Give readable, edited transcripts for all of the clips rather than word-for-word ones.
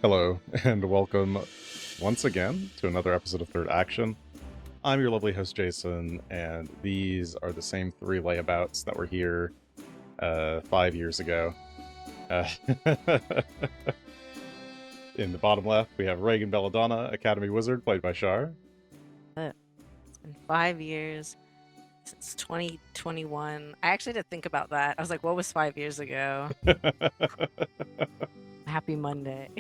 Hello, and welcome once again to another episode of Third Action. I'm your lovely host, Jason, and these are the same three layabouts that were here 5 years ago. In the bottom left, we have Regan Belladonna, Academy Wizard, played by Char. It's been 5 years since 2021. I actually did think about that. I was like, what was 5 years ago? Happy Monday.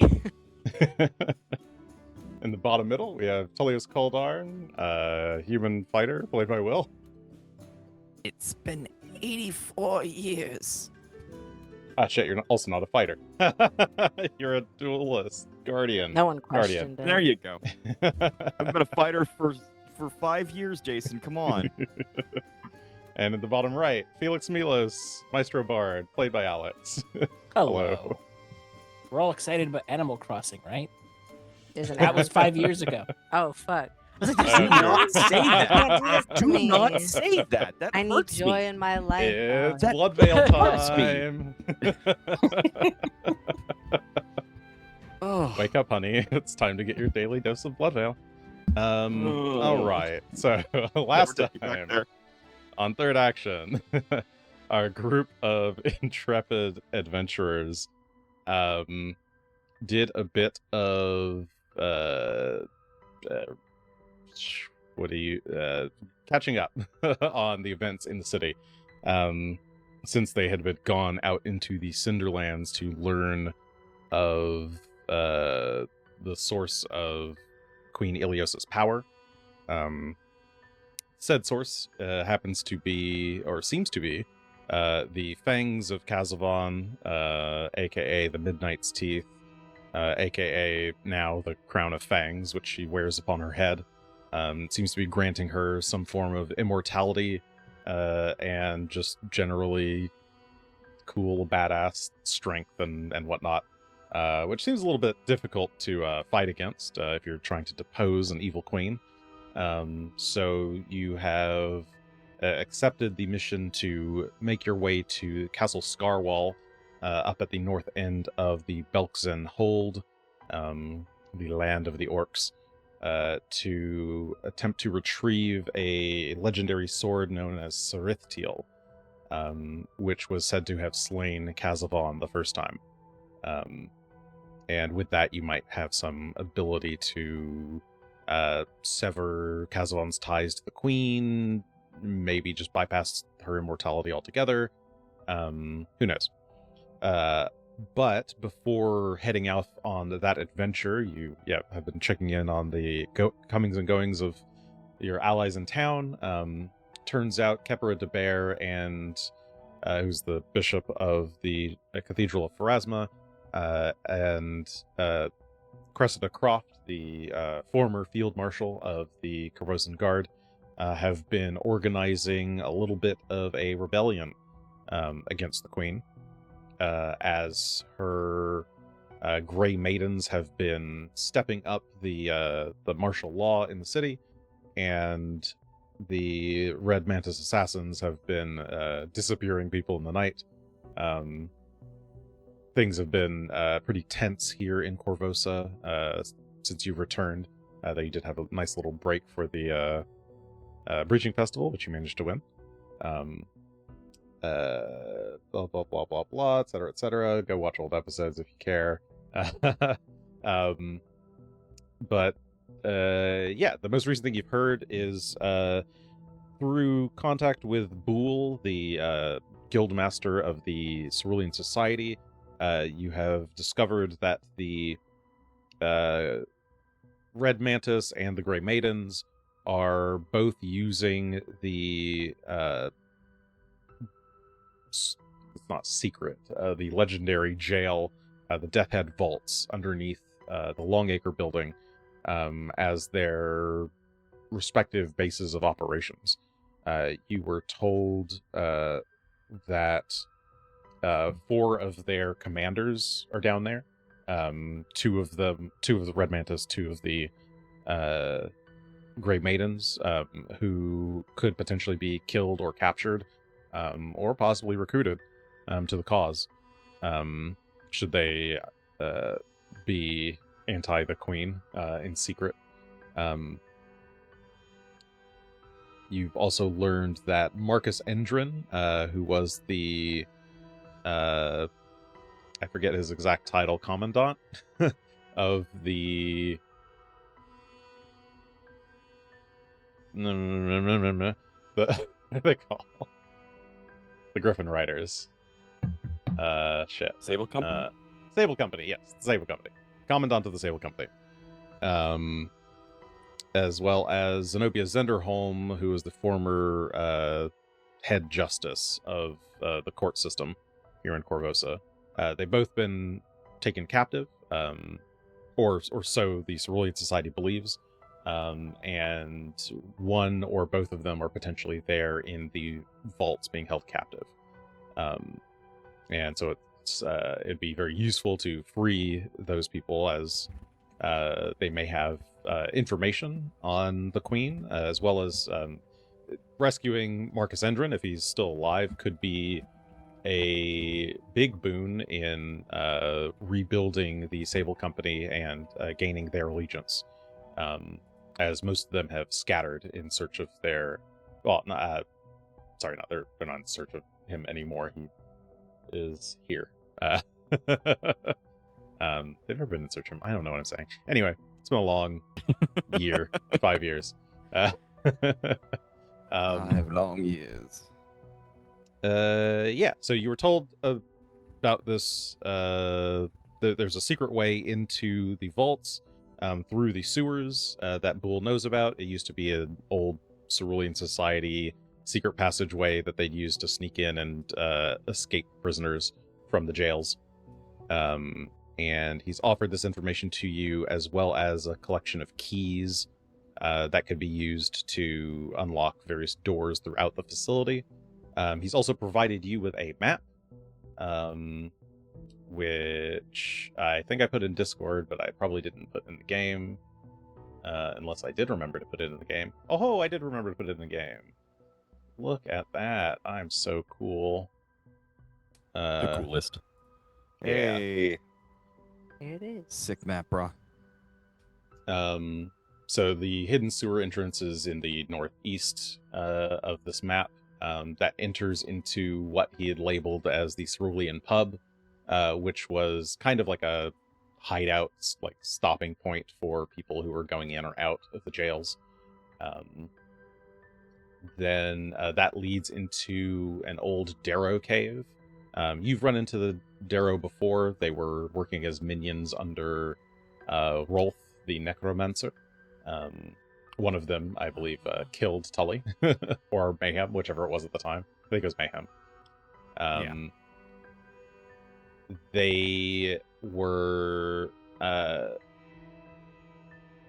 In the bottom middle, we have Tullios Couldarn, human fighter, played by Will. It's been 84 years. Ah, shit, you're also not a fighter. You're a duelist. Guardian. No one questioned it. There you go. I've been a fighter for 5 years, Jason. Come on. And in the bottom right, Felix Milos, Maestro Bard, played by Alex. Hello. We're all excited about Animal Crossing, right? There's an That was 5 years ago. Oh, fuck. I was like, Do not say you can't that. do this to Do me. not say that. That I need hurts joy me. in my life. It's That Blood Veil hurts me. time. Oh. Wake up, honey. It's time to get your daily dose of Blood Veil. All right. So last Never take me back time there. on Third Action, our group of intrepid adventurers did a bit of catching up on the events in the city, since they had been gone out into the Cinderlands to learn of the source of Queen Ilios's power. Said source happens to be, or seems to be, the Fangs of Kazavon, aka the Midnight's Teeth, aka now the Crown of Fangs, which she wears upon her head. Seems to be granting her some form of immortality and just generally cool, badass strength and whatnot, which seems a little bit difficult to fight against if you're trying to depose an evil queen. So you have accepted the mission to make your way to Castle Scarwall, up at the north end of the Belkzen Hold, the land of the orcs, to attempt to retrieve a legendary sword known as Sarithtiel, which was said to have slain Kazavon the first time. And with that, you might have some ability to sever Kazavon's ties to the queen, maybe just bypass her immortality altogether. Who knows? But before heading out on that adventure, you have been checking in on the comings and goings of your allies in town. Turns out Kepera de Bear, and who's the bishop of the Cathedral of Pharasma, and Cressida Croft, the former field marshal of the Corvosan Guard, have been organizing a little bit of a rebellion against the queen, as her Grey Maidens have been stepping up the martial law in the city, and the Red Mantis assassins have been disappearing people in the night. Things have been pretty tense here in Corvosa since you've returned, though you did have a nice little break for the Breaching Festival, which you managed to win. Blah blah blah blah blah, etc., etc. Go watch old episodes if you care. But the most recent thing you've heard is through contact with Bool, the guildmaster of the Cerulean Society. You have discovered that the Red Mantis and the Grey Maidens are both using the it's not secret, the legendary jail, the Deathhead Vaults underneath the Longacre building, as their respective bases of operations. You were told that 4 of their commanders are down there. 2 of the Red Mantis, 2 of the Grey Maidens, who could potentially be killed or captured, or possibly recruited to the cause, should they be anti the Queen in secret. You've also learned that Marcus Endrin, who was the I forget his exact title, commandant of the the what are they called? The Griffin Riders. Shit. Sable Company? Sable Company, yes. The Sable Company. Commandant of the Sable Company. As well as Zenobia Zenderholm, who is the former head justice of the court system here in Corvosa. They've both been taken captive, or so the Cerulean Society believes. And one or both of them are potentially there in the vaults being held captive. And so it'd be very useful to free those people, as they may have information on the Queen, as well as rescuing Marcus Endrin, if he's still alive, could be a big boon in rebuilding the Sable Company and gaining their allegiance. As most of them have scattered in search of their... Well, they're not in search of him anymore. He is here. They've never been in search of him. I don't know what I'm saying. Anyway, it's been a long year, 5 years. I have long years. Yeah, so you were told about this. There's a secret way into the vaults through the sewers that Boole knows about. It used to be an old Cerulean Society secret passageway that they'd use to sneak in and escape prisoners from the jails. And he's offered this information to you, as well as a collection of keys that could be used to unlock various doors throughout the facility. He's also provided you with a map, which I think I put in Discord, but I probably didn't put in the game, unless I did remember to put it in the game. Oh, I did remember to put it in the game. Look at that. I'm so cool. The coolest. Yeah. Hey. There it is. Sick map, bro. So the hidden sewer entrance is in the northeast of this map. That enters into what he had labeled as the Cerulean Pub, which was kind of like a hideout, like stopping point for people who were going in or out of the jails. Then that leads into an old Darrow cave. You've run into the Darrow before. They were working as minions under Rolf, the Necromancer. One of them, I believe, killed Tully, or Mayhem, whichever it was at the time. I think it was Mayhem. They were,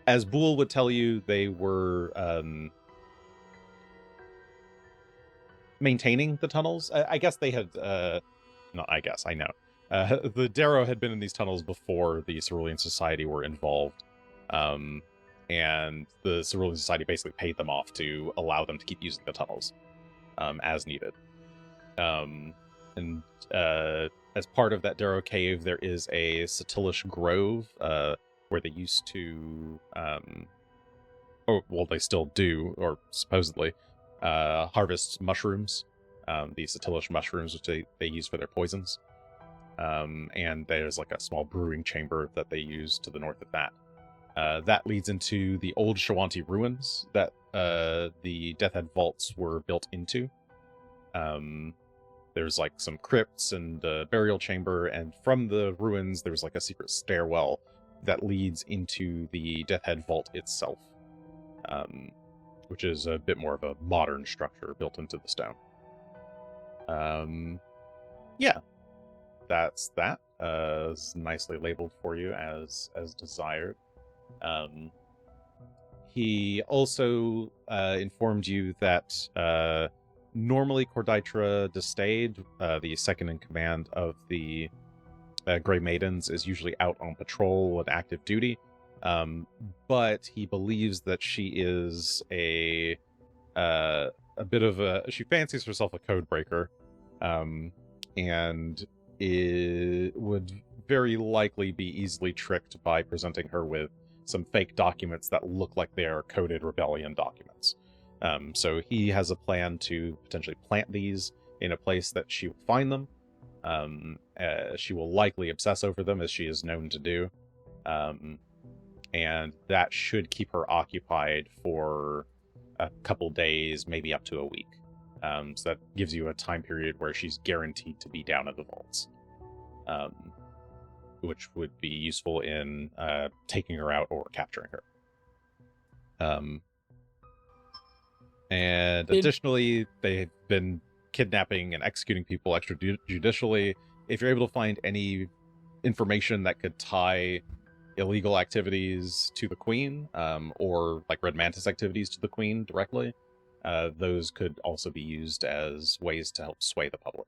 as Boole would tell you, they were maintaining the tunnels. I guess they had, not I guess, I know. The Darrow had been in these tunnels before the Cerulean Society were involved. And the Cerulean Society basically paid them off to allow them to keep using the tunnels as needed. And as part of that Darrow Cave, there is a Satilish Grove where they used to, they still do, or supposedly, harvest mushrooms, the Satilish mushrooms, which they use for their poisons. And there's like a small brewing chamber that they use to the north of that. That leads into the old Shawanti ruins that the Deathhead Vaults were built into. There's like some crypts and a burial chamber, and from the ruins there's like a secret stairwell that leads into the Deathhead Vault itself, which is a bit more of a modern structure built into the stone. Yeah, that's that. It's nicely labeled for you as desired. He also informed you that normally Corditra Destade, the second in command of the Grey Maidens, is usually out on patrol and active duty, but he believes that she is a bit of she fancies herself a code breaker, and would very likely be easily tricked by presenting her with some fake documents that look like they are coded rebellion documents. So he has a plan to potentially plant these in a place that she will find them. She will likely obsess over them, as she is known to do. And that should keep her occupied for a couple days, maybe up to a week. So that gives you a time period where she's guaranteed to be down at the vaults, which would be useful in taking her out or capturing her. And additionally, they've been kidnapping and executing people extrajudicially. If you're able to find any information that could tie illegal activities to the Queen, or like Red Mantis activities to the Queen directly, those could also be used as ways to help sway the public,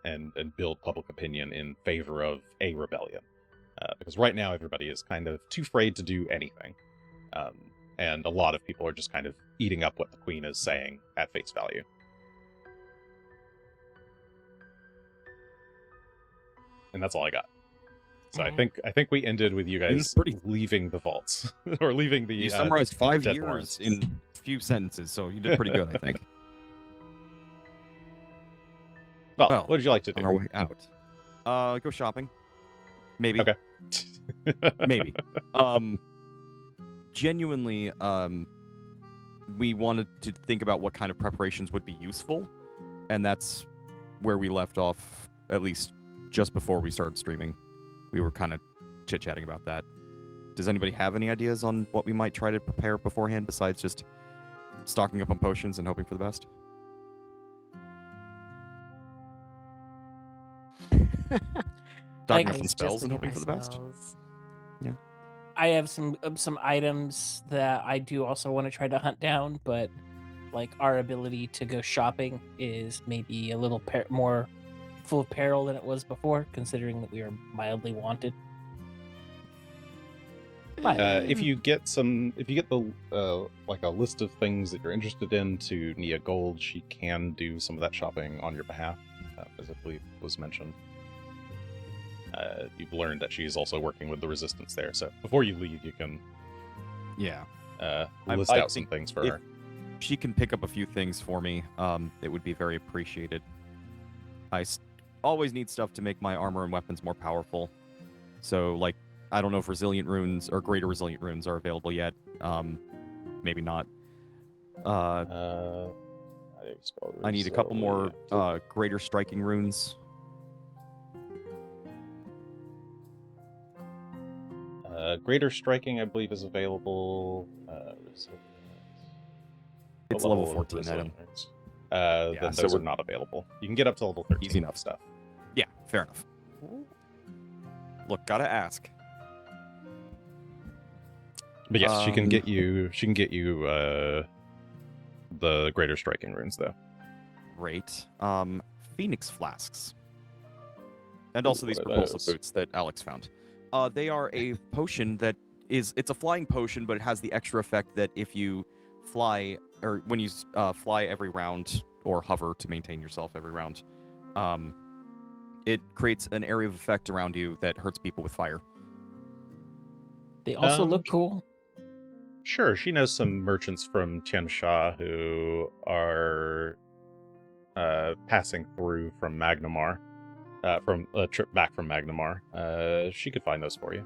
and build public opinion in favor of a rebellion. Because right now everybody is kind of too afraid to do anything. And a lot of people are just kind of eating up what the Queen is saying at face value. And that's all I got. So I think we ended with you guys leaving the vaults or leaving the. You summarized 5 Death years Warrants. in a few sentences, so you did pretty good, I think. Well, what did you like to On our do? way out, go shopping. Maybe. Okay. Maybe. Genuinely, we wanted to think about what kind of preparations would be useful, and that's where we left off, at least just before we started streaming. We were kind of chit-chatting about that. Does anybody have any ideas on what we might try to prepare beforehand, besides just stocking up on potions and hoping for the best? Stocking up on spells and hoping for the best? Yeah. I have some items that I do also want to try to hunt down, but like our ability to go shopping is maybe a little more full of peril than it was before, considering that we are mildly wanted. If you get the like a list of things that you're interested in to Nia Gold, she can do some of that shopping on your behalf, as I believe was mentioned. You've learned that she's also working with the Resistance there, so before you leave, you can list out some things for her. She can pick up a few things for me. It would be very appreciated. I always need stuff to make my armor and weapons more powerful. So, like, I don't know if Resilient Runes or Greater Resilient Runes are available yet. Maybe not. I need a couple more Greater Striking Runes. Greater Striking, I believe, is available. It's level 14 item. Then those are not available. You can get up to level 13. Easy enough stuff. Yeah, fair enough. Look, gotta ask. But yes, she can get you. She can get you the Greater Striking Runes, though. Great. Phoenix flasks, and also these propulsive boots that Alex found. They are a potion that it's a flying potion, but it has the extra effect that if you fly, or when you fly every round, or hover to maintain yourself every round, it creates an area of effect around you that hurts people with fire. They also look cool. Sure, she knows some merchants from Tiansha who are passing through from Magnamar. From a trip back from Magnamar. She could find those for you.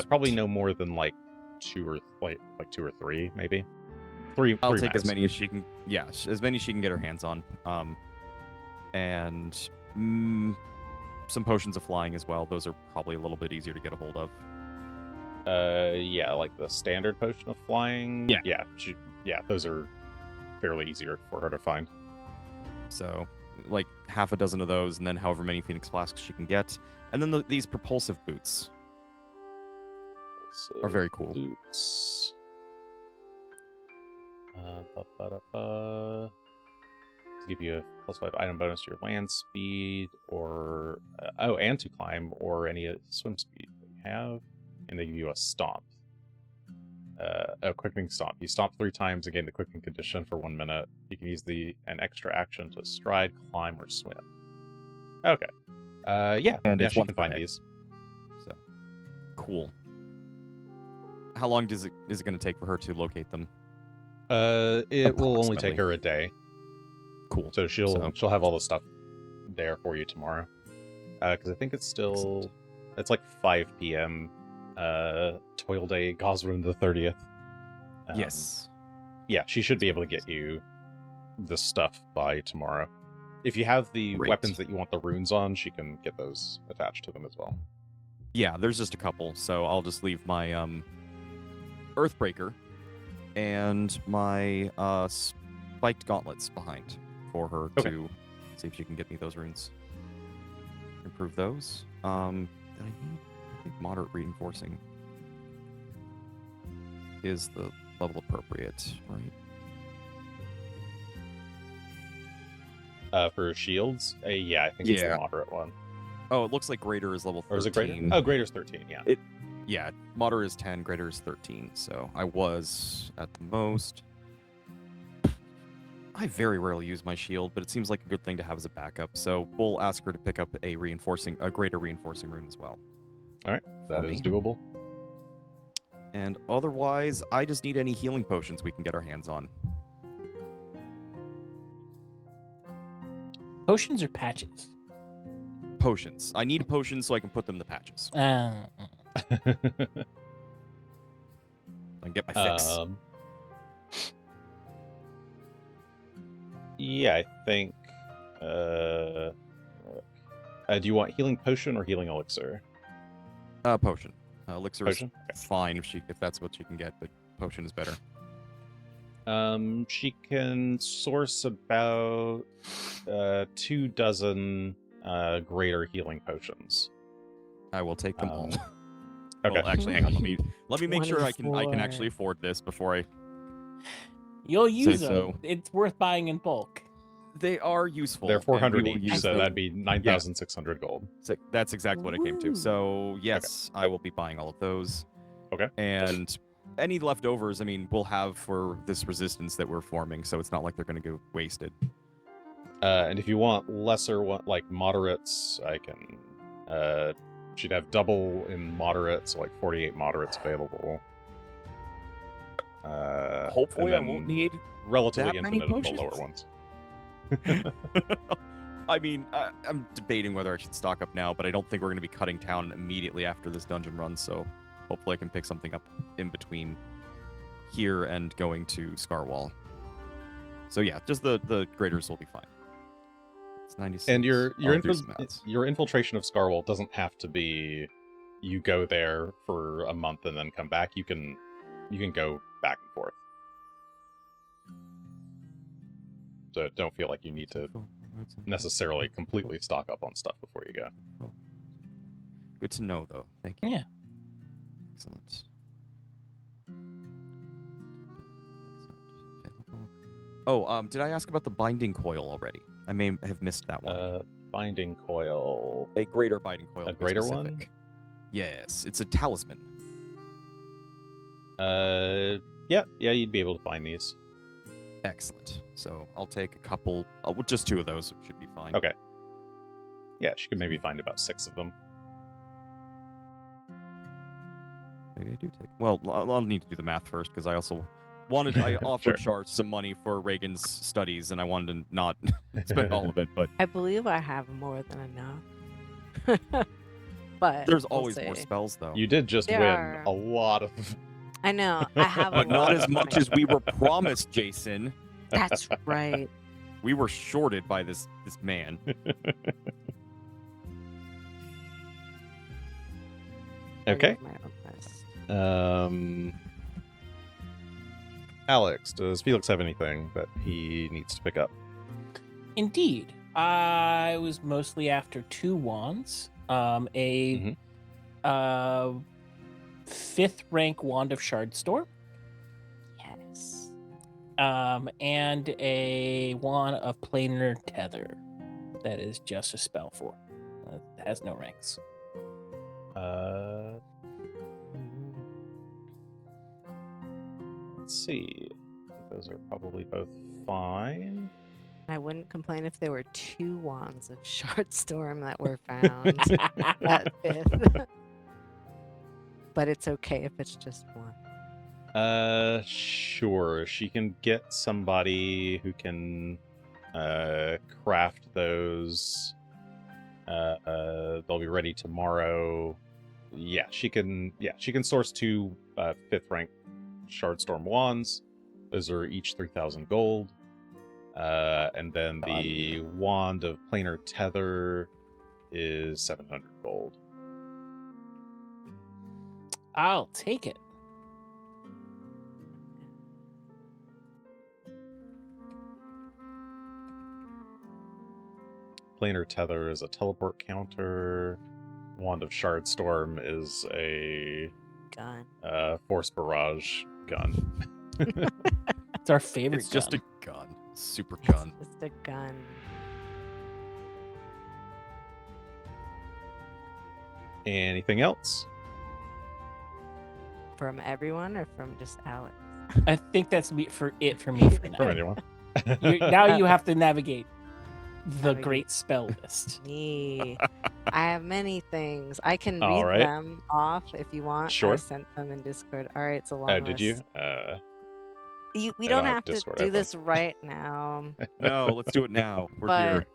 Probably no more than like two or three, maybe. I'll three take max. as many as she can. Yeah, as many as she can get her hands on. And some potions of flying as well. Those are probably a little bit easier to get a hold of. Yeah, like the standard potion of flying. Yeah, those are fairly easier for her to find. So, like half a dozen of those, and then however many Phoenix flasks she can get, and then these propulsive boots are very cool. Boots. Give you a +5 item bonus to your land speed, or and to climb, or any swim speed that you have, and they give you a stomp. A quickening stomp. You stomp 3 times and gain the quickening condition for 1 minute. You can use an extra action to stride, climb, or swim. Okay. Yeah, And yeah, it's she once can per find day. these. So, cool. How long is it going to take for her to locate them? It will only Approximately. take her a day, Cool. so she'll have all the stuff there for you tomorrow. Because I think it's still it's like 5 p.m. Toil Day, Gosrin the 30th. Yes. Yeah, she should be able to get you the stuff by tomorrow. If you have the Great. weapons that you want the runes on, she can get those attached to them as well. Yeah, there's just a couple, so I'll just leave my Earthbreaker and my spiked gauntlets behind for her to see if she can get me those runes. Improve those. Did I need? I think moderate reinforcing is the level appropriate, right? For shields, yeah, I think it's the Yeah. moderate one. Oh, it looks like greater is level 13. Or is it greater? Oh, greater's 13, yeah. Yeah, moderate is 10, greater is 13. So I was at the most. I very rarely use my shield, but it seems like a good thing to have as a backup. So we'll ask her to pick up a greater reinforcing rune as well. All right, that is doable. And otherwise, I just need any healing potions we can get our hands on. Potions or patches? Potions. I need potions so I can put them in the patches. Uh, I can get my fix. Yeah, I think. Do you want healing potion or healing elixir? Potion. Elixir Potion? is fine if that's what she can get, but potion is better. She can source about 24 greater healing potions. I will take them all. Okay. Well, actually, hang on. Let me make sure I can 24. actually afford this before I. You'll use them. so. It's worth buying in bulk. They are useful. They're 400 and we will each, use so them. that'd be 9,600 gold. So that's exactly what I came to. So yes, I will be buying all of those. Okay. And any leftovers, I mean, we'll have for this resistance that we're forming, so it's not like they're going to go wasted. And if you want lesser one, like moderates, I can. She'd have double in moderates, so like 48 moderates available. Hopefully, I and won't need relatively that many infinite of the potions. lower ones. I mean, I'm debating whether I should stock up now, but I don't think we're going to be cutting town immediately after this dungeon run, so hopefully I can pick something up in between here and going to Scarwall. So yeah, just the graders will be fine. It's 96. And your I'll do some maths. your infiltration of Scarwall doesn't have to be you go there for a month and then come back. You can go back and forth. So don't feel like you need to necessarily completely stock up on stuff before you go. Good to know, though. Thank you. Yeah. Excellent. Oh, did I ask about the binding coil already? I may have missed that one. Binding coil. A greater binding coil. A to be greater specific. one? Yes, it's a talisman. Yeah, you'd be able to find these. Excellent. So I'll take a couple. Just 2 of those should be fine. Okay. Yeah, she could maybe find about 6 of them. Maybe I do take. Well, I'll need to do the math first because I also wanted. I offered Char some money for Regan's studies, and I wanted to not spend all of it. But I believe I have more than enough. But there's we'll always more see. spells, though. You did just There win are- a lot of. I know. I have a But not lot as of much money. as we were promised, Jason. That's right. We were shorted by this man. Okay. My own list. Alex, does Felix have anything that he needs to pick up? Indeed. I was mostly after 2 wands. A 5th rank Wand of Shardstorm. Yes. And a Wand of Planar Tether. That is just a spell for. It has no ranks. Let's see. Those are probably both fine. I wouldn't complain if there were 2 wands of Shard Storm that were found at 5th. But it's okay if it's just 1. Sure. She can get somebody who can craft those. They'll be ready tomorrow. Yeah, she can source 2 5th rank Shardstorm wands. Those are each 3,000 gold. And then the wand of planar tether is 700 gold. I'll take it. Planar tether is a teleport counter. Wand of Shardstorm is a Gun. force barrage gun. It's our favorite. It's just a gun. Super gun. It's just a gun. Anything else? From everyone or from just Alex? I think that's for me for now. From anyone. Now you have to navigate the Navigate. great spell list. Me. I have many things. I can All read right. them off if you want. Sure. I sent them in Discord. All right, it's a long Oh, list. did you? We I don't don't have have to Discord do open. this right now. No, let's do it now. We're But- here.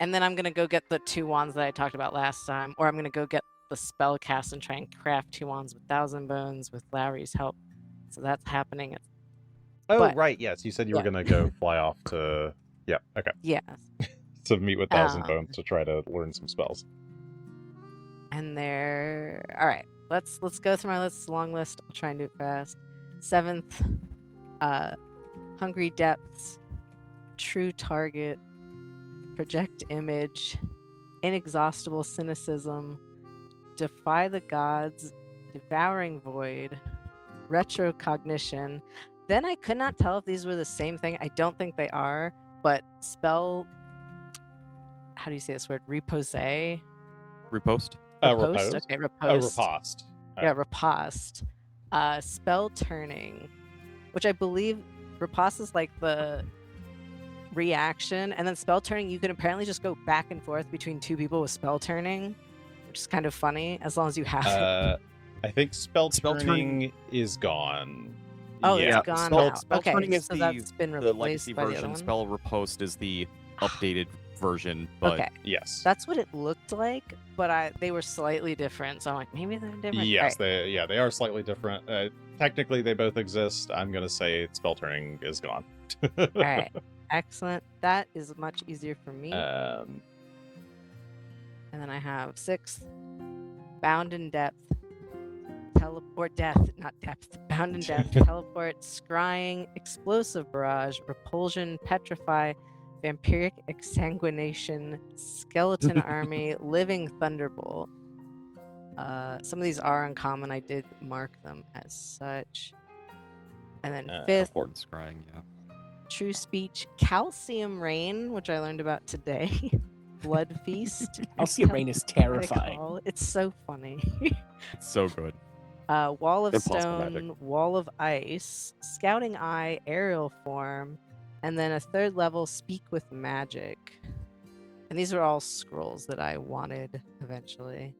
And then I'm going to go get the 2 wands that I talked about last time. Or I'm going to go get the spell cast and try and craft 2 wands with 1,000 bones with Lowry's help. So that's happening. Oh, But- right. Yes, you said you were Yeah. gonna go fly off to. Yeah. Okay. Yes. To meet with 1,000 Um, bones to try to learn some spells. And there. All right. Let's go through my list. It's a long list. I'll try and do it fast. 7th, Hungry Depths, True Target, Project Image, Inexhaustible Cynicism, Defy the Gods, Devouring Void, Retrocognition. Then I could not tell if these were the same thing. I don't think they are, but spell. How do you say this word? Repose? Repost. Repose. Okay, Oh, riposte. riposte. Yeah, riposte. Spell turning, which I believe riposte is like the reaction, and then spell turning you can apparently just go back and forth between 2 people with spell turning, which is kind of funny as long as you have it. I think spell Spell turning is gone. Oh, yeah, it's gone spell- now. spell Okay, turning is so the- that's been The replaced legacy by the other version. one. Spell repost is the updated version, but Okay, Yes. that's what it looked like, but they were slightly different. So I'm like, maybe they're different. Yes, Alright. they are slightly different. Technically, they both exist. I'm gonna say spell turning is gone. All right, excellent. That is much easier for me. Um, And then I have 6th, Bound in Depth, Teleport Death, not Depth, Bound in Depth, Teleport, Scrying, Explosive Barrage, Repulsion, Petrify, Vampiric Exsanguination, Skeleton Army, Living Thunderbolt. Some of these are uncommon. I did mark them as such. And then 5th, important scrying. Yeah. True Speech, Calcium Rain, which I learned about today. Blood Feast. Calcium Rain is What I terrifying. call it. It's so funny. It's so good. Wall of Impossible Stone, magic. Wall of Ice, Scouting Eye, Aerial Form, and then a 3rd level Speak with Magic. And these are all scrolls that I wanted eventually.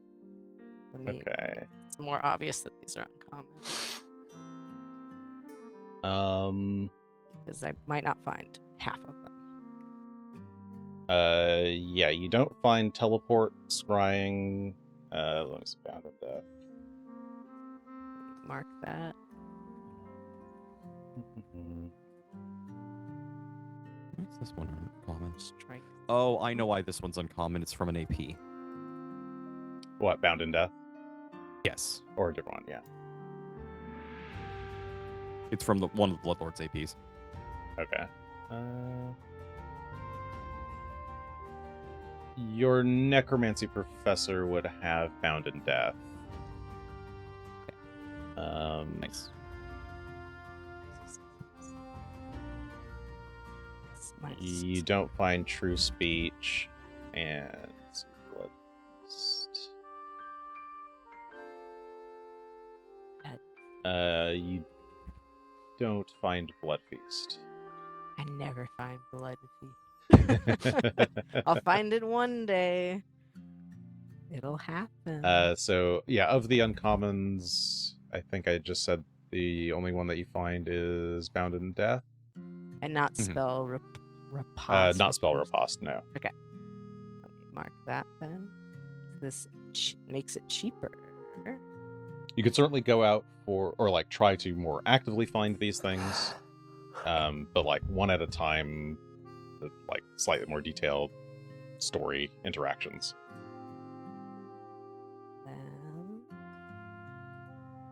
okay. It's more obvious that these are uncommon because I might not find half of them. Yeah, you don't find teleport, scrying. Let me see. Bound in Death. Mark that. What's this one uncommon? Strike. Oh, I know why this one's uncommon. It's from an AP. What? Bound in Death Yes. or a different one? Yeah. It's from one of the Bloodlord's APs. Okay. Your necromancy professor would have Bound in Death. Nice. It's my You don't find true speech, and what? You don't find Blood Feast. I never find blood feet. I'll find it one day. It'll happen. So yeah, of the uncommons, I think I just said the only one that you find is Bound in Death. And not Mhm. spell riposte. Not spell riposte, no. Let me mark that then. This makes it cheaper. You could certainly go out for, or like try to more actively find these things, but like one at a time, with like slightly more detailed story interactions. Then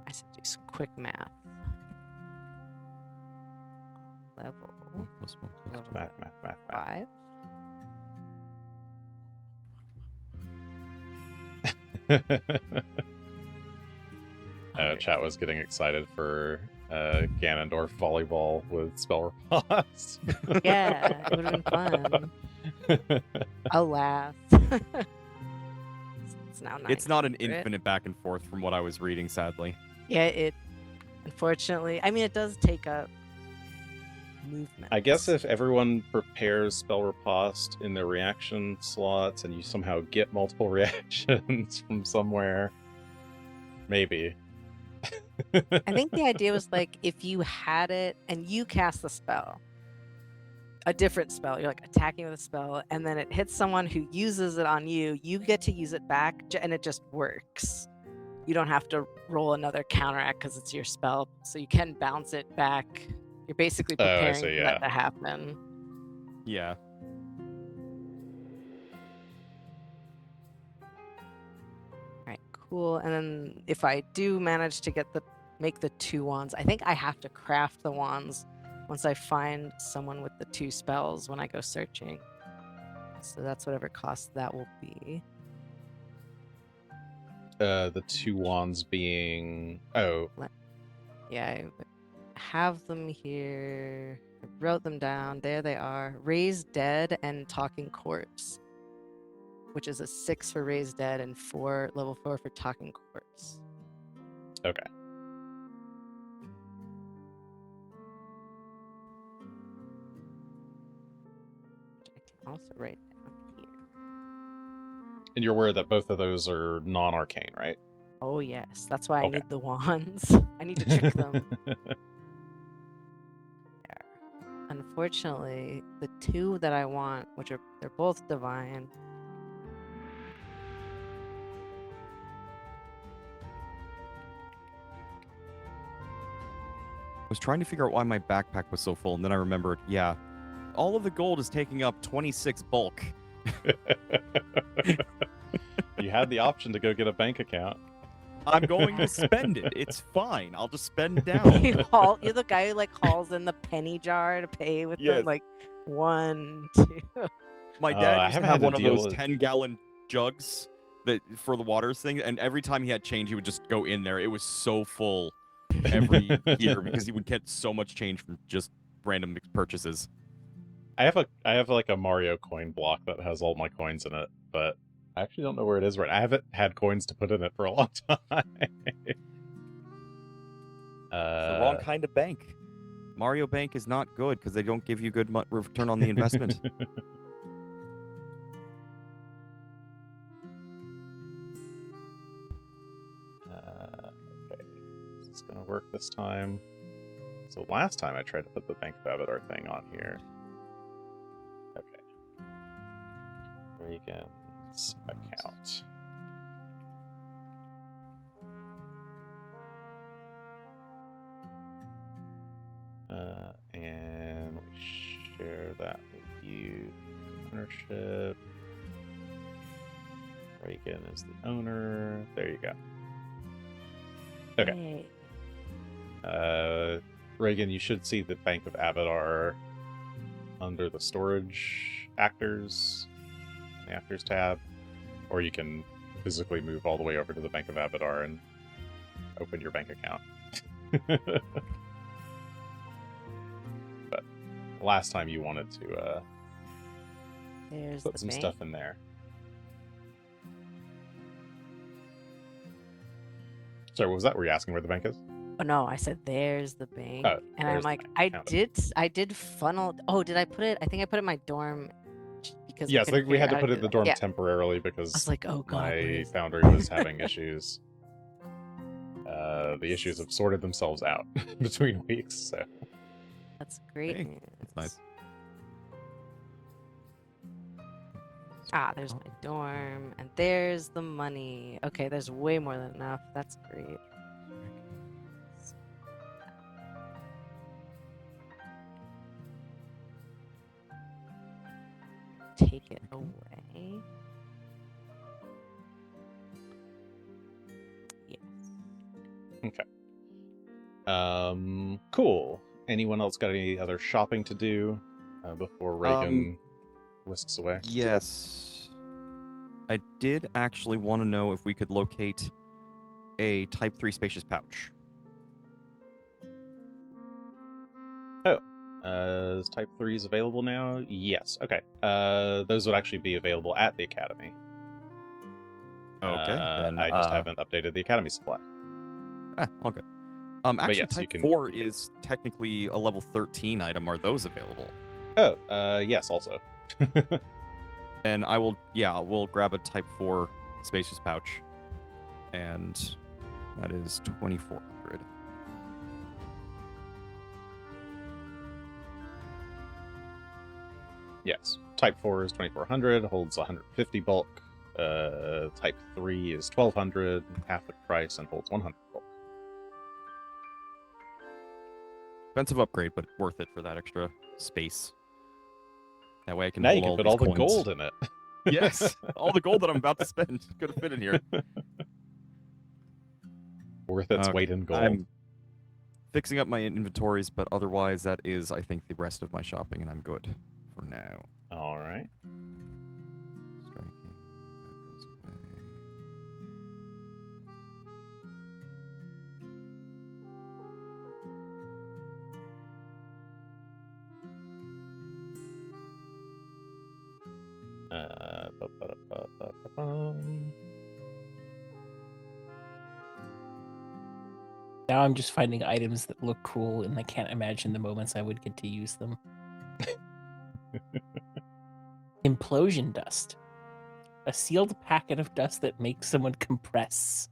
I should do some quick math. Level Math. 5. Chat was getting excited for Ganondorf volleyball with spell riposte. Yeah, it would have been fun. Alas. It's now 9. It's not an infinite back and forth from what I was reading, sadly. Yeah, it unfortunately. I mean, it does take up movement. I guess if everyone prepares spell riposte in their reaction slots and you somehow get multiple reactions from somewhere, maybe. I think the idea was like if you had it and you cast the spell, a different spell, you're like attacking with a spell, and then it hits someone who uses it on you, you get to use it back, and it just works. You don't have to roll another counteract because it's your spell, so you can bounce it back. You're basically preparing see, for yeah. that to happen. Yeah. Alright, cool. And then if I do manage to make the 2 wands, I think I have to craft the wands once I find someone with the 2 spells when I go searching. So that's whatever cost that will be. The 2 wands being... Oh, Yeah, I have them here. I wrote them down. There they are. Raised Dead and Talking Corpse, which is a 6 for Raised Dead and level 4 for Talking Corpse. okay. Which I can also write down here. And you're aware that both of those are non-arcane, right? Oh yes, that's why I Okay. need the wands. I need to trick them. Unfortunately, the 2 that I want, they're both divine. I was trying to figure out why my backpack was so full, and then I remembered, yeah, all of the gold is taking up 26 bulk. You had the option to go get a bank account. I'm going to spend it. It's fine. I'll just spend down. You're the guy who like hauls in the penny jar to pay with Yes. them, like 1, 2. My I dad used to haven't have had to one of deal those with- 10-gallon jugs that for the waters thing, and every time he had change, he would just go in there. It was so full every year because he would get so much change from just random purchases. I have like a Mario coin block that has all my coins in it, but I actually don't know where it is right. I haven't had coins to put in it for a long time. It's the wrong kind of bank. Mario Bank is not good because they don't give you good return on the investment. Okay, it's gonna work this time. So last time I tried to put the Bank of Abadar thing on here. Okay. Regan's account. And we share that with you. Ownership. Regan is the owner. There you go. Okay. Yay. Regan, you should see the Bank of Abadar under the storage actors, the actors tab, or you can physically move all the way over to the Bank of Abadar and open your bank account. But last time you wanted to There's put the some bank. stuff in there. Sorry, what was that? Were you asking where the bank is? Oh no, I said there's the bank, Oh, and I'm there's the like, bank. Found it. I did funnel. Oh, did I put it? I think I put it in my dorm because Yes, couldn't we had figure to out put how it in do the that. dorm Yeah, temporarily I because was like, oh god, where my is it? foundry was having issues. The issues have sorted themselves out between weeks, so That's great Hey, news. that's nice. Ah, there's my dorm, and there's the money. Okay, there's way more than enough. That's great. Take it away. Yes. cool. Anyone else got any other shopping to do before Regan whisks away? Yes. I did actually want to know if we could locate a Type 3 spacious pouch. Is Type 3s available now? Yes. Okay. Those would actually be available at the Academy. Then, I just haven't updated the Academy supply. Okay. Actually, yes, you Type can- 4 is technically a level 13 item. Are those available? Oh, yes, also. And we'll grab a Type 4 spacious pouch. And that is 2,400. Yes. Type 4 is 2,400, holds 150 bulk. Type 3 is 1,200, half the price, and holds 100 bulk. Expensive upgrade, but worth it for that extra space. That way I can Now you hold can all put all these the coins. gold in it. Yes, all the gold that I'm about to spend could have fit in here. Worth its Okay, weight in gold. I'm fixing up my inventories, but otherwise that is, I think, the rest of my shopping, and I'm good for now. All right. Striking, that goes away. Ba-ba-da-ba-ba-ba-bum. Now I'm just finding items that look cool, and I can't imagine the moments I would get to use them. Implosion dust. A sealed packet of dust that makes someone compress.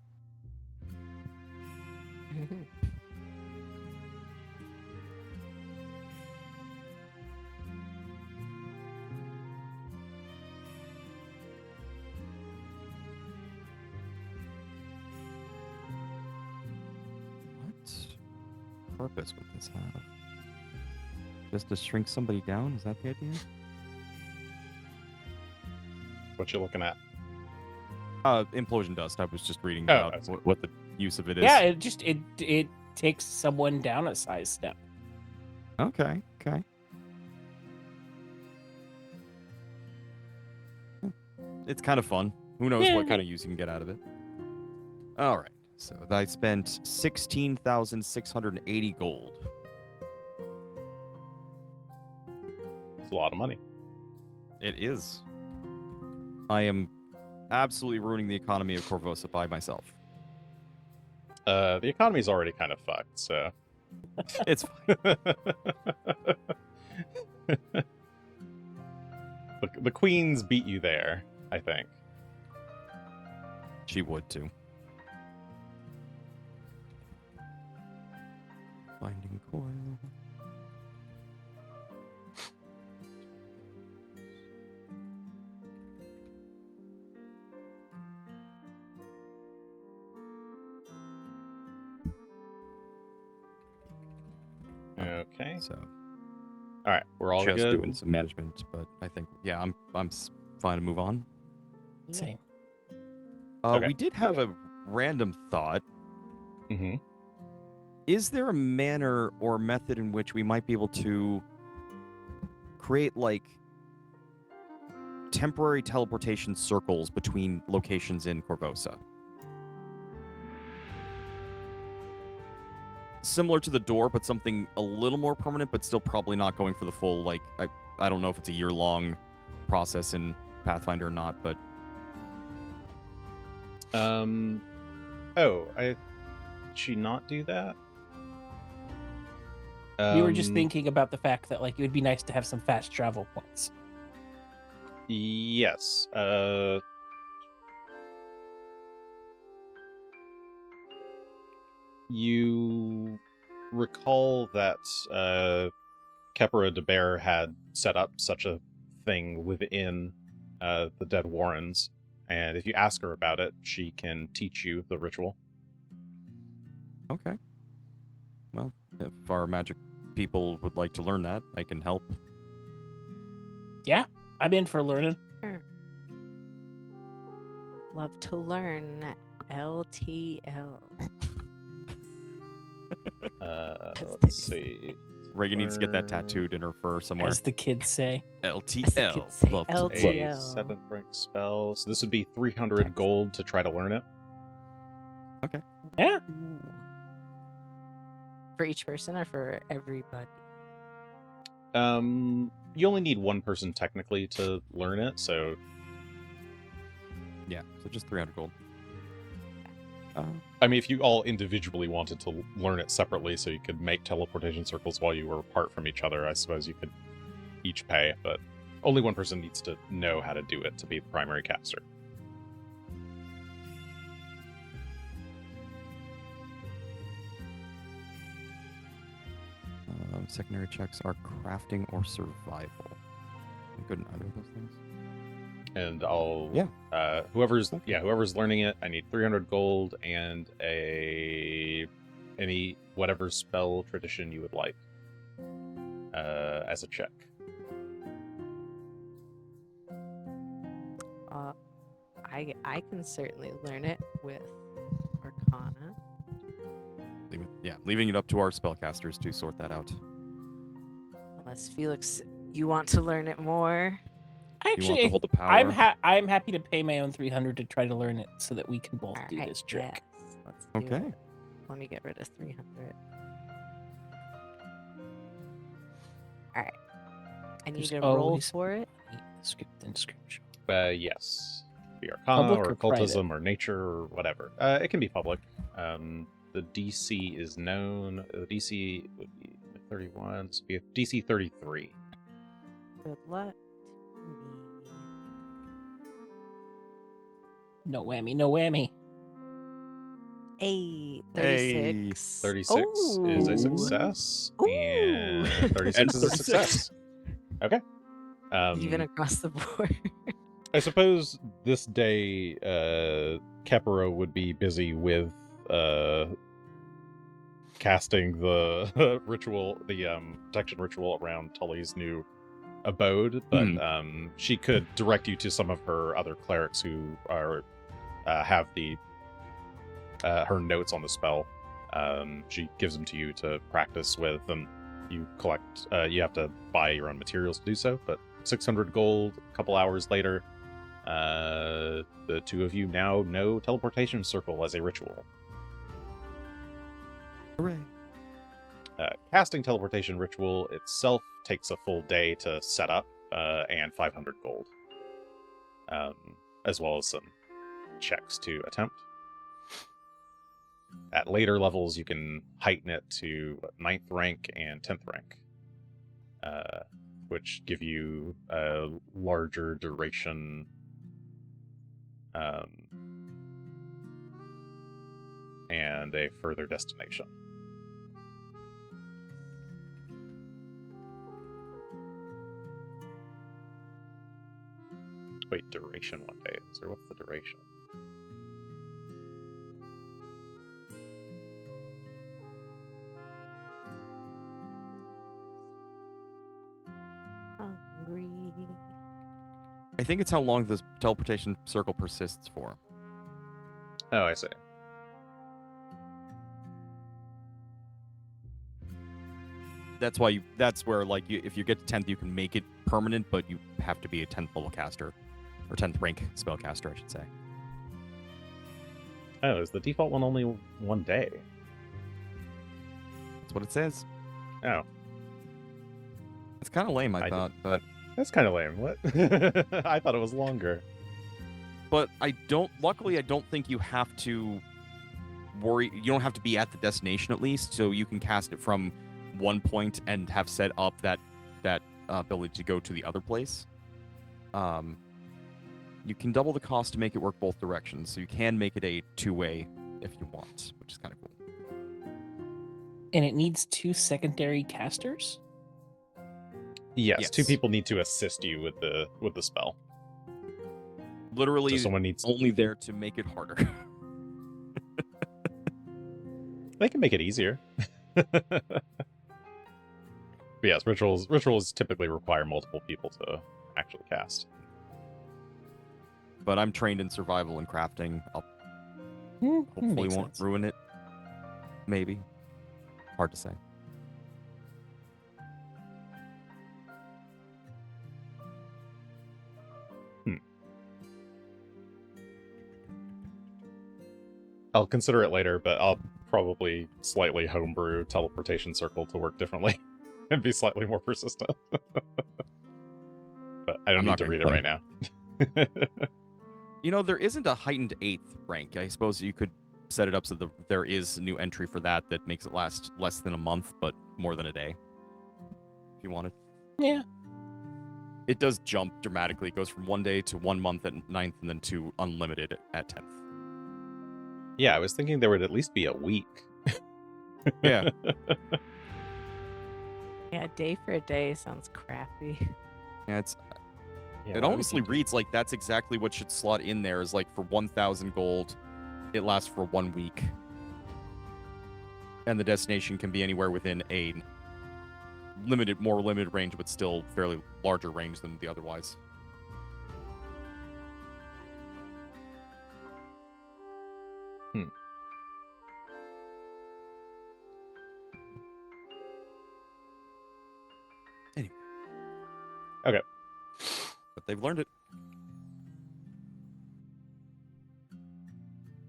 What purpose would this have? Just to shrink somebody down? Is that the idea? What you looking at? Implosion dust. I was just reading Oh, about I see. what the use of it is. Yeah, it takes someone down a size step. Okay. It's kind of fun. Who knows Yeah. what kind of use you can get out of it. All right. So I spent 16,680 gold. It's a lot of money. It is. I am absolutely ruining the economy of Corvosa by myself. The economy's already kind of fucked, so. It's fine. The queens beat you there, I think. She would too. Binding coil. Okay. So All right, we're all just good. doing some management, but I think I'm fine to move on. Same. Okay. We did have a random thought. Mm-hmm. Is there a manner or method in which we might be able to create like temporary teleportation circles between locations in Corvosa? Similar to the door, but something a little more permanent, but still probably not going for the full, like, I don't know if it's a year-long process in Pathfinder or not, but... Did she not do that? We were just Um, thinking about the fact that like it would be nice to have some fast travel points. Yes. You recall that Kepera de Bear had set up such a thing within the Dead Warrens, and if you ask her about it, she can teach you the ritual. Okay. Well, if our magic people would like to learn that, I can help. Yeah, I'm in for learning. Love to learn. LTL. Let's see. Regan needs to get that tattooed in her fur somewhere. As the kids say. LTL. kids say, Love to LTL. A 7th rank spell. So this would be 300 gold to try to learn it. Yeah. For each person or for everybody? You only need one person technically to learn it, so Yeah, so just 300 gold. I mean, if you all individually wanted to learn it separately so you could make teleportation circles while you were apart from each other, I suppose you could each pay, but only one person needs to know how to do it to be the primary caster. Secondary checks are crafting or survival. I'm good in either of those things. And I'll Yeah. whoever's learning it, I need 300 gold and any whatever spell tradition you would like as a check. I can certainly learn it with Arcana. Leaving it up to our spellcasters to sort that out. Unless Felix, you want to learn it more? You want to Actually, hold the power? I'm happy to pay my own 300 to try to learn it so that we can both do Alright, this trick. yes, let's do Okay. it. Let me get rid of 300. Alright. I need There's to roll always for it. Script and scripture. Yes. Be Arcana Public or or private? occultism or nature or whatever. It can be public. The DC is known. The DC would be 31. So be DC 33. Good luck. No whammy, no whammy. Hey, Hey, 36. 36 is a Ooh. success. Ooh. And 36 And is a 36. success. Okay. Even across the board. I suppose this day, Kepera would be busy with casting the ritual, the protection ritual around Tully's new abode, but she could direct you to some of her other clerics who are have the her notes on the spell. She gives them to you to practice with, and you collect. You have to buy your own materials to do so, but 600 gold. A couple hours later, the two of you now know teleportation circle as a ritual. Hooray. Casting teleportation ritual itself takes a full day to set up, and 500 gold, as well as some checks to attempt. At later levels, you can heighten it to 9th rank and 10th rank, which give you a larger duration and a further destination. Wait, duration one day. So what's the duration? Hungry. I think it's how long this teleportation circle persists for. Oh, I see. That's why that's where, like, if you get to 10th, you can make it permanent, but you have to be a 10th level caster. Or 10th rank spellcaster, I should say. Oh, is the default one only one day? That's what it says. Oh, It's kind of lame, I I thought, but that's kind of lame. What? I thought it was longer. luckily, I don't think you have to worry. You don't have to be at the destination, at least, so you can cast it from one point and have set up that ability to go to the other place, you can double the cost to make it work both directions. So you can make it a two-way if you want, which is kind of cool. And it needs 2 secondary casters? Yes, 2 Yes. people need to assist you with the spell. Literally, So someone needs. only there to make it harder. They can make it easier. But yes, rituals typically require multiple people to actually cast. But I'm trained in survival and crafting. I'll hopefully Makes won't sense. ruin it. Maybe. Hard to say. I'll consider it later, but I'll probably slightly homebrew teleportation circle to work differently and be slightly more persistent. But I don't I'm need not to gonna read it right now. You know, there isn't a heightened 8th rank. I suppose you could set it up so there is a new entry for that makes it last less than a month, but more than a day. If you wanted. Yeah. It does jump dramatically. It goes from 1 day to 1 month at 9th and then to unlimited at 10th. Yeah, I was thinking there would at least be a week. Yeah. Yeah, day for a day sounds crappy. Yeah, Yeah, it honestly reads like that's exactly what should slot in there is like for 1,000 gold, it lasts for 1 week. And the destination can be anywhere within a more limited range, but still fairly larger range than the otherwise. Anyway. Okay. But they've learned it.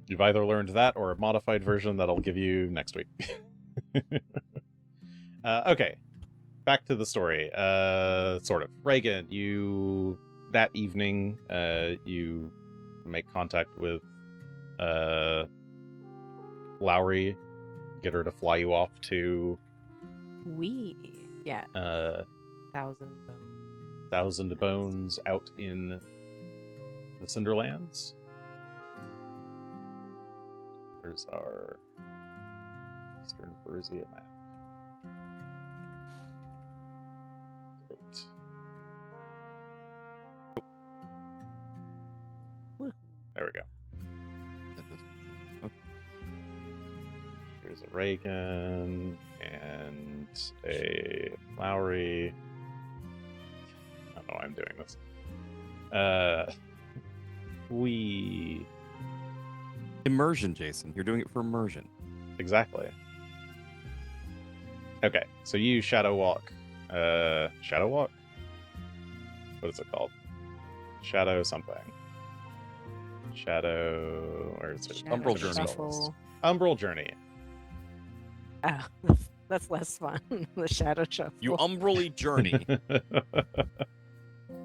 You've either learned that or a modified version that I'll give you next week. Okay. Back to the story. Sort of. Regan, that evening, you make contact with Lowry, get her to fly you off to Yeah, 1,000 bones. Thousand Bones out in the Cinderlands. There's our Eastern Bersia map. Great. Woo. There we go. There's a Regan and a Lowry. I don't know why I'm doing this. Immersion, Jason. You're doing it for immersion. Exactly. Okay, so you shadow walk. Shadow walk? What is it called? Shadow something. Where is it? Shadow Umbral Journey. Shuffle. Umbral Journey. Oh, that's less fun. The shadow shuffle. You umbrally journey.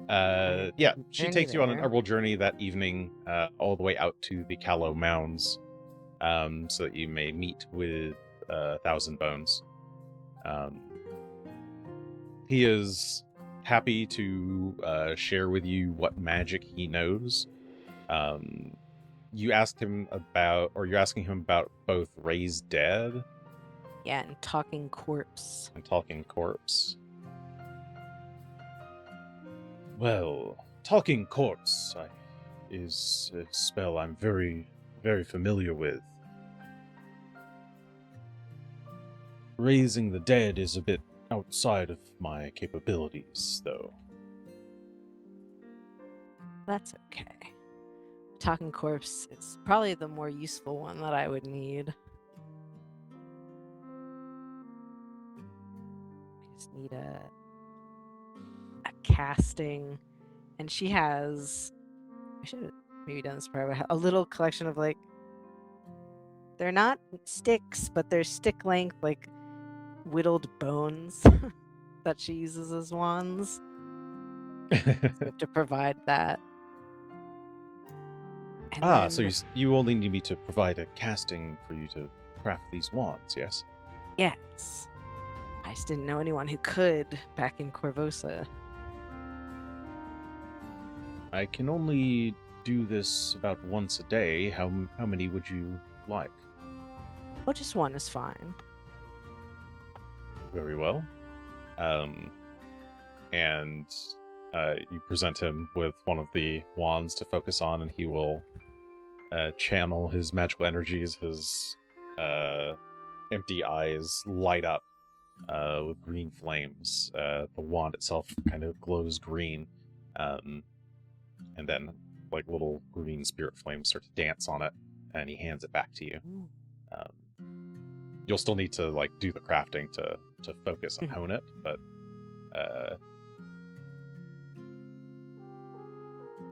Yeah, she Journey takes you on an there. Umbral Journey that evening, all the way out to the Callow Mounds, so that you may meet with Thousand Bones. He is happy to share with you what magic he knows. You're asking him about both Raised Dead Yeah, and talking corpse. and Talking Corpse. Well, Talking Corpse is a spell I'm very, very familiar with. Raising the dead is a bit outside of my capabilities, though. That's okay. Talking corpse is probably the more useful one that I would need. I just need a casting, and she has. I should have maybe done this prior. A little collection of they're not sticks, but they're stick length, whittled bones that she uses as wands. So we have to provide that. And So then- you only need me to provide a casting for you to craft these wands, yes? yes. I just didn't know anyone who could back in Corvosa. I can only do this about once a day. How many would you like? Oh, just one is fine. Very well. And you present him with one of the wands to focus on, and he will channel his magical energies. His empty eyes light up with green flames. The wand itself kind of glows green, and then like little green spirit flames start to dance on it, and he hands it back to you. You'll still need to like do the crafting to focus and hone it, but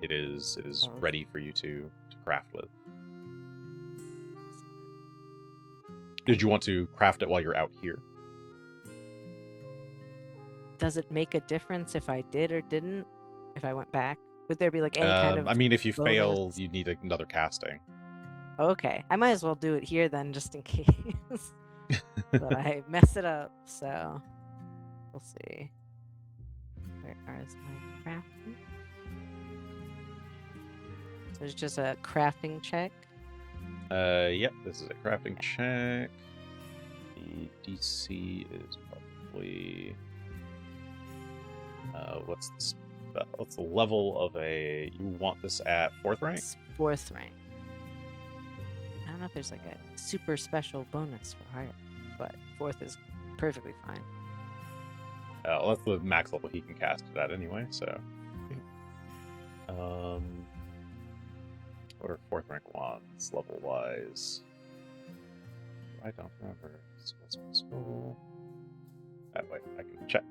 it is ready for you to craft with. Did you want to craft it while you're out here? Does it make a difference if I did or didn't? If I went back? Would there be like any kind of I mean, if you bonus? fail, you need another casting. Okay, I might as well do it here then, just in case. But I mess it up, so we'll see. Where is my crafting? So it's just a crafting check. Yep, this is a crafting check. The DC is probably what's the level of a? You want this at 4th rank? It's 4th rank. I don't know if there's like a super special bonus for higher, but 4th is perfectly fine. Well, that's the max level he can cast it at anyway. So, what are 4th rank wands level wise? I don't remember. That way I can check.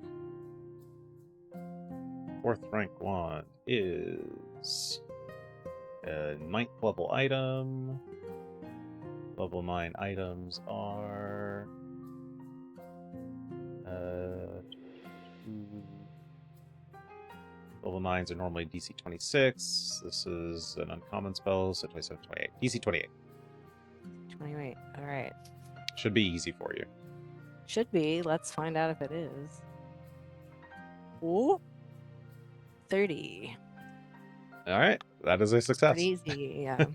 4th rank wand is a 9th level item. Level 9 items are level 9s are normally DC 26. This is an uncommon spell, so 27, 28. DC 28. 28. All right. Should be easy for you. Should be. Let's find out if it is. Ooh. 30. All right, that is a success. Pretty easy, yeah.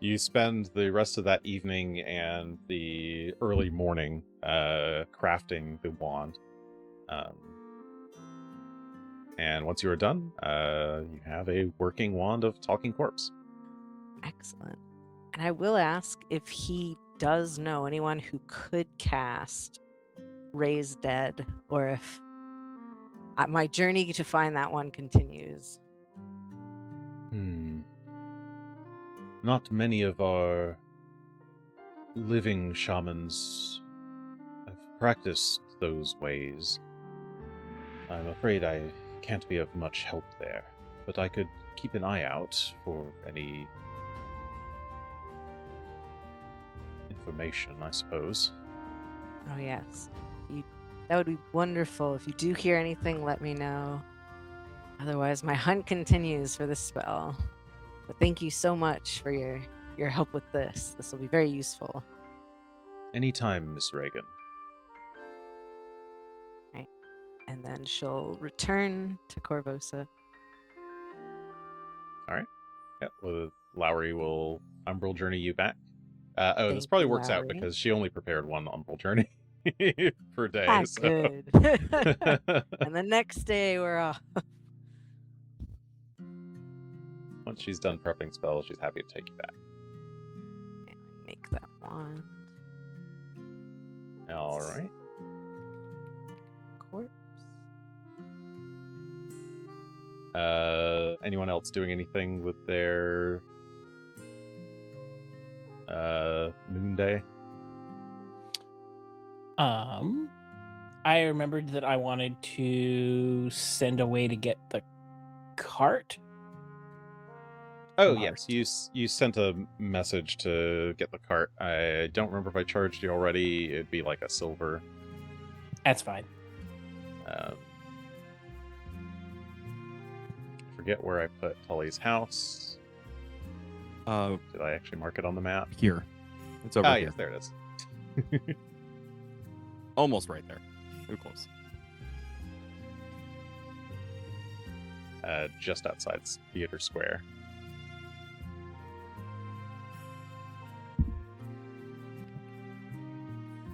You spend the rest of that evening and the early morning crafting the wand. And once you are done, you have a working wand of Talking Corpse. Excellent. And I will ask if he does know anyone who could cast Raise Dead, or if my journey to find that one continues. Not many of our living shamans have practiced those ways. I'm afraid I can't be of much help there, but I could keep an eye out for any information, I suppose. Oh, yes. That would be wonderful. If you do hear anything, let me know. Otherwise, my hunt continues for this spell. But thank you so much for your help with this. This will be very useful. Anytime, Miss Regan. Right. And then she'll return to Corvosa. All right. Yeah, well, Lowry will Umbral Journey you back. This Thank probably you, works out Lowry. because she only prepared one Umbral Journey per day. Ah, So. good. And the next day we're off. Once she's done prepping spells, she's happy to take you back. And make that one. All right. Corpse. Anyone else doing anything with their Moon Day? I remembered that I wanted to send away to get the cart. Oh, Cart. yes. You sent a message to get the cart. I don't remember if I charged you already. It'd be like a silver. That's fine. I forget where I put Tully's house. Did I actually mark it on the map? Here. It's over here. Yes, there it is. Almost right there. Too close. Just outside Theater Square.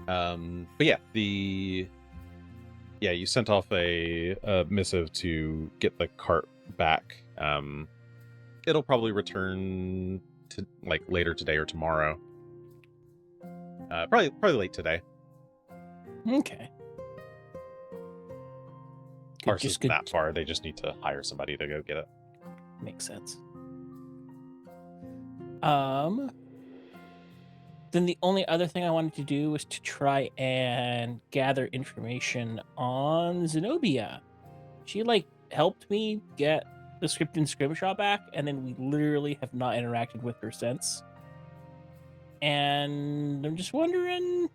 But yeah, you sent off a missive to get the cart back. It'll probably return to like later today or tomorrow. Probably late today. Okay. Ours isn't that far. They just need to hire somebody to go get it. Makes sense. Then the only other thing I wanted to do was to try and gather information on Zenobia. She helped me get the script and scrimshaw back, and then we literally have not interacted with her since. And I'm just wondering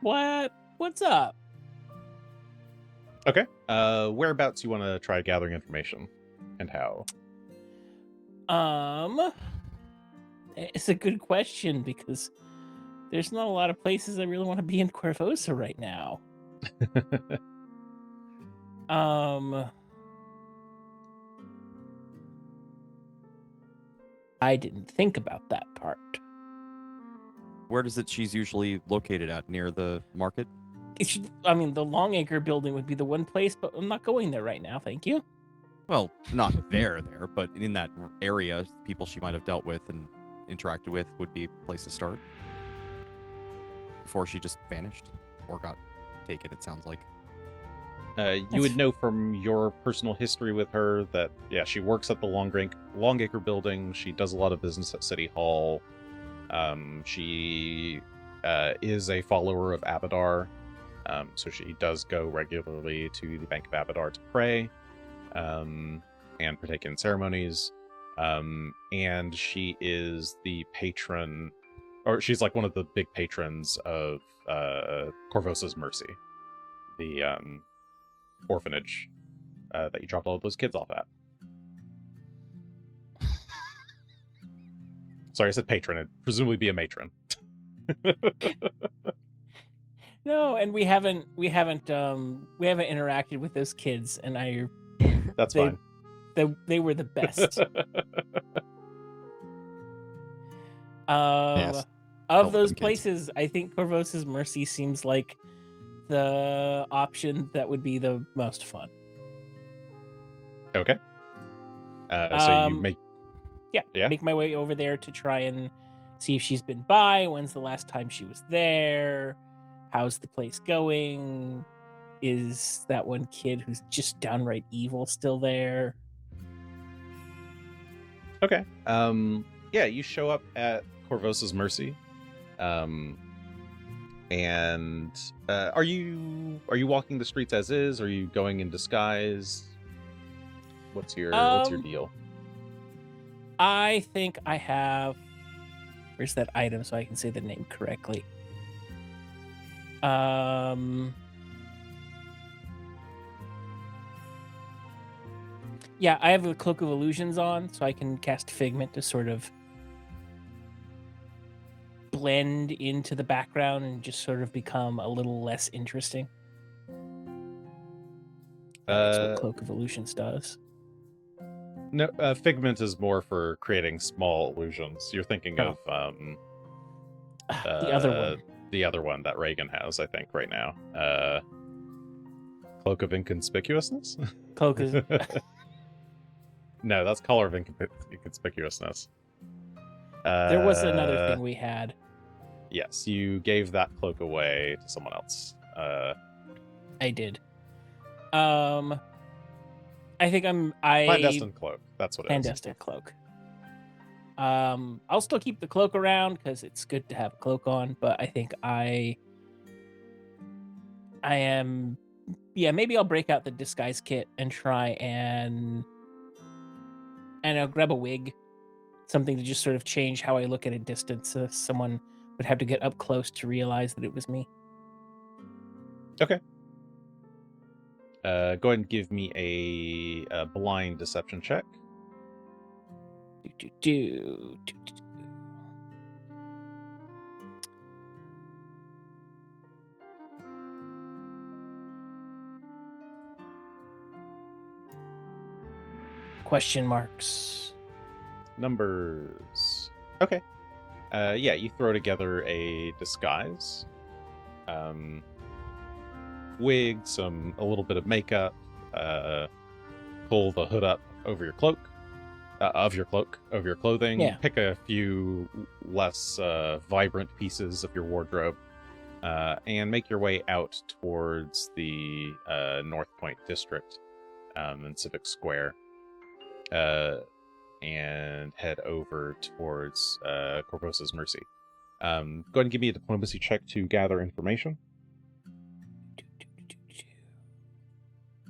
what's up. Okay. Whereabouts you want to try gathering information, and how? It's a good question because there's not a lot of places I really want to be in Corvosa right now. I didn't think about that part. Where does she's usually located at? Near the market? The Longacre building would be the one place, but I'm not going there right now, thank you. Well, not there, but in that area, people she might have dealt with and interacted with would be a place to start. Before she just vanished or got taken, it sounds like. You would know from your personal history with her that, she works at the Longacre building. She does a lot of business at City Hall. She is a follower of Abadar. So she does go regularly to the Bank of Abadar to pray and partake in ceremonies. And she is the patron, or she's like one of the big patrons of Corvosa's Mercy, the orphanage that you dropped all of those kids off at. Sorry, I said patron. It'd presumably be a matron. No, and we haven't interacted with those kids, and That's fine. They were the best. Yes. Of those places, I think Corvosa's Mercy seems like the option that would be the most fun. Okay. So you make... make my way over there to try and see if she's been by. When's the last time she was there? How's the place going? Is that one kid who's just downright evil still there? Okay. You show up at Corvosa's Mercy. And are you walking the streets as is? Are you going in disguise? What's your deal? I think I have... Where's that item so I can say the name correctly? Yeah, I have a Cloak of Illusions on, so I can cast Figment to sort of blend into the background and just sort of become a little less interesting. That's what Cloak of Illusions does. No, Figment is more for creating small illusions. You're thinking of the other one. The other one that Regan has, I think, right now. Cloak of Inconspicuousness? Cloak is... No, that's Collar of Inconspicuousness. There was another thing we had. Yes, you gave that cloak away to someone else. I did. I think Clandestine cloak. That's what it is. Clandestine cloak. I'll still keep the cloak around because it's good to have a cloak on, but I think I am... Yeah, maybe I'll break out the disguise kit and try and I'll grab a wig. Something to just sort of change how I look at a distance so someone would have to get up close to realize that it was me. Okay. Go ahead and give me a blind deception check. Question marks. Numbers. Okay. Yeah, you throw together a disguise. Wig, a little bit of makeup, pull the hood up over your cloak, over your clothing. Yeah. Pick a few less vibrant pieces of your wardrobe, and make your way out towards the North Point district in Civic Square, and head over towards Corvosa's Mercy. Go ahead and give me a diplomacy check to gather information.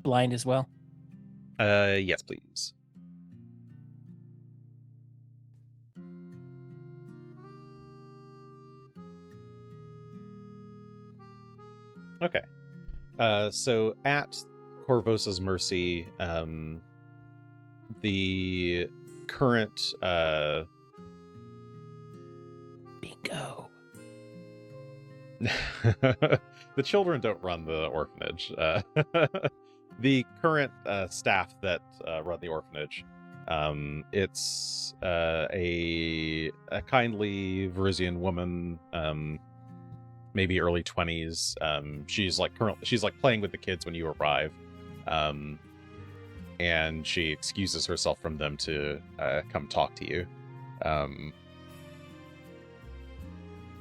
Blind as well. Yes, please. Okay. So at Corvosa's Mercy, the current Bingo. the children don't run the orphanage. The current staff that run the orphanage, it's a kindly Verizian woman, maybe early 20s. She's like playing with the kids when you arrive, and she excuses herself from them to come talk to you.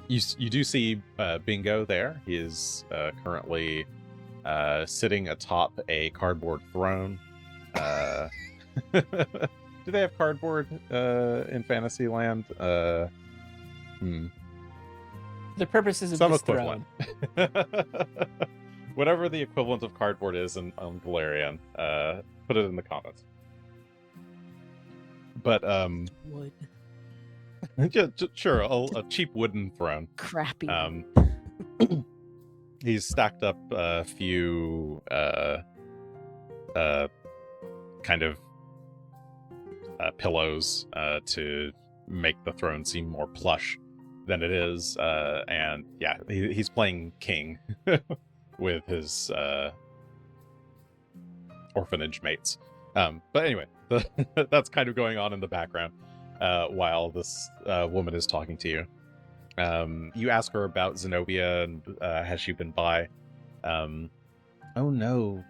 You do see Bingo there. He is currently sitting atop a cardboard throne. Do they have cardboard in Fantasyland? The purposes of Some this equivalent. throne. Whatever the equivalent of cardboard is on Galarian, put it in the comments. But Wood. yeah, sure, a cheap wooden throne. Crappy. He's stacked up a few kind of pillows to make the throne seem more plush than it is, and yeah, he's playing king with his orphanage mates. But anyway, that's kind of going on in the background while this woman is talking to you. You ask her about Zenobia and has she been by? Oh no,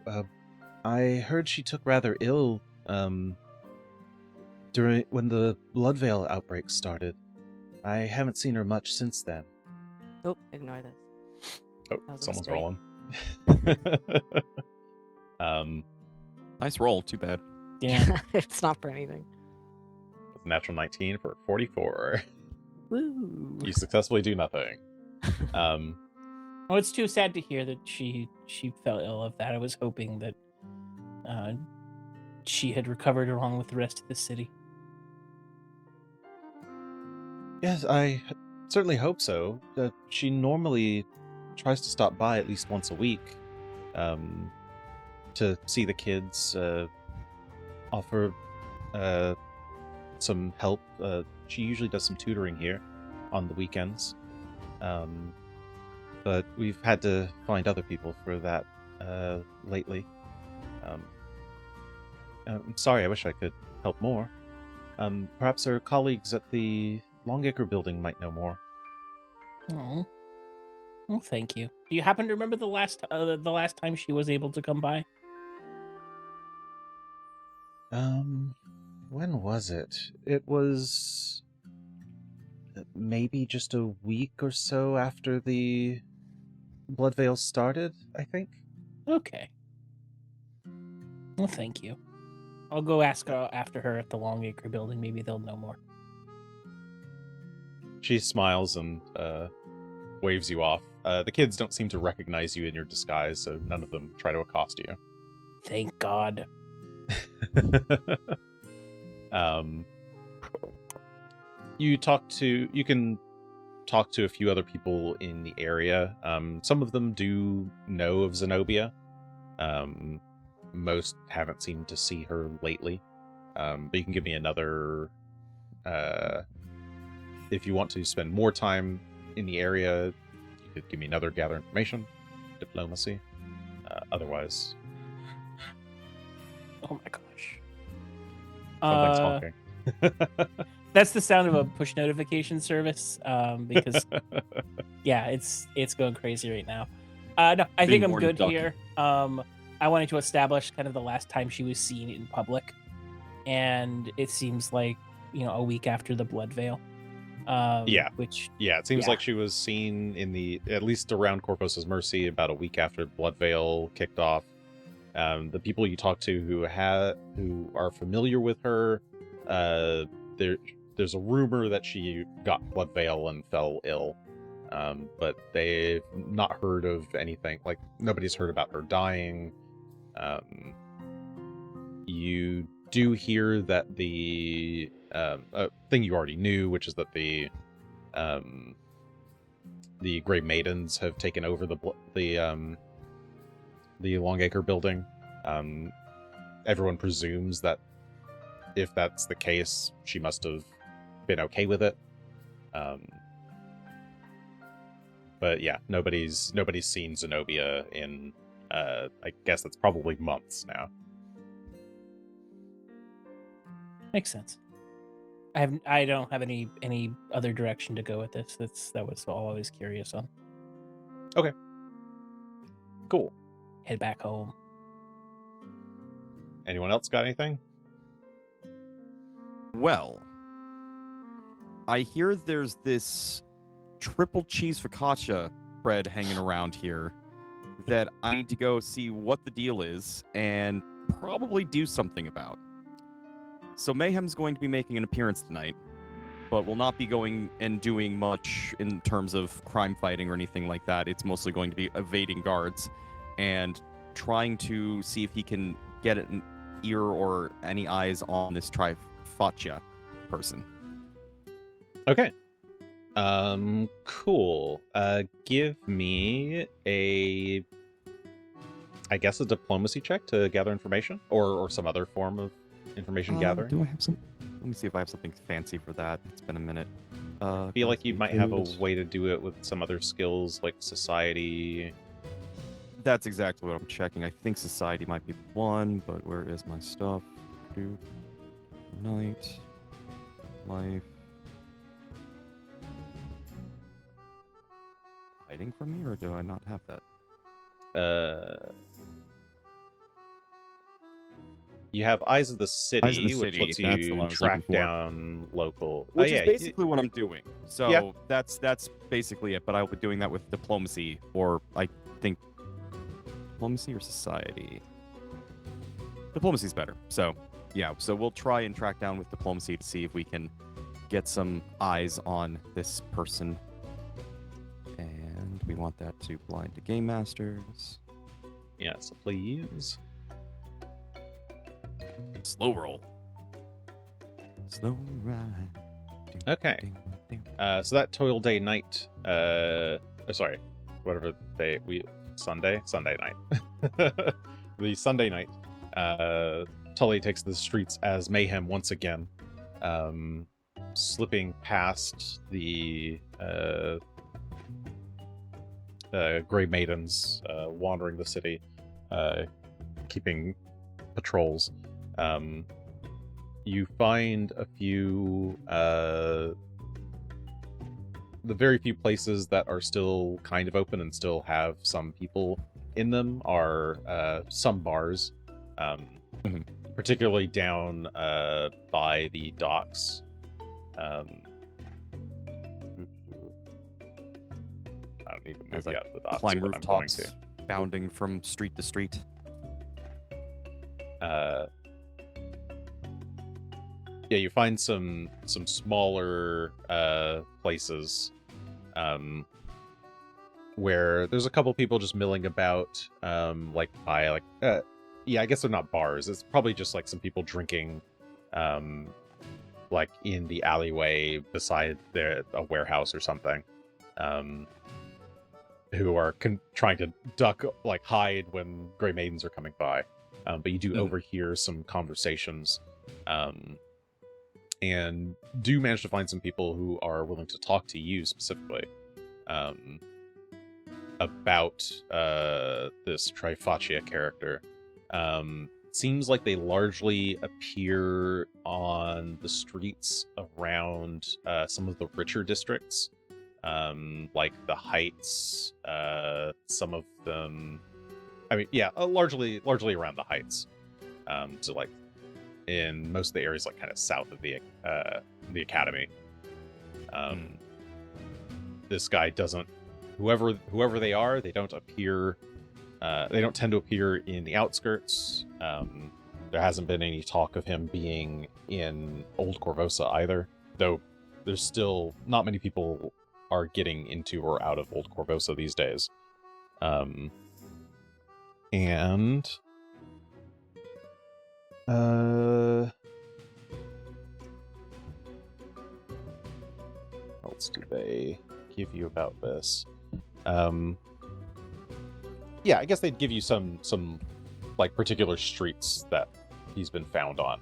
I heard she took rather ill during when the Bloodveil outbreak started. I haven't seen her much since then. Oh, ignore this. Oh, That was a someone's mistake. rolling. Nice roll. Too bad. Damn. It's not for anything. Natural 19 for 44. Woo. You successfully do nothing. Oh, it's too sad to hear that she fell ill of that. I was hoping that she had recovered along with the rest of the city. Yes, I certainly hope so. She normally tries to stop by at least once a week to see the kids, offer some help. She usually does some tutoring here on the weekends. But we've had to find other people for that lately. I'm sorry, I wish I could help more. Perhaps our colleagues at the Longacre building might know more. Oh, well, thank you. Do you happen to remember the last time she was able to come by? When was it? It was maybe just a week or so after the Bloodveil started, I think. Okay. Well, thank you. I'll go ask after her at the Longacre building. Maybe they'll know more. She smiles and waves you off. The kids don't seem to recognize you in your disguise, so none of them try to accost you. Thank God. You can talk to a few other people in the area. Some of them do know of Zenobia. Most haven't seemed to see her lately. But you can give me another, if you want to spend more time in the area, you could give me another gather information, diplomacy. Otherwise, Oh my gosh. Something's Uh, honking. That's the sound of a push notification service. Because yeah, it's going crazy right now. No, I Being think I'm warned, good ducky. here. I wanted to establish kind of the last time she was seen in public, and it seems like a week after the Blood Veil. Yeah. Which Yeah, it seems Yeah. like she was seen at least around Corpus's Mercy about a week after Blood Veil kicked off. The people you talk to who are familiar with her, there's a rumor that she got Blood Veil and fell ill. But they've not heard of anything. Like, nobody's heard about her dying. You do hear that the thing you already knew, which is that the Grey Maidens have taken over the Longacre building. Everyone presumes that if that's the case, she must have been okay with it. But yeah, nobody's seen Zenobia in I guess that's probably months now. makes sense. I don't have any other direction to go with this. That was all I was curious on. Cool. Head back home. Anyone else got anything? Well, I hear there's this triple cheese focaccia bread hanging around here that I need to go see what the deal is and probably do something about. So Mayhem's going to be making an appearance tonight, but will not be going and doing much in terms of crime fighting or anything like that. It's mostly going to be evading guards and trying to see if he can get an ear or any eyes on this Trifaccia person. Okay. Cool. Give me I guess a diplomacy check to gather information, or some other form of information gathering. Do I have some? Let me see if I have something fancy for that. It's been a minute. I feel like you might have a way to do it with some other skills like society. That's exactly what I'm checking. I think society might be one, but where is my stuff? Night, life. Hiding from me, or do I not have that? You have Eyes of the City, Eyes of the which City, lets that's the you one I was track looking for. down local. Which yeah, is basically what I'm doing. So Yeah. that's basically it. But I'll be doing that with diplomacy, or I think diplomacy or society. Diplomacy's better. So yeah. So we'll try and track down with diplomacy to see if we can get some eyes on this person. And we want that to blind to game masters. Yes, please. Slow roll. Slow ride. Okay. So that toil day night, sorry, whatever day Sunday night. The Sunday night, Tully takes the streets as Mayhem once again, slipping past the Grey Maidens, wandering the city, keeping patrols. You find a few, the very few places that are still kind of open and still have some people in them are some bars, particularly down by the docks. I don't even move As I out of the docks. climb but I'm going rooftops, bounding from street to street. Yeah, you find some smaller places where there's a couple people just milling about, yeah, I guess they're not bars. It's probably just like some people drinking, like in the alleyway beside a warehouse or something, who are trying to duck, like hide when Grey Maidens are coming by. But you do overhear some conversations, and do manage to find some people who are willing to talk to you specifically about this Trifaccia character. it seems like they largely appear on the streets around some of the richer districts, like the Heights. Some of them, I mean, yeah, largely around the Heights. So like in most of the areas, like kind of south of the academy. This guy doesn't. Whoever they are, they don't appear. They don't tend to appear in the outskirts. There hasn't been any talk of him being in Old Corvosa either, though there's still not many people are getting into or out of Old Corvosa these days. And what else do they give you about this? Yeah, I guess they'd give you some like particular streets that he's been found on.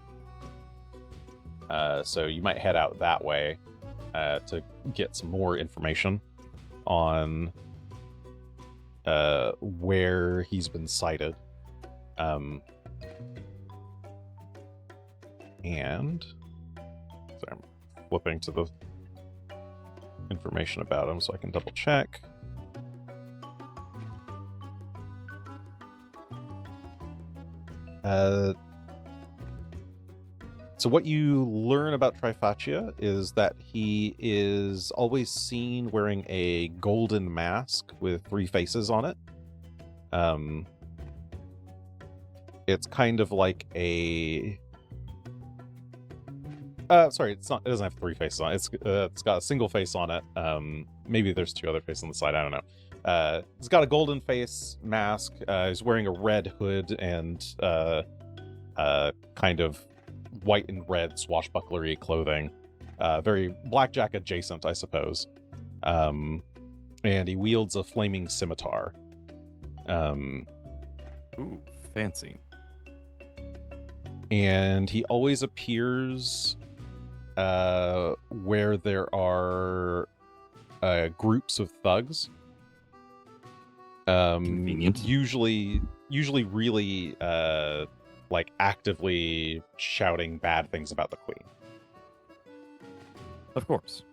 So you might head out that way to get some more information on where he's been sighted. And so I'm flipping to the information about him so I can double check. So what you learn about Trifaccia is that he is always seen wearing a golden mask with 3 faces on it. It's kind of like a... sorry, it's not. It doesn't have 3 faces on it. It's got a single face on it. Maybe there's 2 other faces on the side. I don't know. He's got a golden face mask. He's wearing a red hood and kind of white and red swashbucklery clothing. Very blackjack adjacent, I suppose. And he wields a flaming scimitar. Ooh, fancy. And he always appears where there are groups of thugs. Convenient. Usually really like actively shouting bad things about the queen. Of course.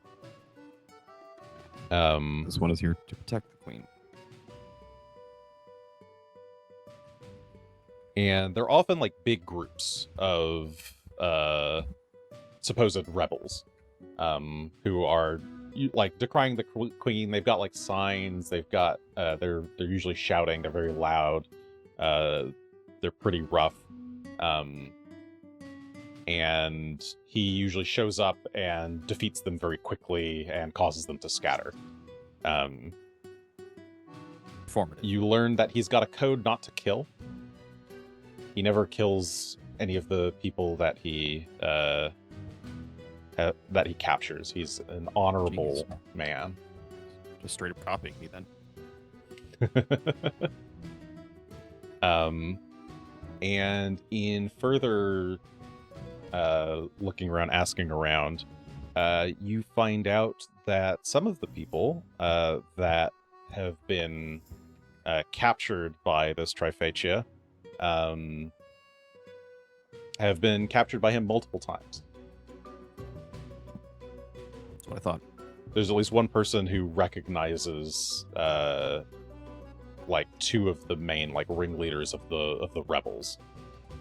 This one is here to protect the queen. And they're often like big groups of supposed rebels who are like decrying the queen. They've got like signs. They've got they're usually shouting. They're very loud. They're pretty rough. And he usually shows up and defeats them very quickly and causes them to scatter. Formative. You learn that he's got a code not to kill. He never kills any of the people that he captures. He's an honorable man. Just straight up copying me then. And in further looking around, asking around, you find out that some of the people that have been captured by this Trifaccia have been captured by him multiple times. That's what I thought. There's at least one person who recognizes like 2 of the main like ringleaders of the rebels,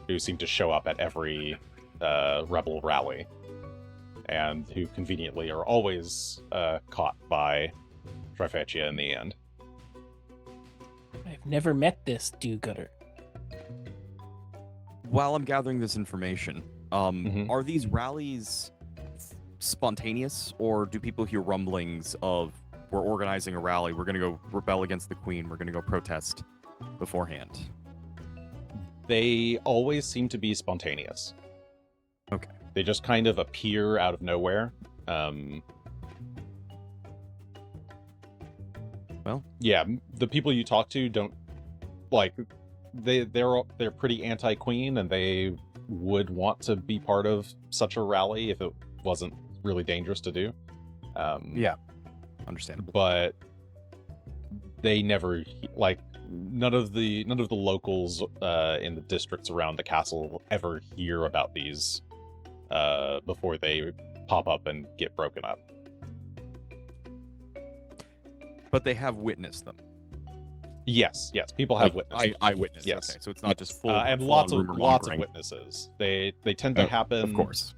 who seem to show up at every rebel rally, and who conveniently are always caught by Trifaccia in the end. I've never met this do-gooder. While I'm gathering this information, are these rallies spontaneous, or do people hear rumblings of, we're organizing a rally, we're going to go rebel against the queen, we're going to go protest beforehand? They always seem to be spontaneous. Okay. They just kind of appear out of nowhere. Well, yeah, the people you talk to don't like. They're pretty anti-queen, and they would want to be part of such a rally if it wasn't really dangerous to do. Yeah, understandable. But they never like none of the locals in the districts around the castle ever hear about these before they pop up and get broken up. But they have witnessed them. Yes, people have witnessed. Eyewitness. Yes. Okay, so it's not just full. And lots of witnesses. They tend to happen. Of course.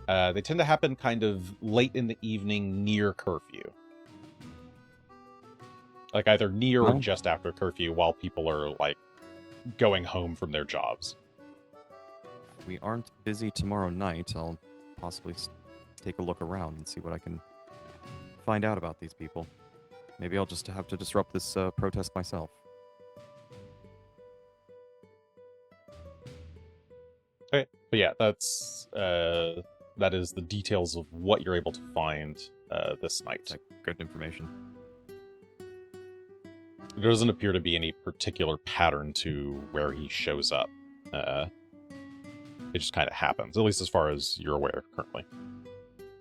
They tend to happen kind of late in the evening near curfew. Like either near or just after curfew while people are like going home from their jobs. If we aren't busy tomorrow night, I'll possibly take a look around and see what I can find out about these people. Maybe I'll just have to disrupt this protest myself. Okay, but yeah, that is the details of what you're able to find this night. Like, good information. There doesn't appear to be any particular pattern to where he shows up. It just kind of happens, at least as far as you're aware currently.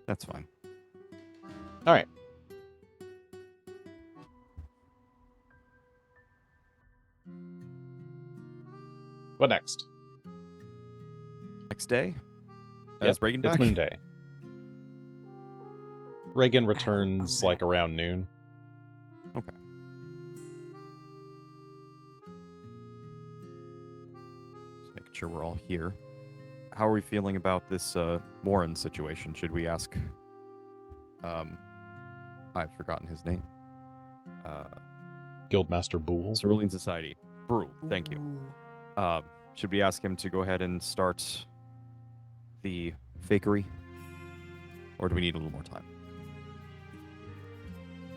That's fine. All right. What next? Next day? Yep, Is Regan back? It's Moon Day. Regan returns like around noon. Okay. Just making sure we're all here. How are we feeling about this Warren situation? Should we ask... I've forgotten his name. Guildmaster Boole. Cerulean Society. Brew, thank you. Should we ask him to go ahead and start the fakery? Or do we need a little more time?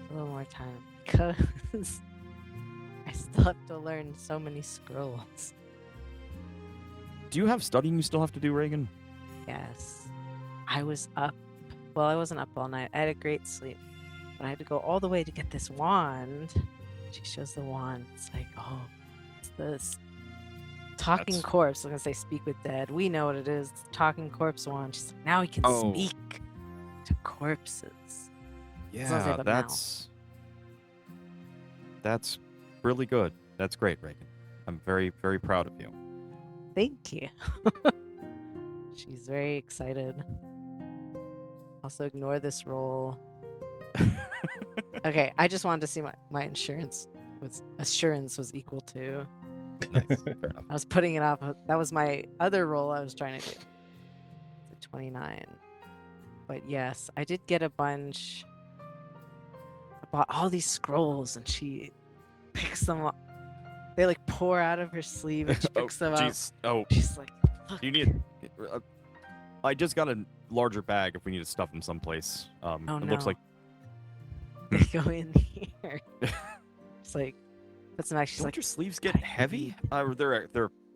A little more time, because I still have to learn so many scrolls. Do you have studying you still have to do, Regan? Yes. I was up. Well, I wasn't up all night. I had a great sleep. But I had to go all the way to get this wand. She shows the wand. It's like, oh, it's this talking corpse. I'm going to say speak with dead. We know what it is. It's talking corpse wand. She's like, now he can speak to corpses. Yeah, that's really good. That's great, Regan. I'm very, very proud of you. Thank you. She's very excited. Also, ignore this roll. Okay, I just wanted to see my assurance was equal to. Nice. Fair enough. I was putting it up. That was my other roll I was trying to do. It's a 29. But yes, I did get a bunch. I bought all these scrolls, and she picks them up. They like pour out of her sleeve, and she picks them up. Oh, she's like, look. You need. I just got a larger bag if we need to stuff them someplace. Oh, it looks like they go in here. It's like, puts them back. She's don't like, your sleeves get heavy? They're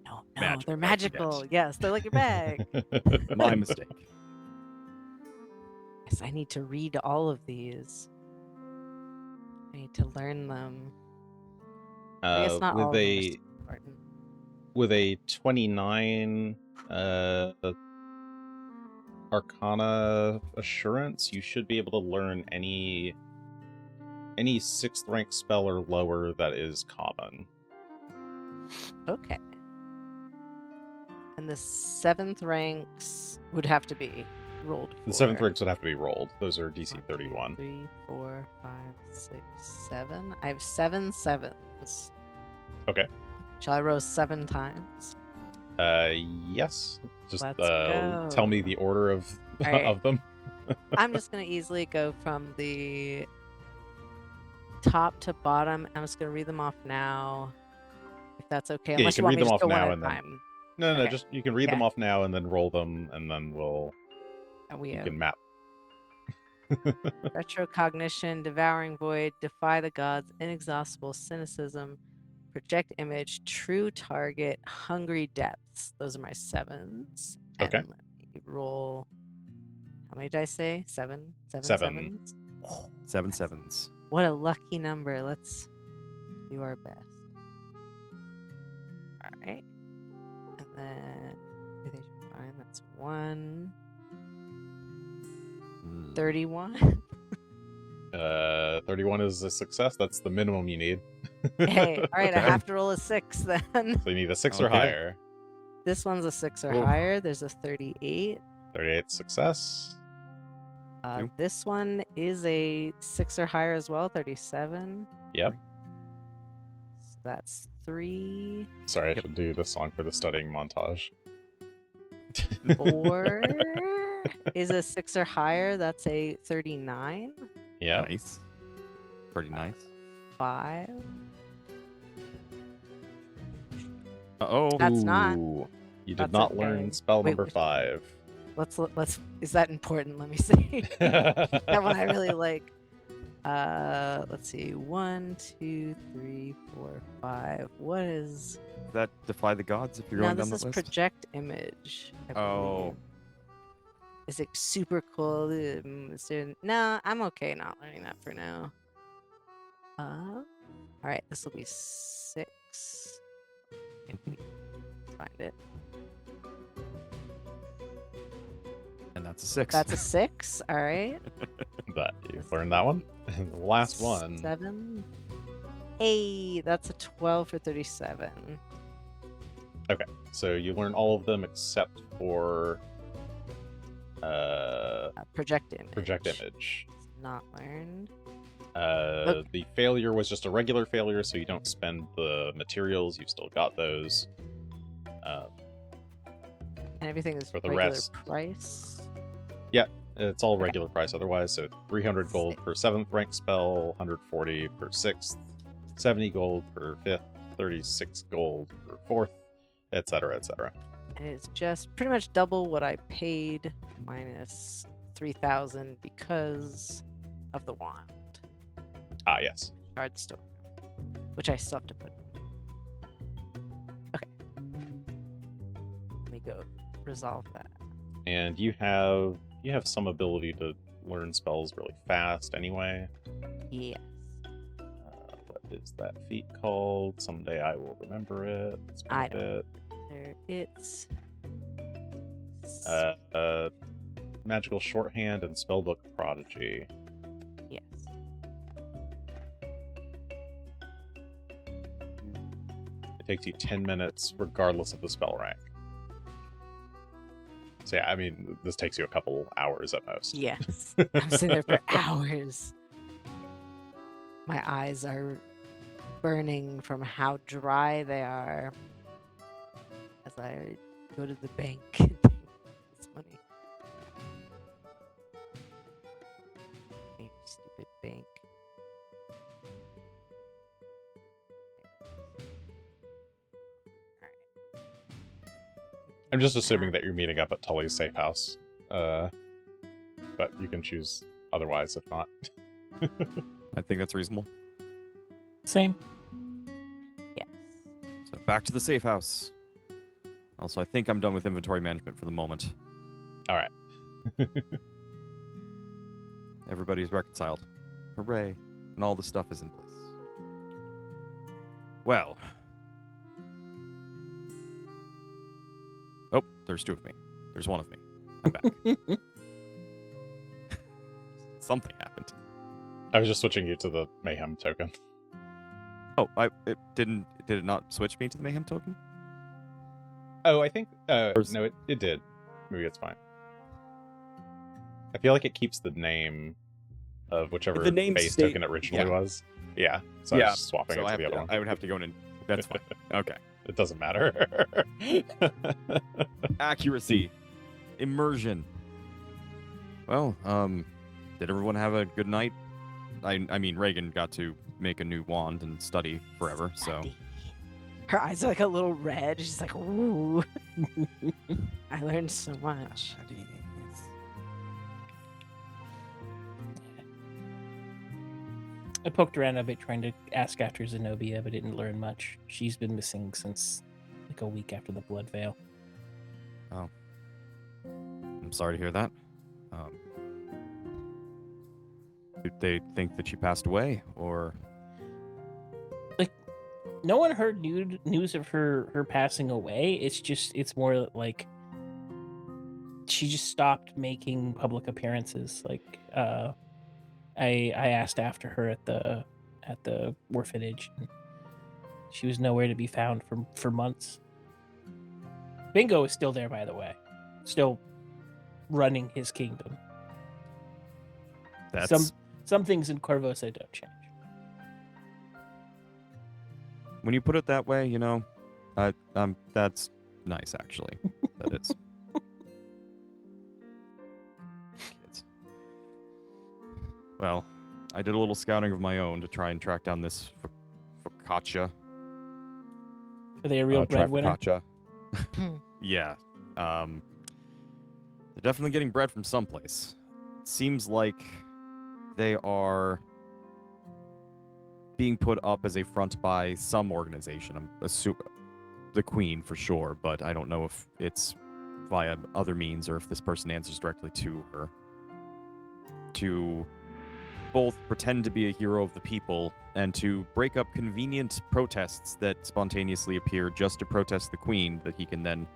no, magical, they're magical. Yes, they're like your bag. my mistake. Yes, I need to read all of these. I need to learn them. I guess not all of them are super important. With a 29 Arcana assurance, you should be able to learn any 6th rank spell or lower that is common. Okay. And the 7th ranks would have to be rolled. The 7th ranks would have to be rolled. Those are DC 31. 3, 4, 5, 6, 7. I have 7 sevens. Okay. Shall I roll 7 times? Yes. Just Let's go. Tell me the order of right. of them. I'm just gonna easily go from the top to bottom. I'm just gonna read them off now, if that's okay. Yeah, Unless you can want read me them to off go one now at and a then. time. No, Okay. just you can read them off now and then roll them, and then you can map. Retrocognition, devouring void, defy the gods, inexhaustible cynicism, project image, true target, hungry depths. Those are my 7s. Okay. And let me roll. How many did I say? 7? 7 7. sevens? 7 sevens. What a lucky number. Let's do our best. All right. And then everything should be fine. That's 1. 31. 31 is a success. That's the minimum you need. Hey, all right, I Okay. have to roll a 6 then. So you need a 6 or Okay. higher. This one's a 6 or Oof. higher. There's a 38. 38 success. Two. This one is a 6 or higher as well. 37. Yep. So that's 3. Sorry, I should do the song for the studying montage. 4 is a 6 or higher. That's a 39. Yep. Nice. Pretty nice. 5. Uh-oh. That's not. Ooh, you did That's not okay. learn spell Wait, number which- 5. Let's. Is that important? Let me see. That one I really like. Let's see. 1, 2, 3, 4, 5. What is? Does that defy the gods if you're No, going down this the is list? project image. I Oh. believe. Is it super cool? No, I'm okay not learning that for now. All right, this will be 6. Find it. And that's a 6. That's a 6. All right. But you've learned that one. And the last one. 7. Hey, that's a 12 for 37. So you learn all of them except for Project image. project image. Not learned. The failure was just a regular failure, so you don't spend the materials. You've still got those. And everything is For the regular rest. price. It's all regular price otherwise, so 300 gold per 7th rank spell, 140 per 6th, 70 gold per 5th, 36 gold per 4th, etc., etc. And it's just pretty much double what I paid minus 3,000 because of the wand. Ah, yes. Card store. Which I still have to put. Okay. Let me go resolve that. And you have some ability to learn spells really fast anyway. Yes. What is that feat called? Someday I will remember it. It's been I a don't. bit. There it's Magical Shorthand and Spellbook Prodigy. yes. It takes you 10 minutes regardless of the spell rank. So yeah, I mean, this takes you a couple hours at most. Yes. I'm sitting there for hours. My eyes are burning from how dry they are as I go to the bank and take this money. Maybe stupid bank. I'm just assuming that you're meeting up at Tully's safe house. But you can choose otherwise if not. I think that's reasonable. Same. Yes. So back to the safe house. Also, I think I'm done with inventory management for the moment. All right. Everybody's reconciled. Hooray. And all the stuff is in place. Well. Oh, there's 2 of me. There's 1 of me. I'm back. Something happened. I was just switching you to the Mayhem token. Oh, did it not switch me to the Mayhem token? Oh, I think Or- no, it did. Maybe it's fine. I feel like it keeps the name of whichever The name base stay- token it originally yeah. was. Yeah, so I Yeah, was just swapping So it I, to the have other to, one. I would have to go in and... That's fine. Okay. It doesn't matter. Accuracy. Immersion. Well, did everyone have a good night? I mean, Regan got to make a new wand and study forever, so... Her eyes are like a little red. She's like, ooh. I learned so much. I poked around a bit trying to ask after Zenobia, but didn't learn much. She's been missing since like a week after the Blood Veil. I'm sorry to hear that. Did they think that she passed away, or... No one heard news of her passing away. It's more like she just stopped making public appearances. Like I asked after her at the orphanage. And She was nowhere to be found for months. Bingo is still there, by the way. Still running his kingdom. That's Some things in Corvosa don't change. when you put it that way, that's nice actually. That is. Kids. Well, I did a little scouting of my own to try and track down this focaccia. Are they a real breadwinner? Focaccia. Yeah. They're definitely getting bread from someplace. It seems like they are being put up as a front by some organization. I'm assuming the Queen for sure, but I don't know if it's via other means or if this person answers directly to her. To both pretend to be a hero of the people and to break up convenient protests that spontaneously appear just to protest the Queen, that he can then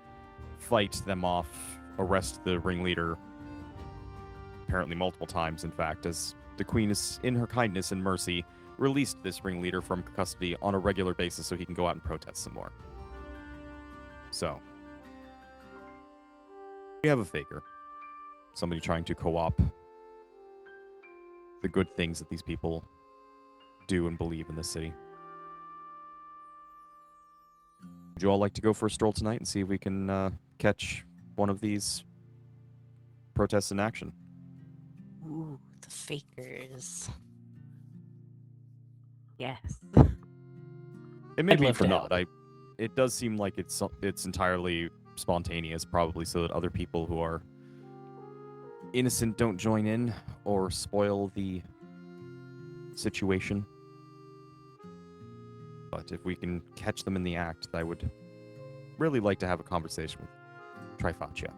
fight them off, arrest the ringleader, apparently multiple times, in fact, as the Queen is, in her kindness and mercy, released this ringleader from custody on a regular basis so he can go out and protest some more. So, we have a faker. Somebody trying to co-op the good things that these people do and believe in this city. Would you all like to go for a stroll tonight and see if we can catch one of these protests in action? Ooh, the fakers. Yes. It may I'd be love for to not. help. It does seem like it's entirely spontaneous, probably so that other people who are innocent don't join in or spoil the situation. But if we can catch them in the act, I would really like to have a conversation with Trifaccia.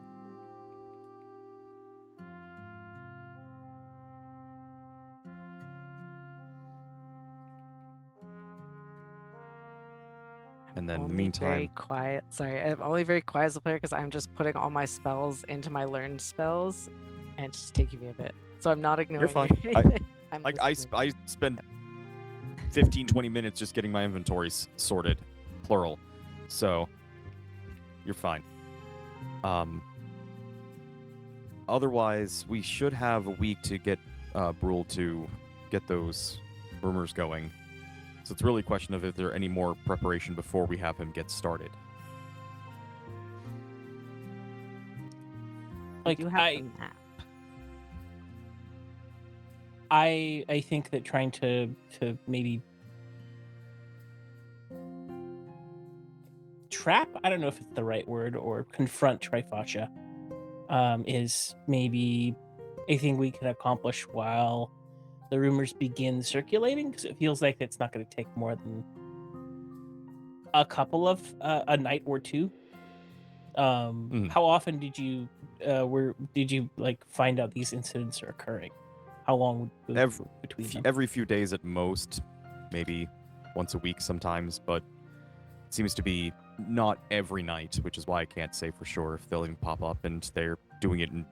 And then in the Very meantime, quiet. Sorry, I'm only very quiet as a player because I'm just putting all my spells into my learned spells, and it's just taking me a bit. So I'm not ignoring fine. you or anything. I'm I listening. spend 15-20 minutes just getting my inventories sorted, plural. So you're fine. Otherwise, we should have a week to get Brule to get those rumors going. So it's really a question of if there any more preparation before we have him get started. Like You have the map. I think that trying to maybe trap, I don't know if it's the right word, or confront Trifaccia is maybe a thing we can accomplish while the rumors begin circulating, because it feels like it's not going to take more than a couple of a night or two. How often did you like find out these incidents are occurring? How long would between them? Every few days at most, maybe once a week sometimes, but it seems to be not every night, which is why I can't say for sure if they'll even pop up, and they're doing it in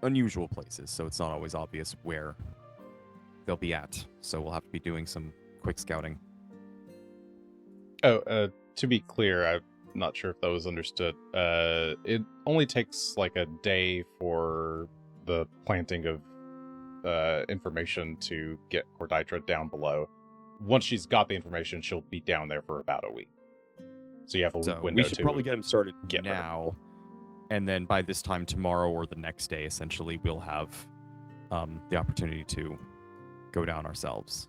unusual places, so it's not always obvious where they'll be at. So we'll have to be doing some quick scouting. Oh, to be clear, I'm not sure if that was understood. It only takes like a day for the planting of information to get Corditra down below. Once she's got the information, she'll be down there for about a week. So you have a So window we should to probably get him started get her. now, and then by this time tomorrow or the next day, essentially, we'll have the opportunity to go down ourselves,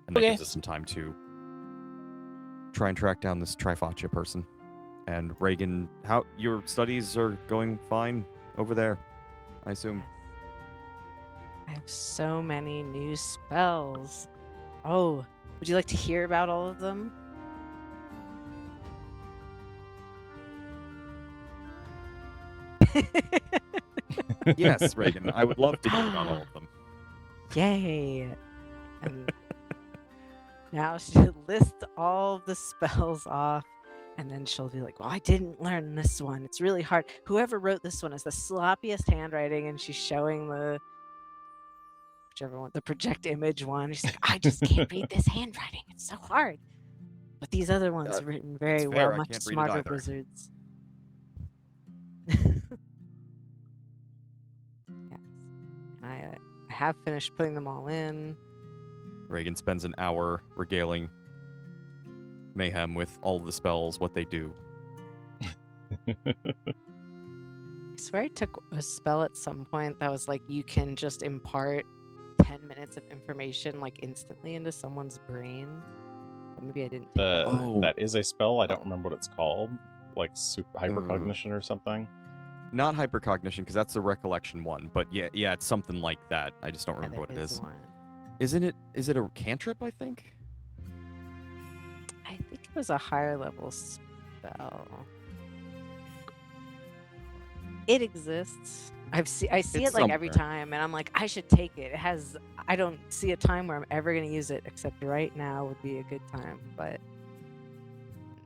and that Okay. gives us some time to try and track down this Trifaccia person. And Regan, how your studies are going fine over there, I assume. I have so many new spells. Oh, would you like to hear about all of them? Yes, Regan, I would love to hear about all of them. Yay! And now she'll list all the spells off, and then she'll be like, well, I didn't learn this one. It's really hard. Whoever wrote this one is the sloppiest handwriting, and she's showing whichever one, the project image one. She's like, I just can't read this handwriting. It's so hard. But these other ones are written very it's fair, well, I much can't read it smarter either. wizards. Yes. I have finished putting them all in. Regan spends an hour regaling Mayhem with all of the spells, what they do. I swear I took a spell at some point that was like you can just impart 10 minutes of information like instantly into someone's brain. But maybe I didn't take that one. That is a spell. I don't remember what it's called. Like super hypercognition or something. Not hypercognition, because that's the recollection one. But yeah, it's something like that. I just don't Yeah, remember what it there is. one. Is it a cantrip, I think? I think it was a higher level spell. It exists. I see It's it like every somewhere. time, and I'm like, I should take it. It has. I don't see a time where I'm ever gonna use it, except right now would be a good time. But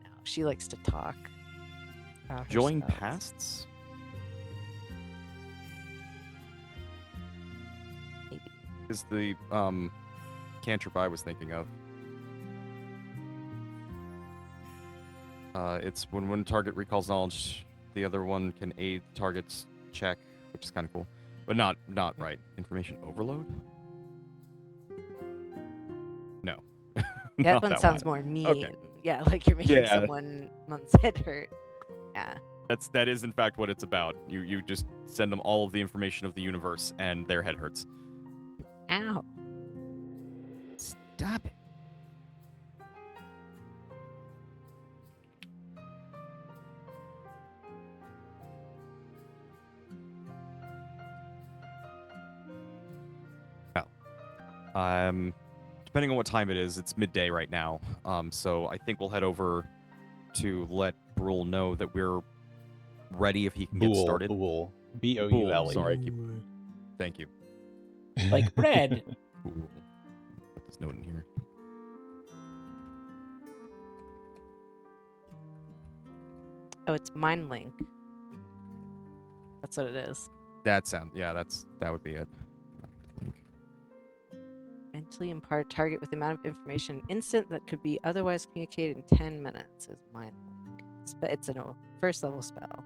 no, she likes to talk. about her Join spells. pasts? Maybe. Is the cantrip I was thinking of. It's when one target recalls knowledge, the other one can aid the target's check, which is kind of cool, but not right. Information overload? No. That Not one sounds more mean. Okay. Yeah, like you're making Yeah. someone's head hurt. Yeah. That is in fact what it's about. You just send them all of the information of the universe, and their head hurts. Ow. Stop it. Well, depending on what time it is, it's midday right now. So I think we'll head over to let Brule know that we're ready if he can get started. Boole. B-O-U-L-E. Sorry, thank you. Like bread. Boole. Put this note in here. Oh, it's Mind Link. That's what it is. That would be it. Mentally impart target with the amount of information instant that could be otherwise communicated in 10 minutes is Mind Link. It's a first level spell.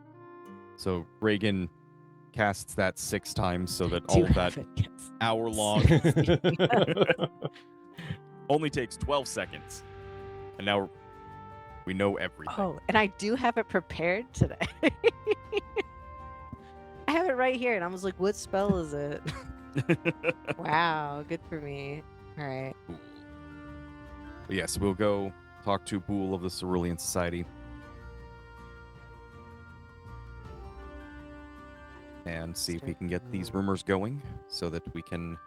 So Regan casts that 6 times so that Do all of have that it, yes. hour long only takes 12 seconds. And now we know everything. Oh, and I do have it prepared today. I have it right here, and I was like, what spell is it? Wow, good for me. All right. But yes, we'll go talk to Boole of the Cerulean Society. And see if we can get these rumors going so that we can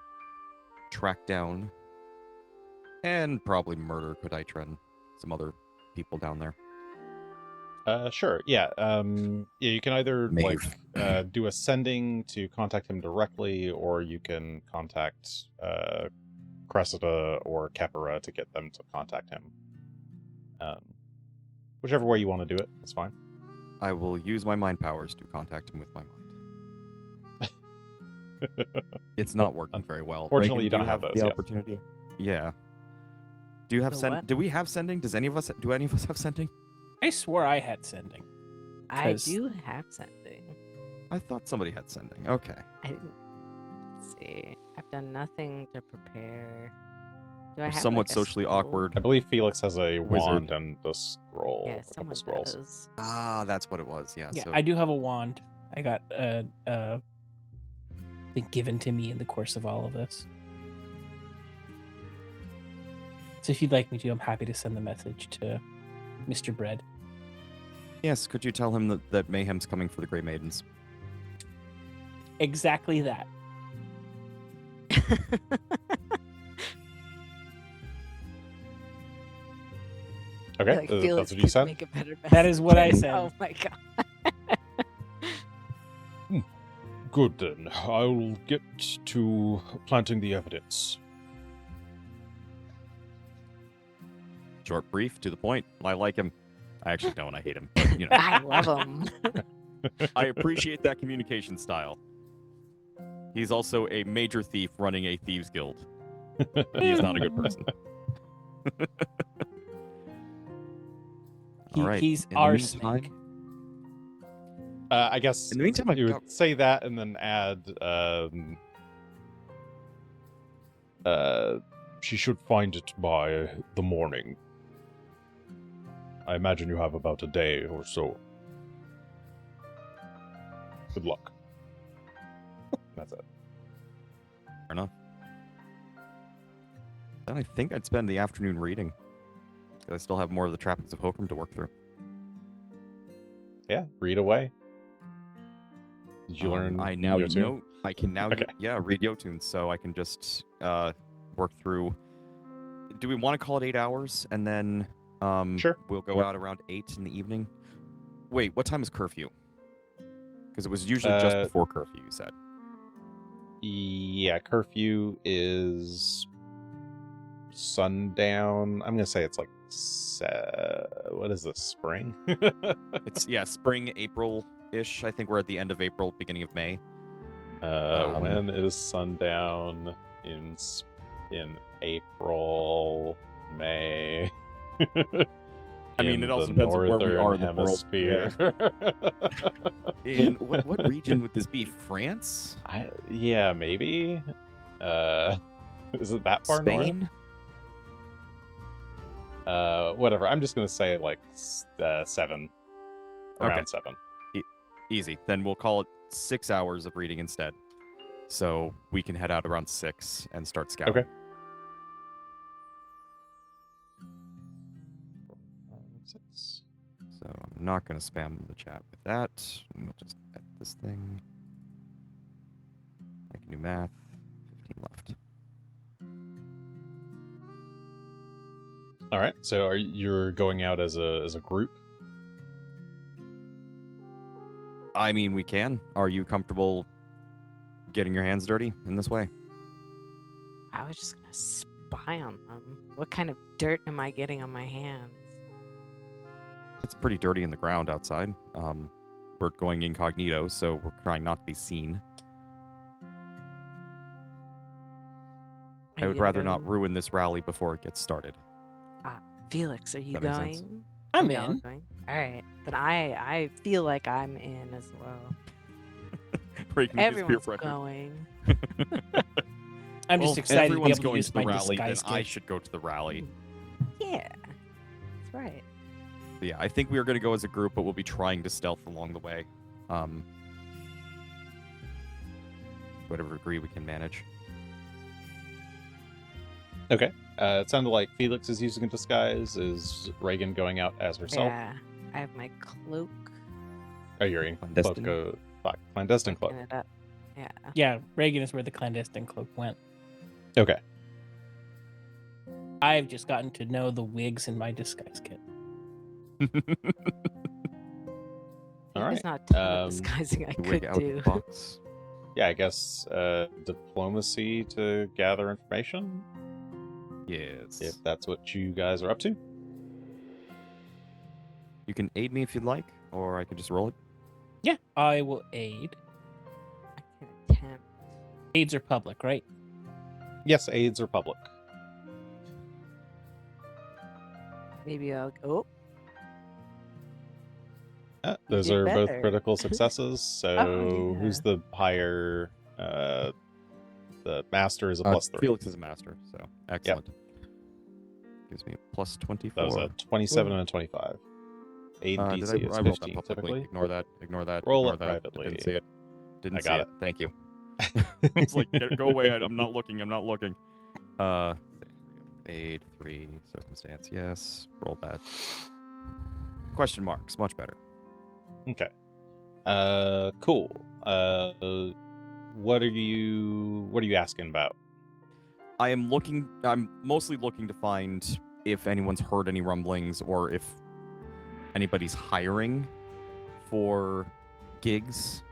track down and probably murder Koditra and some other people down there. Sure. Yeah. You can either Maeve. do a sending to contact him directly, or you can contact Cressida or Kepera to get them to contact him. Whichever way you want to do it, it's fine. I will use my mind powers to contact him with my mind. It's not working very well. Fortunately, Reagan, you do don't have the those yet. opportunity. Yeah. Do you have The what? Do we have sending? Do any of us have sending? I swore I had sending. I 'Cause- do have something. I thought somebody had sending. Okay. I didn't see. I've done nothing to prepare. Do I We're have somewhat like, a socially scroll? awkward. I believe Felix has a Wizard. wand and a scroll. Yeah, a couple someone scrolls. does. Ah, that's what it was. Yeah. Yeah, so I do have a wand. I got been given to me in the course of all of this. So if you'd like me to, I'm happy to send the message to Mr. Bread. Yes, could you tell him that Mayhem's coming for the Grey Maidens? Exactly that. Okay, Like, that's Felix what you could said? make a better That is what I message. said. Oh my god. Good then. I'll get to planting the evidence. Short, brief, to the point. I like him. I actually don't. I hate him. But, you know, I love him. I appreciate that communication style. He's also a major thief running a thieves guild. He is not a good person. All right. He's In the our meantime- snake. I guess In the meantime, you I've would got- say that and then add, she should find it by the morning. I imagine you have about a day or so. Good luck. That's it. Fair enough. Then I think I'd spend the afternoon reading. 'Cause I still have more of the trappings of Hokum to work through. Yeah, read away. Did you learn? I now Yotun? know I can now Okay. read Yotun, so I can just work through. Do we want to call it 8 hours and then Sure. we'll go out around 8 in the evening? Wait, what time is curfew? Because it was usually just before curfew, you said. Yeah, curfew is sundown. I'm gonna say it's like what is this, spring? It's spring, April-ish. I think we're at the end of April, beginning of May. When is sundown in April, May? I mean, in it also the depends on where we are in the world. hemisphere. In what region would this be? France? Yeah, maybe. Is it that far north? Spain? Whatever. I'm just gonna say like 7. Around Okay. 7. Easy. Then we'll call it 6 hours of reading instead. So we can head out around 6 and start scouting. Okay. 6. So I'm not going to spam the chat with that. We'll just edit this thing. I can do math. 15 left. All right. So you're going out as a group? I mean, we can. Are you comfortable getting your hands dirty in this way? I was just gonna spy on them. What kind of dirt am I getting on my hands? It's pretty dirty in the ground outside. We're going incognito, so we're trying not to be seen. I would rather not ruin this rally before it gets started. Felix, are you That makes sense. going? I'm We all in. going? All right, then I feel like I'm in as well. Regan with his peer Everyone's pressure. going. I'm Well, just if excited to be everyone's able to going use to the my rally, then disguise I gift. should go to the rally. Yeah, that's right. Yeah, I think we are going to go as a group, but we'll be trying to stealth along the way. Whatever degree we can manage. Okay. It sounded like Felix is using a disguise. Is Regan going out as herself? Yeah, I have my cloak. Oh, you're in Clandestine. clandestine cloak. Looking it up. Yeah. Yeah, Reagan is where the clandestine cloak went. Okay. I've just gotten to know the wigs in my disguise kit. All There's right. not a ton of Um, disguising I The wig could out of do. the box. Yeah, I guess diplomacy to gather information, Yes. if that's what you guys are up to. You can aid me if you'd like, or I can just roll it. Yeah, I will aid. I can attempt. Aids are public, right? Yes, aids are public. Maybe I'll. Oh, Those did are both better. critical successes. So who's yeah. the higher? The master is a +3. Felix is a master, so excellent. Gives me a plus 24. That was a 27 and a 25. Aid Did DC is I rolled that 15 publicly. typically. Ignore that. Ignore that. Roll ignore it that. privately. Didn't see it. Didn't I see got it. Thank you. It's like, go away. I'm not looking. I'm not looking. Aid 3 circumstance. Yes. Roll that. Question marks. Much better. Okay. Cool. What are you asking about? I'm mostly looking to find if anyone's heard any rumblings or if anybody's hiring for gigs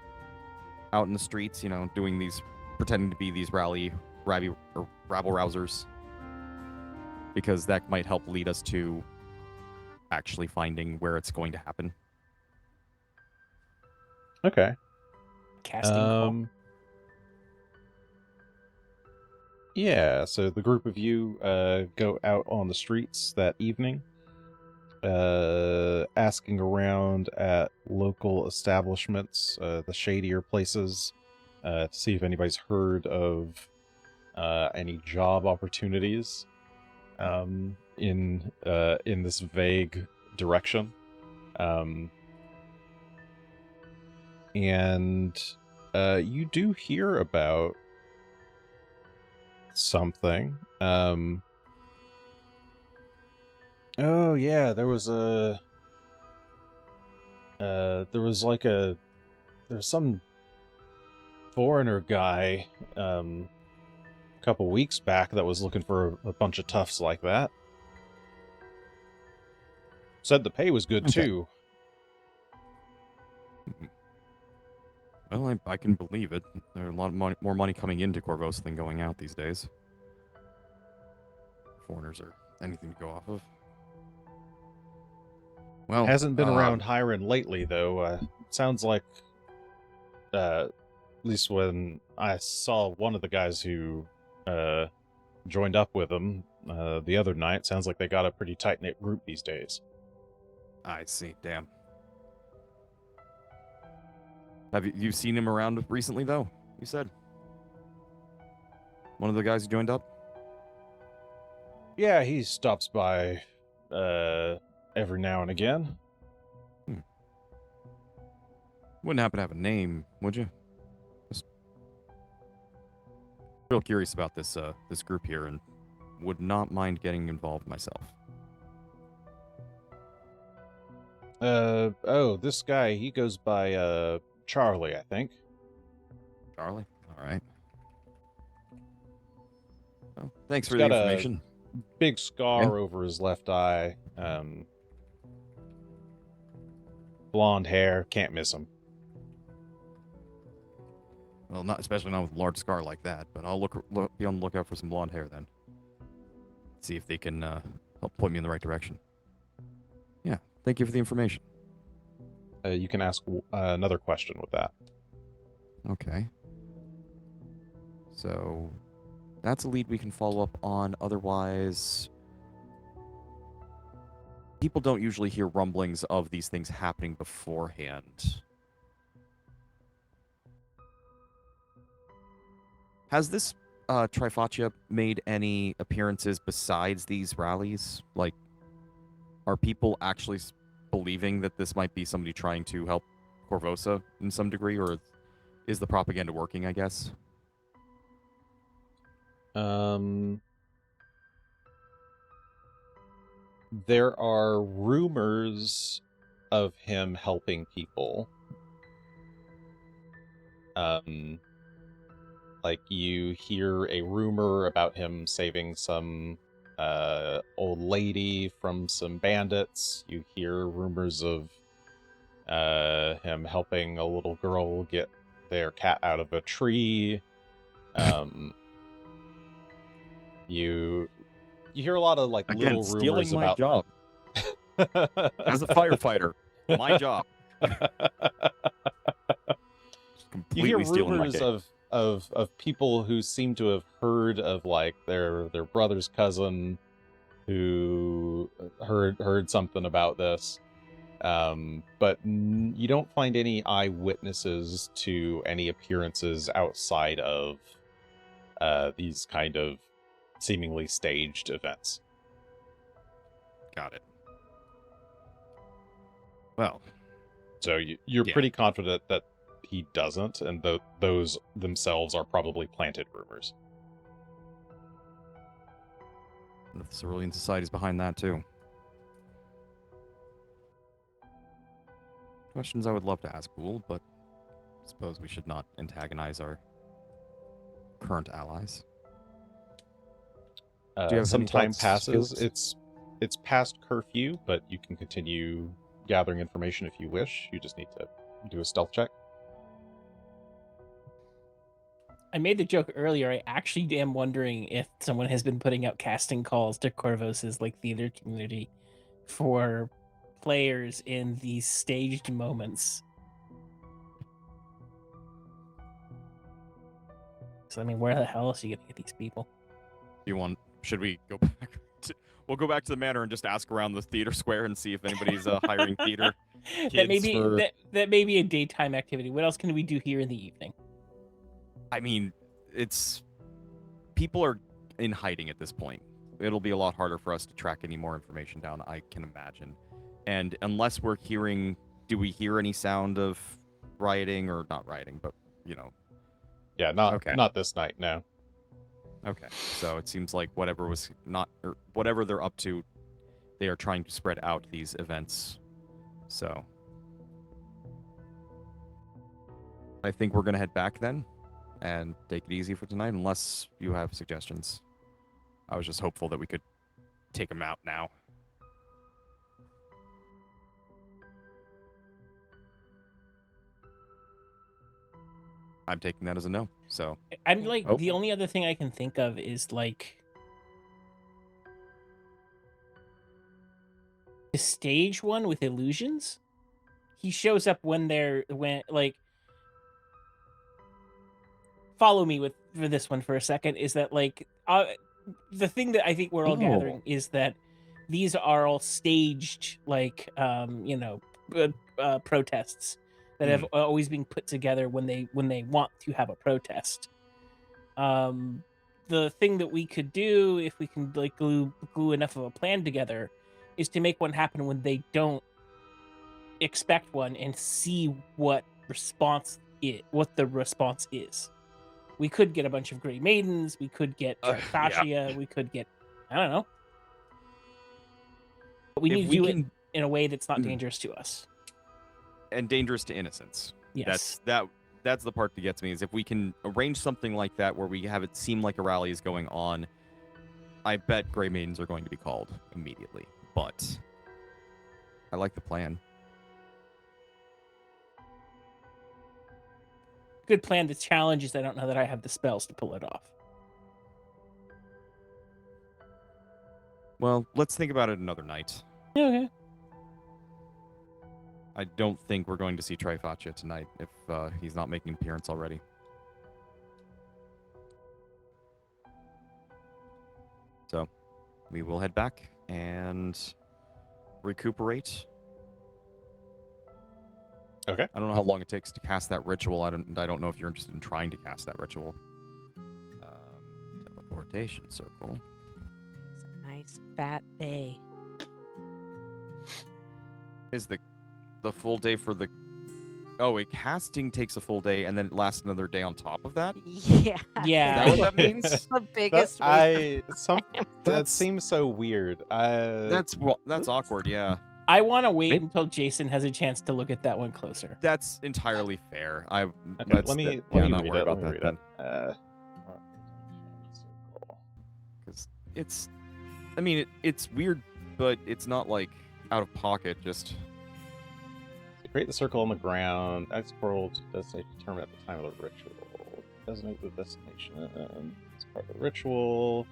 out in the streets, doing these, pretending to be these rabble rousers. Because that might help lead us to actually finding where it's going to happen. Okay. Casting call. Yeah, so the group of you go out on the streets that evening. asking around at local establishments, the shadier places, to see if anybody's heard of any job opportunities in this vague direction. And you do hear about something. Oh yeah, there was some foreigner guy a couple weeks back that was looking for a bunch of toughs like that. Said the pay was good too. Well, I can believe it. There's a lot of more money coming into Corvosa than going out these days. Foreigners are anything to go off of. Well, Hasn't been around hiring lately, though. Sounds like, at least when I saw one of the guys who joined up with them the other night, sounds like they got a pretty tight-knit group these days. I see. Damn. Have you seen him around recently, though? You said one of the guys who joined up. Yeah, he stops by every now and again. Wouldn't happen to have a name, would you? Just real curious about this this group here, and would not mind getting involved myself. This guy, he goes by Charlie, I think. Charlie? All right. Well, thanks for He's the got information. Big scar over his left eye. Blonde hair, can't miss him. Well, not especially not with a large scar like that, but I'll be on the lookout for some blonde hair then. See if they can help point me in the right direction. Yeah, thank you for the information. You can ask another question with that. Okay. So, that's a lead we can follow up on. Otherwise, people don't usually hear rumblings of these things happening beforehand. Has this Trifaccia made any appearances besides these rallies? Like, are people actually believing that this might be somebody trying to help Corvosa in some degree, or is the propaganda working, I guess? There are rumors of him helping people. Like you hear a rumor about him saving some old lady from some bandits. You hear rumors of him helping a little girl get their cat out of a tree. You hear a lot of like Again, little stealing rumors my about job as a firefighter. My job. You hear Completely stealing my rumors gig. of people who seem to have heard of like their brother's cousin who heard something about this, but you don't find any eyewitnesses to any appearances outside of these kind of seemingly staged events. Got it. Well, So you're Yeah. pretty confident that he doesn't, and those themselves are probably planted rumors. the Cerulean Society's behind that too. Questions I would love to ask Ghoul, but I suppose we should not antagonize our current allies. Do you have Some any time thoughts, passes. Felix? It's past curfew, but you can continue gathering information if you wish. You just need to do a stealth check. I made the joke earlier. I actually am wondering if someone has been putting out casting calls to Corvos's like theater community for players in these staged moments. So I mean, where the hell else are you gonna get these people? Should we go back to We'll go back to the manor and just ask around the theater square and see if anybody's hiring theater kids that may be for... that may be a daytime activity. What else can we do here in the evening? I mean, people are in hiding at this point. It'll be a lot harder for us to track any more information down, I can imagine. And unless we're hearing, do we hear any sound of rioting or not rioting, but Yeah, not this night, no. Okay, so it seems like whatever they're up to, they are trying to spread out these events. So I think we're gonna head back then and take it easy for tonight, unless you have suggestions. I was just hopeful that we could take them out now. I'm taking that as a no. So I'm like, Oh. the only other thing I can think of is like the stage one with illusions. He shows up when follow me for this one for a second, is that like the thing that I think we're all gathering is that these are all staged protests that have always been put together when they want to have a protest. The thing that we could do, if we can like glue enough of a plan together, is to make one happen when they don't expect one and see what the response is. We could get a bunch of Grey Maidens, we could get Trifascia, we could get, I don't know. But we need to do it in a way that's not dangerous to us. And dangerous to innocents. Yes. That's the part that gets me, is if we can arrange something like that where we have it seem like a rally is going on, I bet Grey Maidens are going to be called immediately. But I like the plan. Good plan. The challenge is I don't know that I have the spells to pull it off. Well, let's think about it another night. Okay. I don't think we're going to see Trifascia tonight if he's not making an appearance already. So, we will head back and recuperate. Okay. I don't know how long it takes to cast that ritual. I don't know if you're interested in trying to cast that ritual. Teleportation circle. It's a nice fat day. Is the full day for the... Oh, casting takes a full day and then it lasts another day on top of that? Yeah. Yeah. Is that what that means? It's the biggest That seems so weird. That's awkward, yeah. I want to wait until Jason has a chance to look at that one closer. That's entirely fair. Okay, let me not read worry it. about Let me that read then. it. Because it's weird, but it's not like out of pocket. Just Create the circle on the ground. Explore to destination determined at the time of the ritual. Designate the destination as part of the ritual.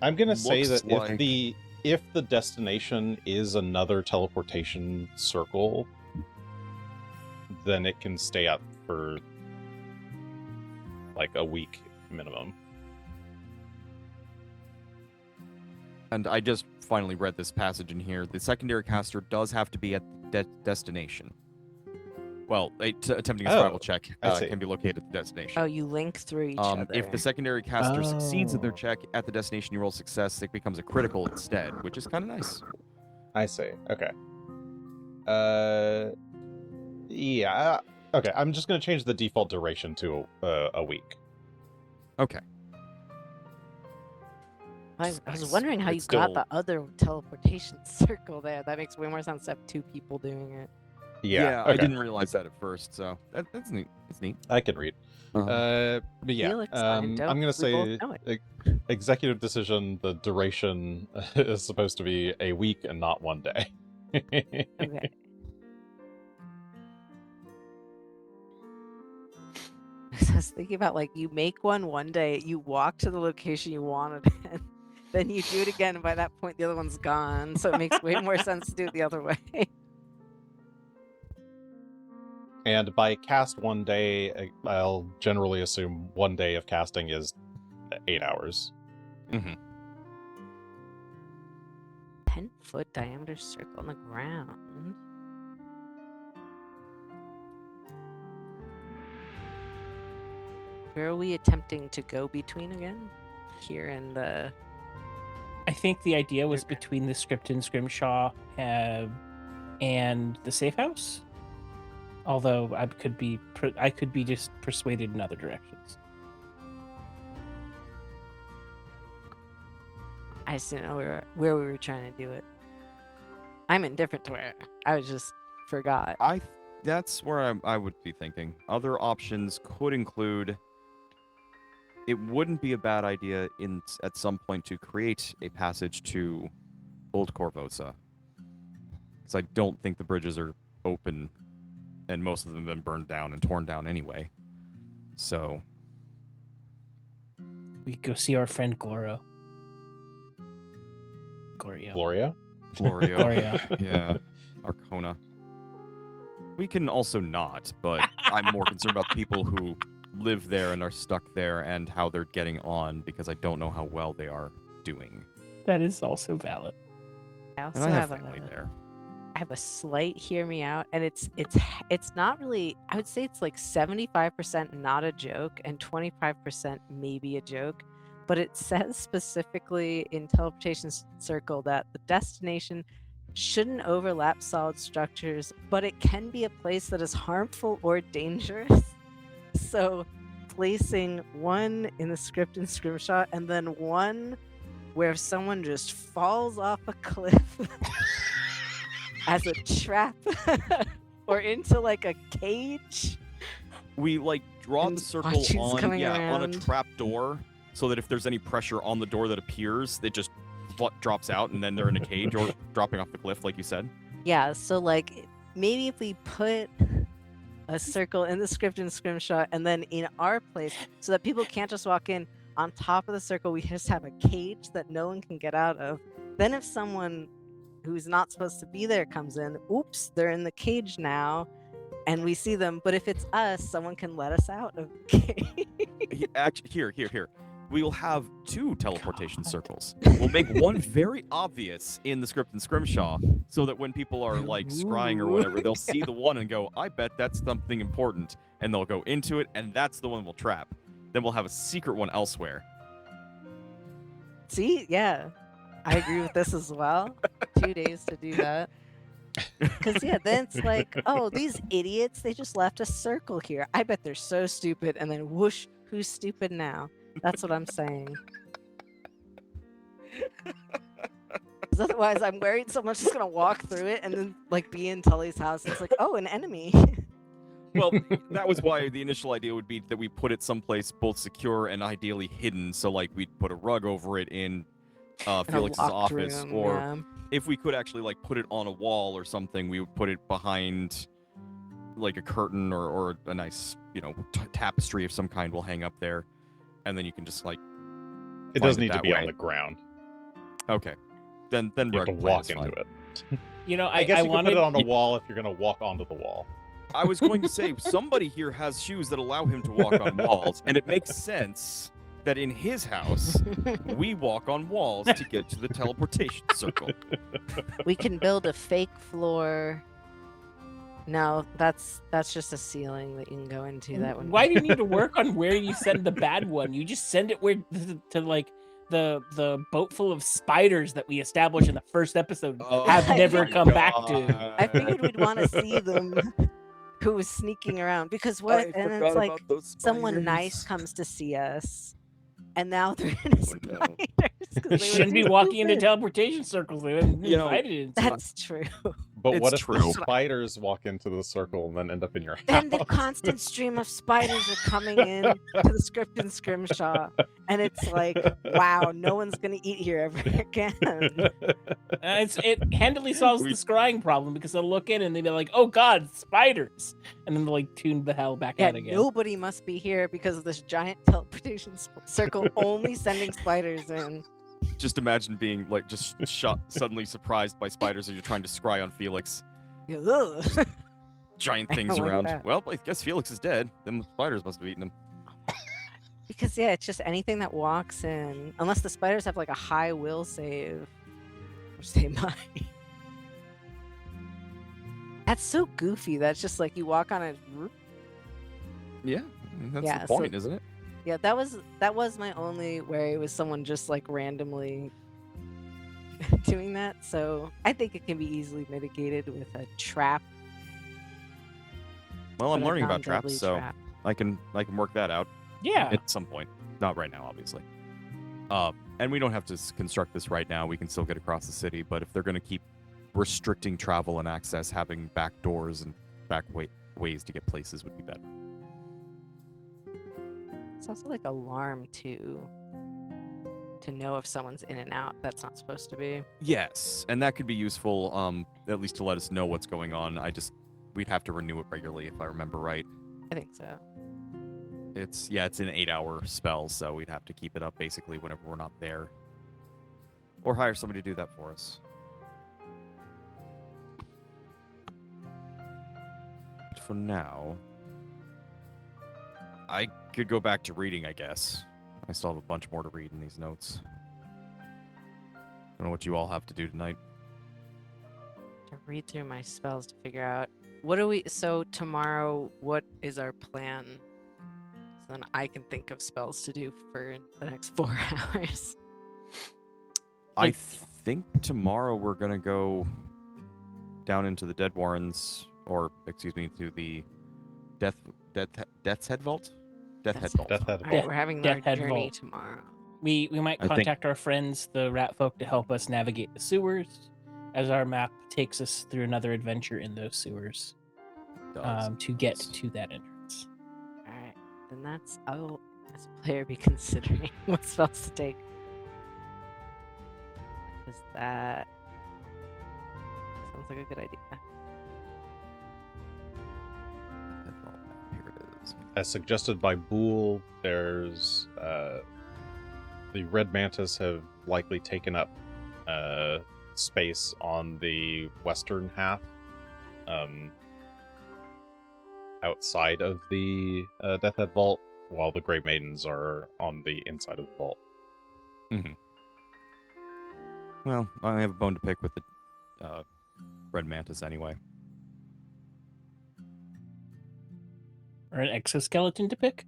I'm gonna say Looks that like- if the destination is another teleportation circle, then it can stay up for like a week minimum. And I just finally read this passage in here. The secondary caster does have to be at the destination. Well, attempting a survival check can be located at the destination. Oh, you link through each other. If the secondary caster succeeds at their check at the destination, you roll success, it becomes a critical instead, which is kind of nice. I see. Okay. Yeah. Okay, I'm just gonna change the default duration to a week. Okay. I was wondering how It's you got still- the other teleportation circle there. That makes way more sense to have two people doing it. Yeah. I Okay. didn't realize that at first, so that's neat. It's neat. I can read. But yeah, Felix, I I'm don't. gonna We both say know executive decision. The duration is supposed to be a week and not one day. Okay. I was thinking about like you make one day, you walk to the location you wanted, and then you do it again, and by that point the other one's gone. So it makes way more sense to do it the other way. And by cast 1 day, I'll generally assume 1 day of casting is 8 hours. 10-foot diameter circle on the ground. Where are we attempting to go between again? Here in the... I think the idea was between the script and Scrimshaw and the safe house. Although I could be just persuaded in other directions. I just didn't know where we were trying to do it. I'm indifferent to where. I just forgot. That's where I would be thinking. Other options could include. It wouldn't be a bad idea at some point to create a passage to Old Corvosa, because I don't think the bridges are open, and most of them have been burned down and torn down anyway. So we go see our friend Gloria. Gloria? Yeah. Arcona. We can also not, but I'm more concerned about people who live there and are stuck there and how they're getting on, because I don't know how well they are doing. That is also valid. I also And I have have family there. I have a slight hear me out, and it's not really. I would say it's like 75% not a joke and 25% maybe a joke. But it says specifically in Teleportation Circle that the destination shouldn't overlap solid structures, but it can be a place that is harmful or dangerous. So placing one in the script and Scrimshaw, and then one where someone just falls off a cliff as a trap or into like a cage. We like draw And the circle watches on coming on a around. trap door, so that if there's any pressure on the door that appears, it just drops out, and then they're in a cage or dropping off the cliff, like you said. Yeah, so like maybe if we put a circle in the script and Scrimshaw, and then in our place, so that people can't just walk in on top of the circle, we just have a cage that no one can get out of. Then if someone who's not supposed to be there comes in, oops, they're in the cage now, and we see them. But if it's us, someone can let us out of the cage. Actually, here. We will have 2 teleportation circles. We'll make one very obvious in the script and Scrimshaw, so that when people are like scrying or whatever, they'll see the one and go, I bet that's something important. And they'll go into it, and that's the one we'll trap. Then we'll have a secret one elsewhere. See, yeah, I agree with this as well. 2 days to do that. Because yeah, then it's like, oh, these idiots, they just left a circle here. I bet they're so stupid. And then whoosh, who's stupid now? That's what I'm saying. 'Cause otherwise, I'm worried someone's just gonna walk through it and then like be in Tully's house. It's like, oh, an enemy. Well, that was why the initial idea would be that we put it someplace both secure and ideally hidden. So like we'd put a rug over it in In a Felix's locked office, room, or yeah. if we could actually like put it on a wall or something, we would put it behind like a curtain or a nice, tapestry of some kind will hang up there, and then you can just like It find does need to that be way. on the ground. Okay. Then You have rug to plan walk is into fine. it. I guess you wanted could put it on the wall if you're going to walk onto the wall. I was going to say, somebody here has shoes that allow him to walk on walls, and it makes sense that in his house, we walk on walls to get to the teleportation circle. We can build a fake floor. No, that's just a ceiling that you can go into. That one. Why do you need to work on where you send the bad one? You just send it where to like the boat full of spiders that we established in the first episode have never come back to. I figured we'd want to see them. Who was sneaking around? Because what? And it's like someone nice comes to see us, and now they're in a spiders. 'cause They they were shouldn't be too walking into stupid. teleportation circles. They haven't been invited into. That's true. But what It's if the true. spiders walk into the circle and then end up in your house? Then the constant stream of spiders are coming in to the script and Scrimshaw, and it's like, wow, no one's gonna eat here ever again. It handily solves the scrying problem, because they'll look in and they'll be like, "Oh God, spiders!" and then they'll like tune the hell back Yeah, out again. nobody must be here because of this giant teleportation circle only sending spiders in. Just imagine being like just shot, suddenly surprised by spiders as you're trying to scry on Felix. Ugh. giant I things don't like around. that. Well, I guess Felix is dead. Them spiders must have eaten him. Because yeah, it's just anything that walks in, unless the spiders have like a high will save, or stay by. That's so goofy. That's just like you walk on it. Yeah, I mean, that's Yeah, the so- point, isn't it? Yeah, that was my only worry, was someone just like randomly doing that. So I think it can be easily mitigated with a trap. Well, I'm but a learning about non-deadly traps, so trap. I can work that out Yeah. at some point. Not right now, obviously. And we don't have to construct this right now. We can still get across the city. But if they're going to keep restricting travel and access, having back doors and back ways to get places would be better. It's also like alarm to know if someone's in and out. That's not supposed to be. Yes, and that could be useful. At least to let us know what's going on. We'd have to renew it regularly if I remember right. I think so. It's an 8-hour spell, so we'd have to keep it up basically whenever we're not there, or hire somebody to do that for us. But for now, I could go back to reading, I guess. I still have a bunch more to read in these notes. Don't know what you all have to do tonight. To read through my spells to figure out what do we. So tomorrow, what is our plan? So then I can think of spells to do for the next 4 hours. I think tomorrow we're gonna go down into the Dead Warrens, or excuse me, to the Death's Head Vault. Deathhead Vault. Deathhead All right, Vault. we're having our Deathhead journey Vault. tomorrow. We might I think- contact our friends, the rat folk, to help us navigate the sewers, as our map takes us through another adventure in those sewers to get to that entrance. All right, then that's I'll as a player be considering what spells to take. Is that sounds like a good idea? Here it is. As suggested by Boole, there's the red mantis have likely taken up space on the western half, outside of the Deathhead Vault, while the Grey Maidens are on the inside of the vault. Well, I have a bone to pick with the red mantis anyway. Or an exoskeleton to pick.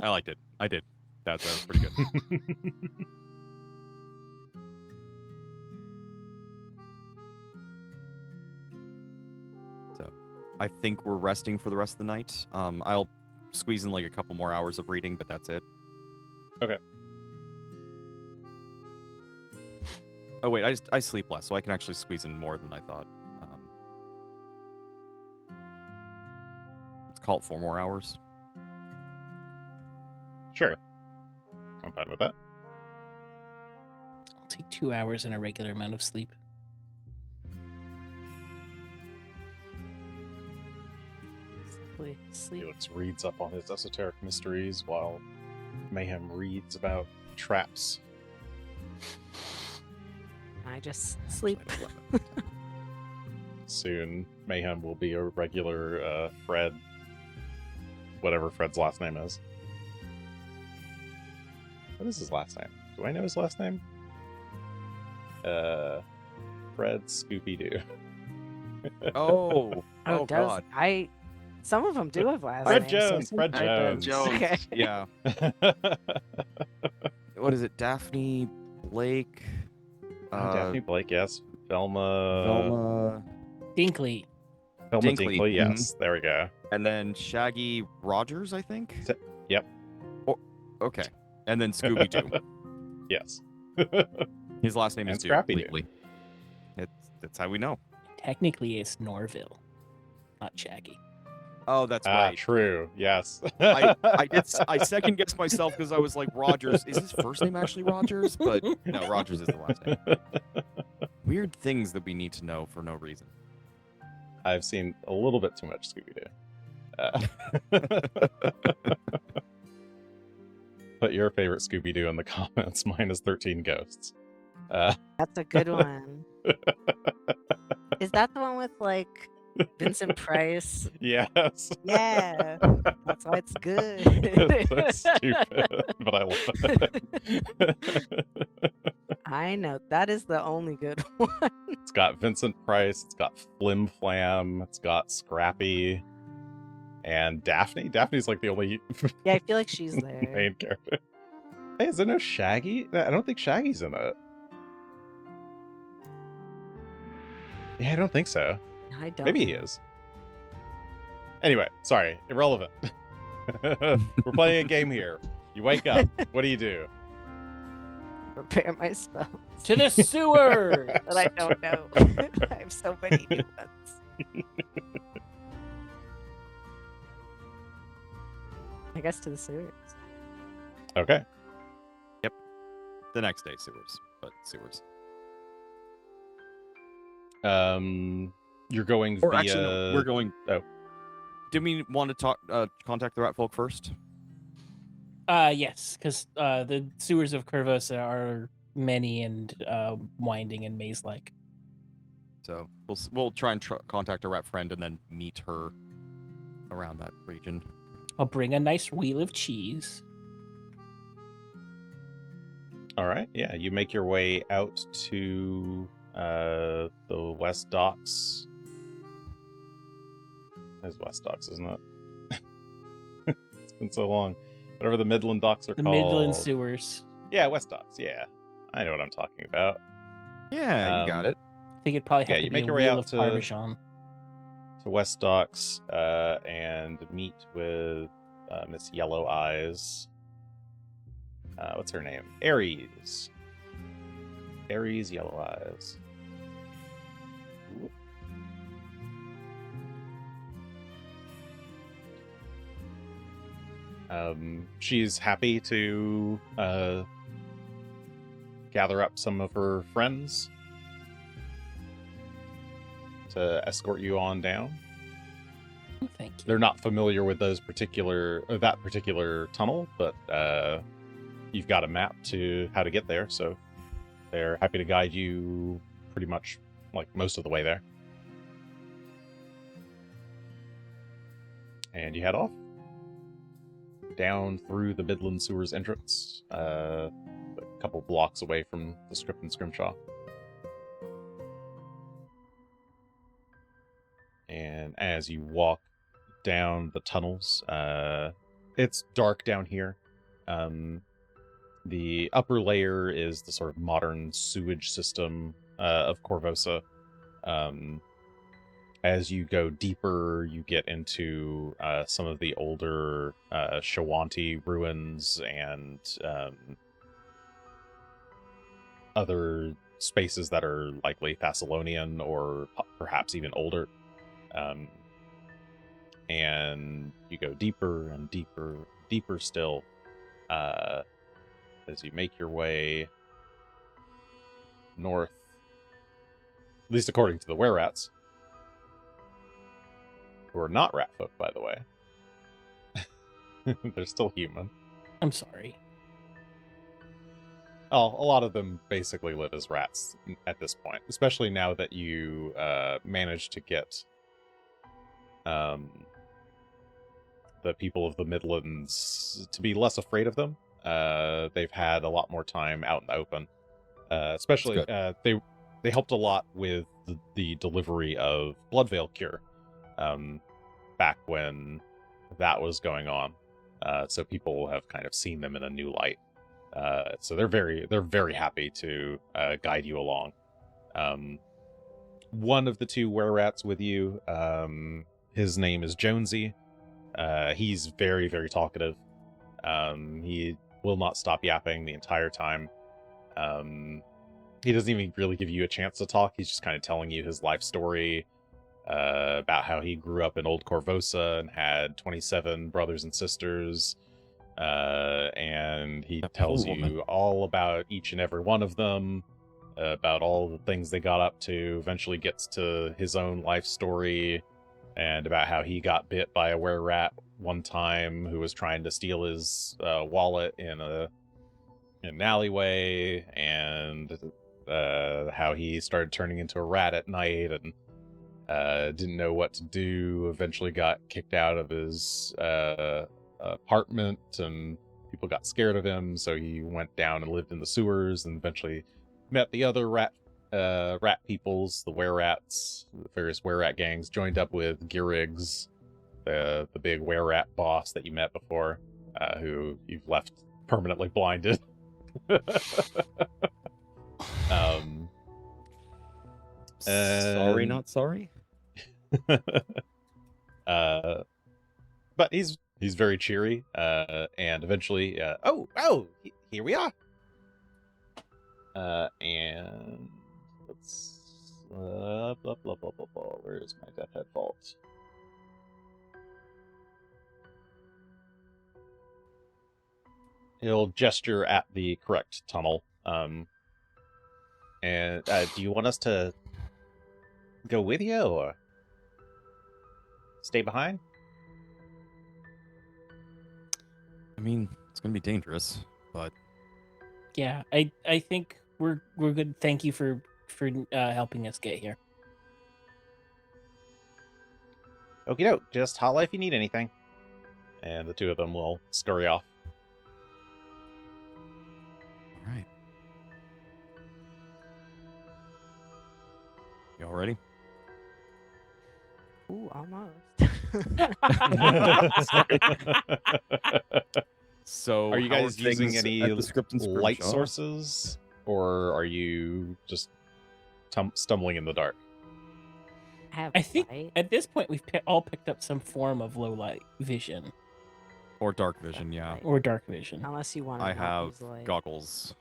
I liked it. I did. That was pretty good. So, I think we're resting for the rest of the night. I'll squeeze in like a couple more hours of reading, but that's it. Okay. Oh wait, I sleep less, so I can actually squeeze in more than I thought. Let's call it 4 more hours. Sure. I'm fine with that. I'll take 2 hours and a regular amount of sleep. Sleep. Felix reads up on his esoteric mysteries while Mayhem reads about traps. I just sleep. Soon, Mayhem will be a regular Fred, whatever Fred's last name is. What is his last name? Do I know his last name? Fred Scooby-Doo. Oh, Oh, does God. some of them do have last Fred names. Jones. so- Fred Jones. Okay. Yeah. What is it? Daphne Blake. Daphne Blake, yes. Velma. Velma. Dinkley. Velma Dinkley, Dinkley, yes. There we go. And then Shaggy Rogers, I think. Yep. Okay. And then Scooby Doo. Yes. His last name is And Doo. Scrappy Doo. legally. That's how we know. Technically, it's Norville, not Shaggy. Oh, that's Ah, right. true. Yes. I second guessed myself because I was like, Rogers. Is his first name actually Rogers? But no, Rogers is the last name. Weird things that we need to know for no reason. I've seen a little bit too much Scooby-Doo. Put your favorite Scooby-Doo in the comments. Mine is 13 Ghosts. That's a good one. Is that the one with like Vincent Price? Yes. Yeah, that's why it's good. That's stupid, but I love it. I know that is the only good one. It's got Vincent Price, it's got Flim Flam, it's got Scrappy, and Daphne. Daphne's like the only Yeah, I feel like she's there. main character. Hey, is there no Shaggy? I don't think Shaggy's in it. Yeah, I don't think so. I don't. Maybe he is. Anyway, sorry, irrelevant. We're playing a game here. You wake up. What do? Prepare my spells. To the sewer. That I don't know. I have so many new ones. I guess to the sewers. Okay. The next day, sewers, but sewers. You're going Or via... actually, no, we're going. Oh. Did we want to contact the rat folk first? Yes, because the sewers of Curvosa are many and winding and maze-like. So we'll try and contact a rat friend and then meet her around that region. I'll bring a nice wheel of cheese. All right. Yeah, you make your way out to the West Docks. It's West Docks, isn't it? It's been so long. Whatever the Midland Docks are The called. Midland sewers. Yeah, West Docks. Yeah, I know what I'm talking about. Yeah, you got it. I think it'd probably have Yeah, to you be make a your way wheel out of to- Parmesan. To West Docks and meet with Miss Yellow Eyes. What's her name? Aries. Aries Yellow Eyes. She's happy to gather up some of her friends to escort you on down. Thank you. They're not familiar with that particular tunnel, but you've got a map to how to get there, so they're happy to guide you pretty much like most of the way there. And you head off down through the Midland Sewers entrance, a couple blocks away from the Script and Scrimshaw. And as you walk down the tunnels, it's dark down here. The upper layer is the sort of modern sewage system of Corvosa. As you go deeper, you get into some of the older Shawanti ruins and other spaces that are likely Thessalonian or perhaps even older. And you go deeper and deeper still as you make your way north, at least according to the were-rats, who are not rat folk, by the way. They're still human. I'm sorry. Oh, a lot of them basically live as rats at this point, especially now that you managed to get the people of the Midlands to be less afraid of them. They've had a lot more time out in the open. Especially, they helped a lot with the delivery of Bloodveil Cure back when that was going on. So people have kind of seen them in a new light. So they're very happy to guide you along. One of the two were-rats with you, his name is Jonesy. He's very, very talkative. He will not stop yapping the entire time. He doesn't even really give you a chance to talk. He's just kind of telling you his life story about how he grew up in Old Corvosa and had 27 brothers and sisters. And he tells you all about each and every one of them, about all the things they got up to, eventually gets to his own life story, and about how he got bit by a were-rat one time who was trying to steal his wallet in an alleyway, and how he started turning into a rat at night, and Didn't know what to do. Eventually got kicked out of his apartment, and people got scared of him. So he went down and lived in the sewers, and eventually met the other rat peoples, the were-rats, the various were-rat gangs. Joined up with Girigs, the big were-rat boss that you met before, who you've left permanently blinded. Sorry, not sorry. But he's very cheery, and eventually, here we are. And let's blah blah blah blah blah. Where is my Deathhead Vault? He'll gesture at the correct tunnel. And do you want us to go with you or stay behind? I mean, it's gonna be dangerous, but Yeah, I think we're good. Thank you for helping us get here. Okie doke, just holla if you need anything. And the two of them will scurry off. all right. Y'all ready? Ooh, almost. So, Are you how guys using things any at the script and script light shop? sources, or are you just stumbling in the dark? I think light. at this point we've all picked up some form of low light vision Or dark vision? Yeah, Light. or dark vision. Unless you want to I have use light. goggles.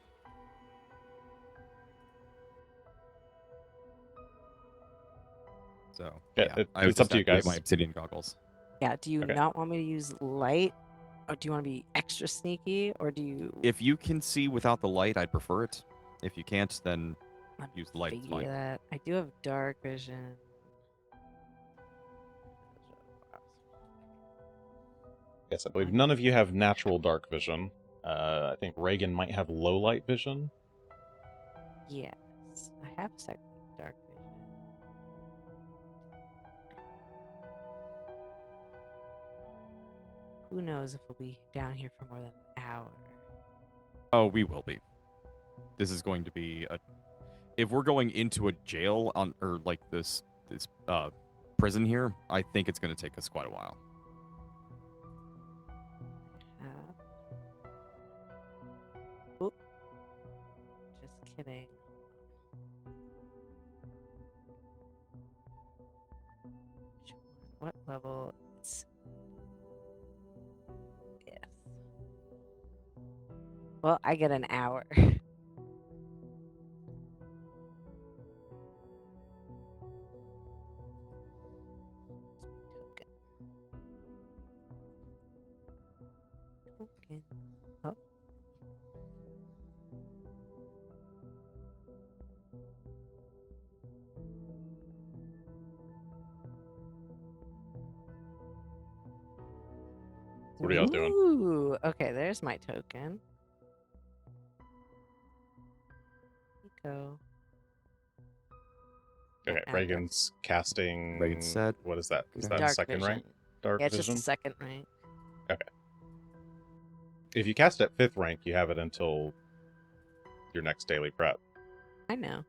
So Yeah, I would it's up just to you activate guys. My obsidian goggles. Yeah, do you Okay. not want me to use light? Or do you want to be extra sneaky? Or do you If you can see without the light, I'd prefer it. If you can't, then let me use the light. It's figure fine. that? I do have dark vision. Yes, I believe none of you have natural dark vision. I think Regan might have low light vision. Yes. I have second dark vision. Who knows if we'll be down here for more than an hour. Oh, we will be. This is going to be a. If we're going into a jail on or like this prison here, I think it's going to take us quite a while. Oop. Just kidding. What level? It's yes. Well, I get an hour. Token. Oh. What are y'all doing? Ooh, okay, there's my token. Go. Okay, Active. Regan's casting. Regan set. What is that? Is Okay. that Dark second vision. rank? Dark Yeah, it's vision. just a second rank. If you cast at 5th rank, you have it until your next daily prep. I know.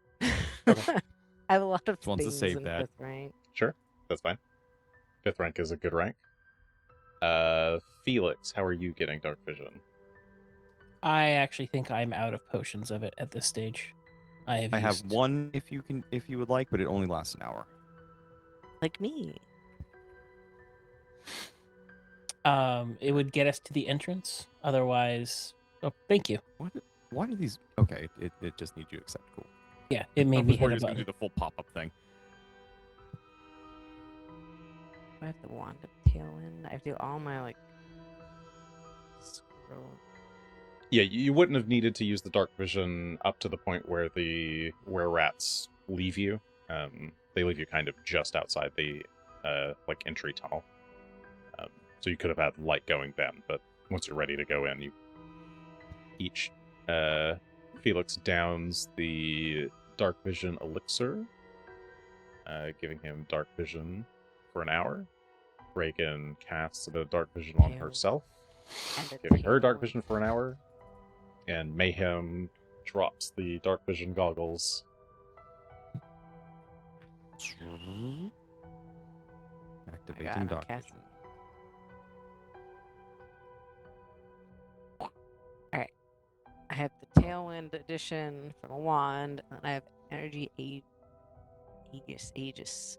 Okay. I have a lot of Just wants to things save in that. 5th rank. Sure, that's fine. 5th rank is a good rank. Felix, how are you getting dark vision? I actually think I'm out of potions of it at this stage. I have used- one if you would like, but it only lasts an hour. Like me. It would get us to the entrance. Otherwise, oh, thank you. Why do these? Okay, it just needs you to accept. Cool. Yeah, it made me Before hit you're a just gonna do button. the full pop-up thing. I have the wand of tailwind. I have to do all my like scroll. Yeah, you wouldn't have needed to use the dark vision up to the point where the rats leave you. They leave you kind of just outside the like entry tunnel. So you could have had light going then, but once you're ready to go in, you each Felix downs the dark vision elixir. giving him dark vision for an hour. Regan casts a bit of dark vision on Tail. herself, And a giving her dark tail. vision for an hour. And Mayhem drops the dark vision goggles. Activating dark cast. vision. I have the Tailwind edition from a wand, and I have Energy Aegis. Aegis.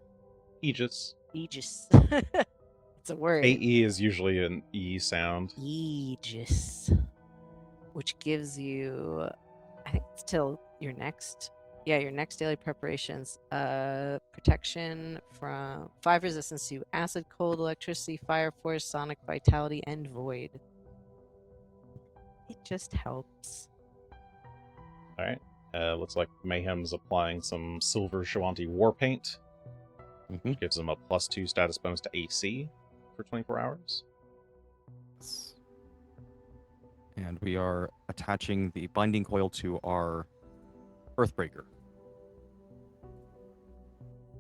Aegis. It's a word. AE is usually an E sound. Aegis. Which gives you, I think it's till your next daily preparations. Protection from 5 resistance to acid, cold, electricity, fire, force, sonic, vitality, and void. It just helps. Alright. Looks like Mayhem's applying some silver Shawanti war paint. Gives him a +2 status bonus to AC for 24 hours. And we are attaching the binding coil to our Earthbreaker.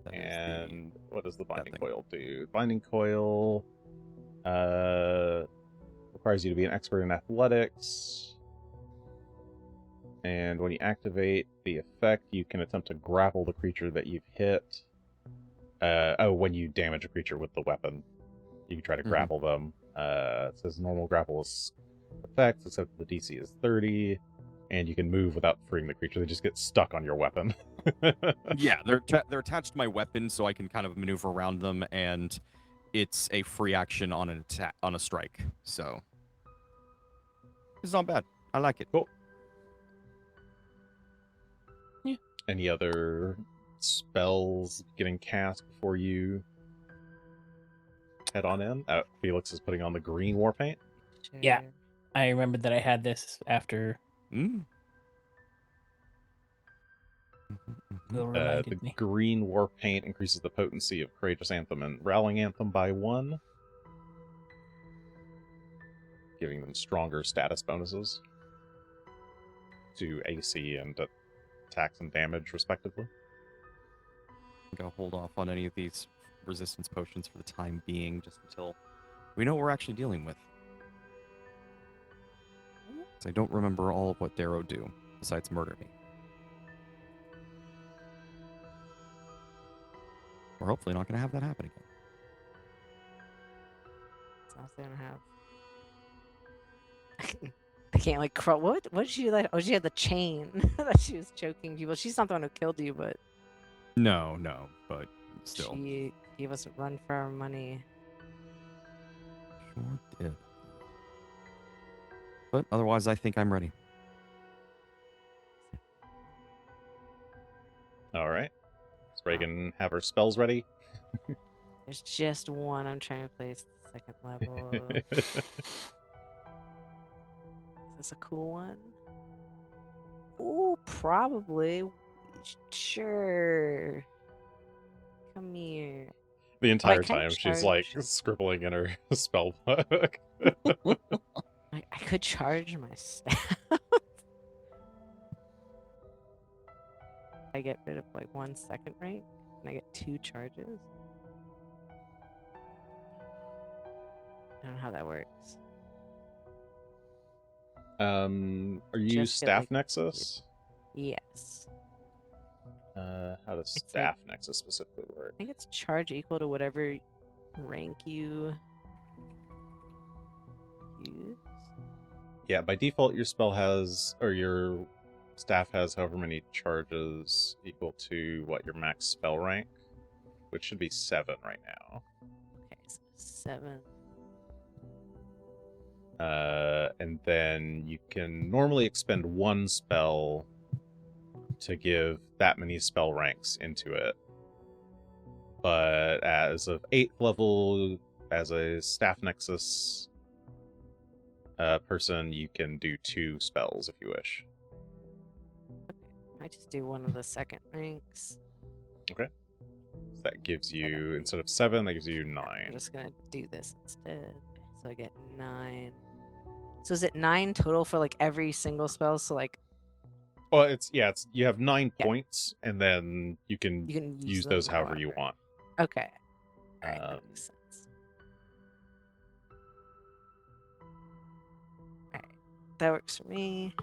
That is And what does the binding thing. coil do? Binding coil requires you to be an expert in athletics. And when you activate the effect, you can attempt to grapple the creature that you've hit. When you damage a creature with the weapon, you can try to grapple them. It says normal grapple is effects, except the DC is 30, and you can move without freeing the creature. They just get stuck on your weapon. Yeah, they're attached to my weapon, so I can kind of maneuver around them, and it's a free action on an attack on a strike. So it's not bad. I like it. Cool. Yeah. Any other spells getting cast before you head on in? Felix is putting on the green war paint. Yeah. I remembered that I had this after Will The reminded me. green war paint increases the potency of Courageous Anthem and Rallying Anthem by 1, giving them stronger status bonuses to AC and attacks and damage, respectively. I'm gonna hold off on any of these resistance potions for the time being, just until we know what we're actually dealing with. 'Cause I don't remember all of what Darrow do besides murder me. We're hopefully not gonna have that happen again. It's also gonna have. I can't like crawl. What did she like? Oh, she had the chain that she was choking people. She's not the one who killed you, but No, but still. she gave us a run for our money. Sure did. But otherwise, I think I'm ready. All right. Does Regan have her spells ready? There's just one. I'm trying to place the second level. Is this a cool one? Ooh, probably. Sure. Come here. The entire can time she's like charge. scribbling in her spell book. I could charge my staff. I get rid of like 1 second rank, and I get 2 charges. I don't know how that works. Are you Just get, Staff like, Nexus? Yes. How does It's Staff Nexus specifically work? I think it's charge equal to whatever rank you use. Yeah, by default, your spell has, or your staff has however many charges equal to what your max spell rank, which should be 7 right now. Okay, so 7. And then you can normally expend 1 spell to give that many spell ranks into it. But as of 8th level, as a Staff Nexus person, you can do 2 spells if you wish. I just do one of the second ranks. So that gives you, instead of 7, that gives you I'm 9. just gonna do this instead. So I get 9. So is it 9 total for like every single spell? So like Well, it's you have 9 Yeah. points, and then you can use those however you want. Okay. All right, that Um, makes sense. All right, that works for me.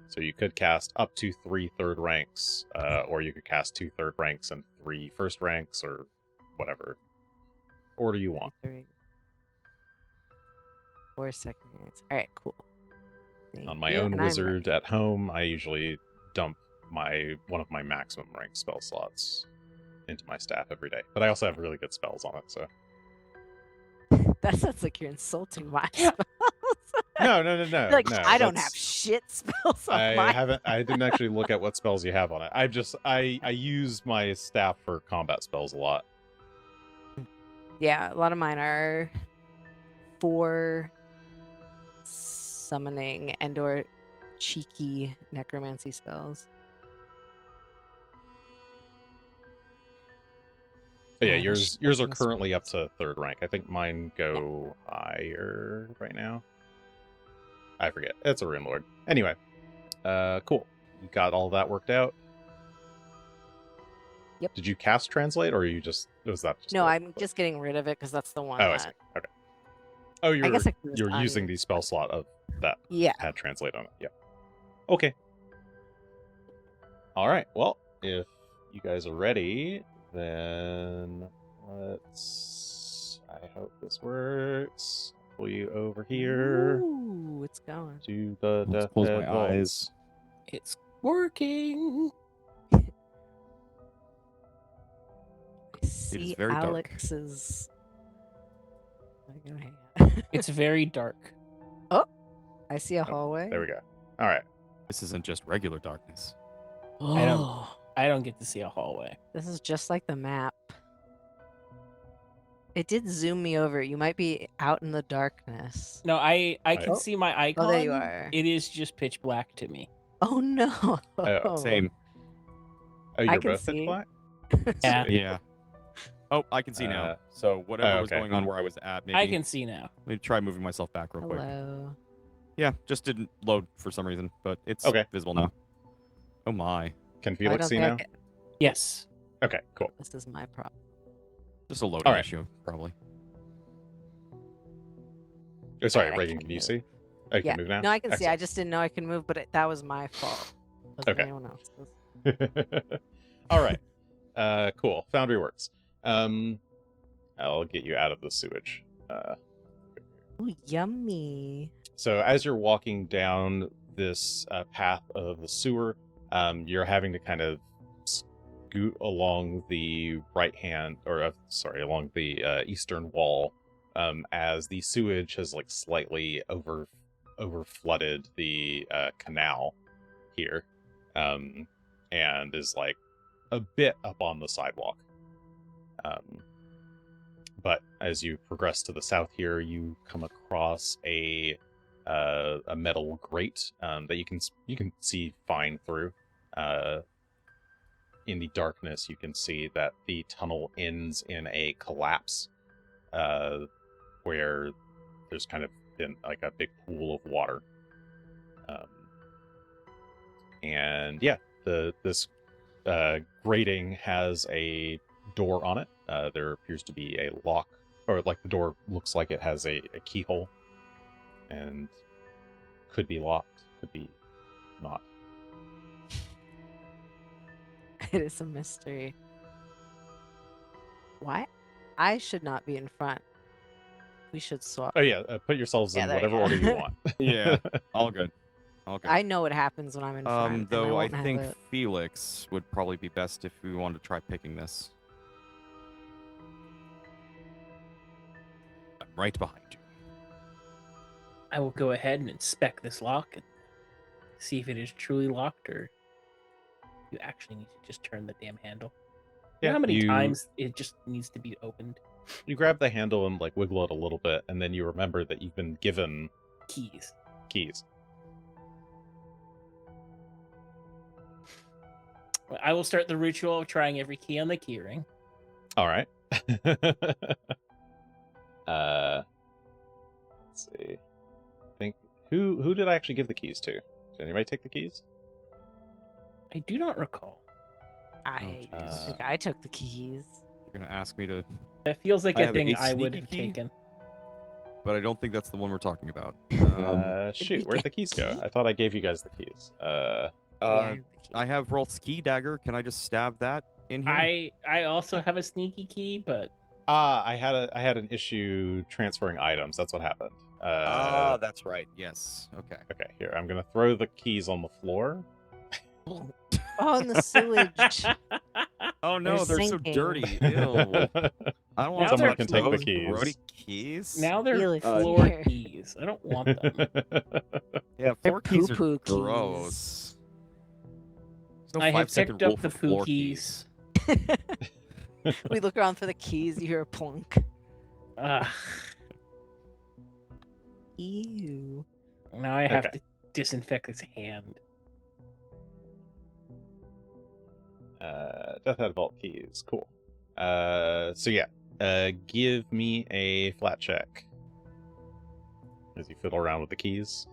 So you could cast up to 3 third ranks, or you could cast 2 third ranks and 3 first ranks, or whatever order you want. 3, 4 second ranks. All right, cool. On Thank my you, own and I'm wizard at home, I usually dump one of my maximum rank spell slots into my staff every day. But I also have really good spells on it, so. ready. That sounds like you're insulting my spells. No. Like, No, I don't have that's- shit spells on I my. didn't actually look at what spells you have on it. I use my staff for combat spells a lot. Yeah, a lot of mine are 4 summoning and/or cheeky necromancy spells. But yeah, Oh, this yours are shit currently up must to 3rd rank. I think mine go higher right now. I forget. It's a Rune Lord. Anyway, cool. You got all that worked out. Yep. Did you cast translate, or was that just No, a- I'm just getting rid of it because that's the one Oh, I that. see. Okay. Oh, I guess I can just you're using the spell slot of that Yeah. had translate on it. Yeah. Okay. All right. Well, if you guys are ready, then I hope this works. Pull you over here Ooh, it's going. to the Let's close Deathhead my Vault. eyes. It's working. I see very dark. Alex's. It's very dark. I see a hallway. There we go. All right. This isn't just regular darkness. I don't get to see a hallway. This is just like the map. It did zoom me over. You might be out in the darkness. No, I can Oh. see my icon. Oh, there you are. It is just pitch black to me. Oh no. Same. Oh, you're can both pitch see. black? Yeah. Yeah. Oh, I can see now. So whatever was okay. going on where I was at, maybe. I can see now. Let me try moving myself back real quick. Hello. Yeah, just didn't load for some reason, but it's Okay. visible now. Oh my. Can I Felix don't see think I now? can- Yes. Okay, cool. This is my problem. Just a loading All right. issue, probably. Oh, sorry, I Regan, can can you move. see? Oh, you Yeah. can move now? No, I can see. I just didn't know I can move, but that was my fault. Wasn't Okay. anyone else's. Excellent. All right. Cool. Foundry works. I'll get you out of the sewage. Ooh, yummy. So as you're walking down this path of the sewer, you're having to kind of scoot along the right hand, or along the eastern wall, as the sewage has like slightly over flooded the canal here, and is like a bit up on the sidewalk. But as you progress to the south here, you come across a metal grate that you can see fine through. In the darkness, you can see that the tunnel ends in a collapse, where there's kind of been like a big pool of water. And yeah, this grating has a door on it. There appears to be a lock, or like the door looks like it has a keyhole, and could be locked, could be not. It is a mystery. Why? I should not be in front. We should swap. Oh yeah, put yourselves Yeah, in there you whatever order go. you want. Yeah, all good. All good. I know what happens when I'm in front. and Though I won't have think it. Felix would probably be best if we wanted to try picking this. I'm right behind you. I will go ahead and inspect this lock and see if it is truly locked or you actually need to just turn the damn handle. You know how many times it just needs to be opened? You grab the handle and like wiggle it a little bit, and then you remember that you've been given Keys. keys. I will start the ritual of trying every key on the keyring. All right. Let's see. I think who did I actually give the keys to? Did anybody take the keys? I do not recall. I jeez. think I took the keys. You're gonna ask me to, That feels like I a have thing a I would sneaky have key? taken. but I don't think that's the one we're talking about. Shoot, where'd the keys go? I thought I gave you guys the keys. Yeah, I have Rolth's key dagger. Can I just stab that in here? I also have a sneaky key, but I had an issue transferring items. That's what happened. That's right. Yes. Okay. Okay, here, I'm gonna throw the keys on the floor. Oh, in the sewage. Oh no, They're they're so sinking. dirty. Ew. I don't want Now to they're touch can take the those keys. grody keys. now they're Felix, floor here. keys. I don't want them. Yeah, They're floor keys are poo-poo keys. gross. There's no I have 5-second picked up rule the for foo floor keys. We look around for the keys, you hear a plunk. Ugh. Ew. Now I have Okay. to disinfect his hand. Deathhead Vault keys. Cool. So yeah. Give me a flat check. As you fiddle around with the keys.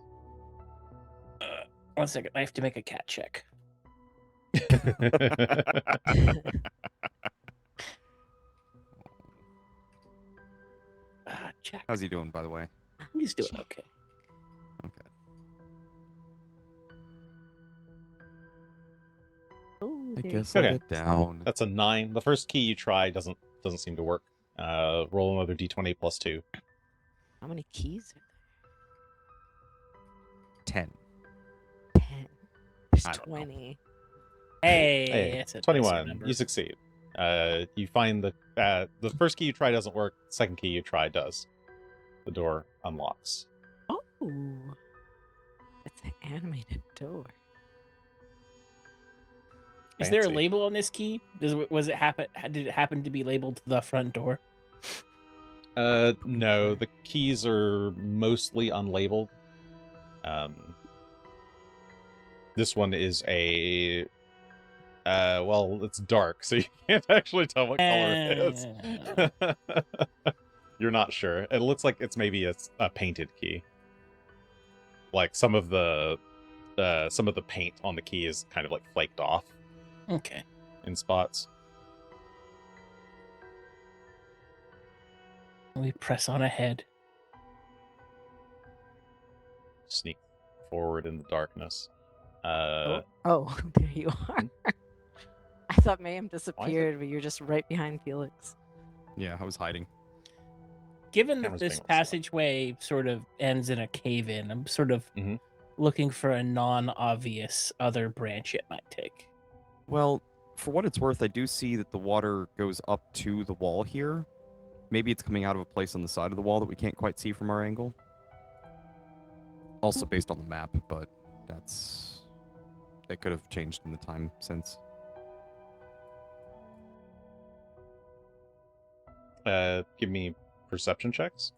1 second, I have to make a cat check. Check. How's he doing, by the way? He's doing okay. Okay. Oh, I there guess you I'll Okay. get down. That's a 9. The first key you try doesn't seem to work. Roll another d20 plus 2. go. How many keys are 10. there? 10. There's I don't know. 20. Hey, Hey, that's a decent 21. number. You succeed. You find the first key you try doesn't work. The second key you try does. The door unlocks. Oh. It's an animated door. Is there a Fancy. label on this key? Was it happen? Did it happen to be labeled the front door? No, the keys are mostly unlabeled. This one is a well, it's dark, so you can't actually tell what color it is. You're not sure. It looks like it's maybe a painted key. Like some of the paint on the key is kind of like flaked off Okay. in spots. We press on ahead. Sneak forward in the darkness. Oh, there you are. I thought Mayhem disappeared, but you're just right behind Felix. Yeah, I was hiding. Given that Camera's this being slow. passageway sort of ends in a cave-in, I'm sort of Mhm. looking for a non-obvious other branch it might take. Well, for what it's worth, I do see that the water goes up to the wall here. Maybe it's coming out of a place on the side of the wall that we can't quite see from our angle. Also based on the map, but that could have changed in the time since. Give me perception checks,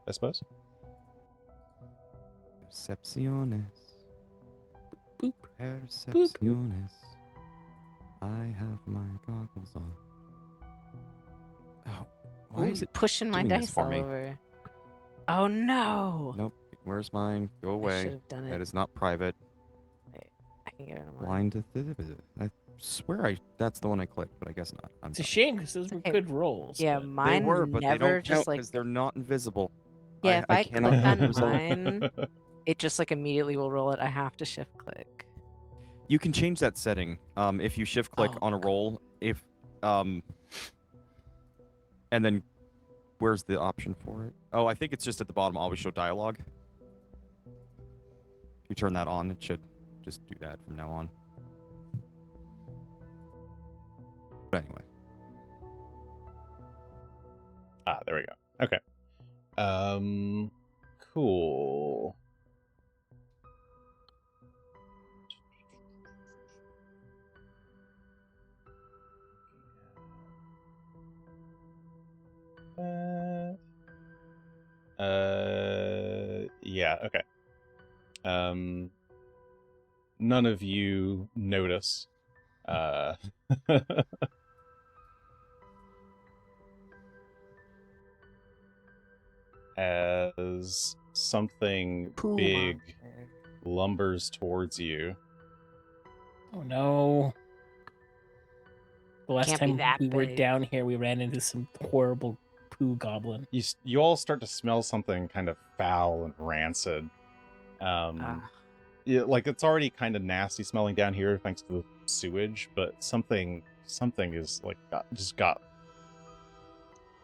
I suppose. Percepciones. Boop. Percepciones. I have my goggles on. Oh, why Ooh, is it pushing my doing this dice for all me? over? Oh no! Nope. Where's mine? Go I away. should have done it. That is not private. I can get it on mine. Blind to I swear that's the one I clicked, but I guess not. I'm It's a dumb. shame because those It's were okay. good rolls. Yeah, but- They mine were, but they never don't just count like because they're not invisible. yeah. If I cannot click on result. mine, it just like immediately will roll it. I have to shift click. You can change that setting if you shift click Oh, on a roll. If and then where's the option for it? Oh, I think it's just at the bottom. Always show dialogue. If you turn that on, it should just do that from now on. But anyway, There we go. Okay. Cool. Yeah, okay. None of you notice. As something Poo big monster. lumbers towards you. Oh no. The last Can't be time that we were big. down here, we ran into some horrible poo goblin. You all start to smell something kind of foul and rancid. Yeah, like it's already kind of nasty smelling down here thanks to the sewage, but something is like just got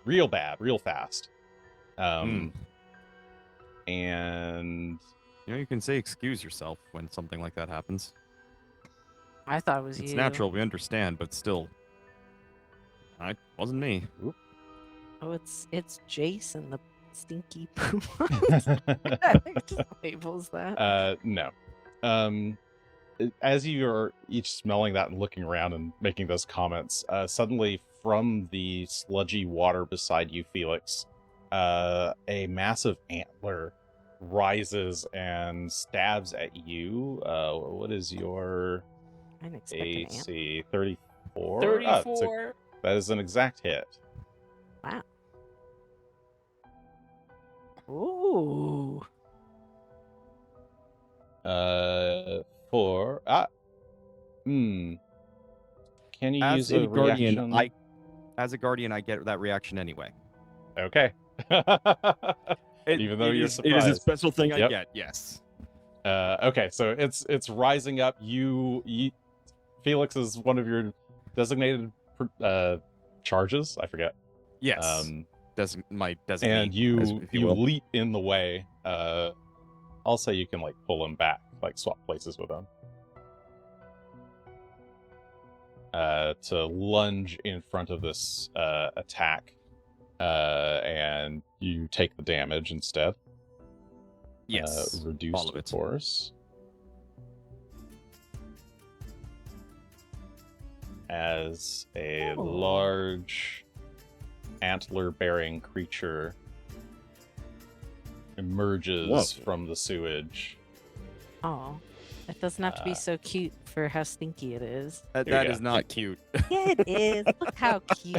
real bad real fast. And You can say excuse yourself when something like that happens. I thought it was It's you. natural, we understand, but still. It wasn't me. Oh, it's Jason, the stinky poo monster. I think it just labels that. No. As you're each smelling that and looking around and making those comments, suddenly from the sludgy water beside you, Felix, a massive antler rises and stabs at you. What is your I didn't expect an ant. AC? 34? 34. That is an exact hit. Wow. Ooh. Can you use As a a guardian, reaction? as a guardian, I get that reaction anyway. Okay. Even though you're surprised. It is a special thing I Yep. get. Yes. Okay, so it's rising up. Felix is one of your designated charges. I forget. Yes. My designee. And you will. leap in the way. I'll say you can like pull him back, like swap places with him. To lunge in front of this attack, and you take the damage instead. Yes. Reduced all of it. force. As a large antler-bearing creature emerges from the sewage. Oh, it doesn't have to be so cute for how stinky it is. That Here you is go. not cute. Yeah, it is. Look how cute.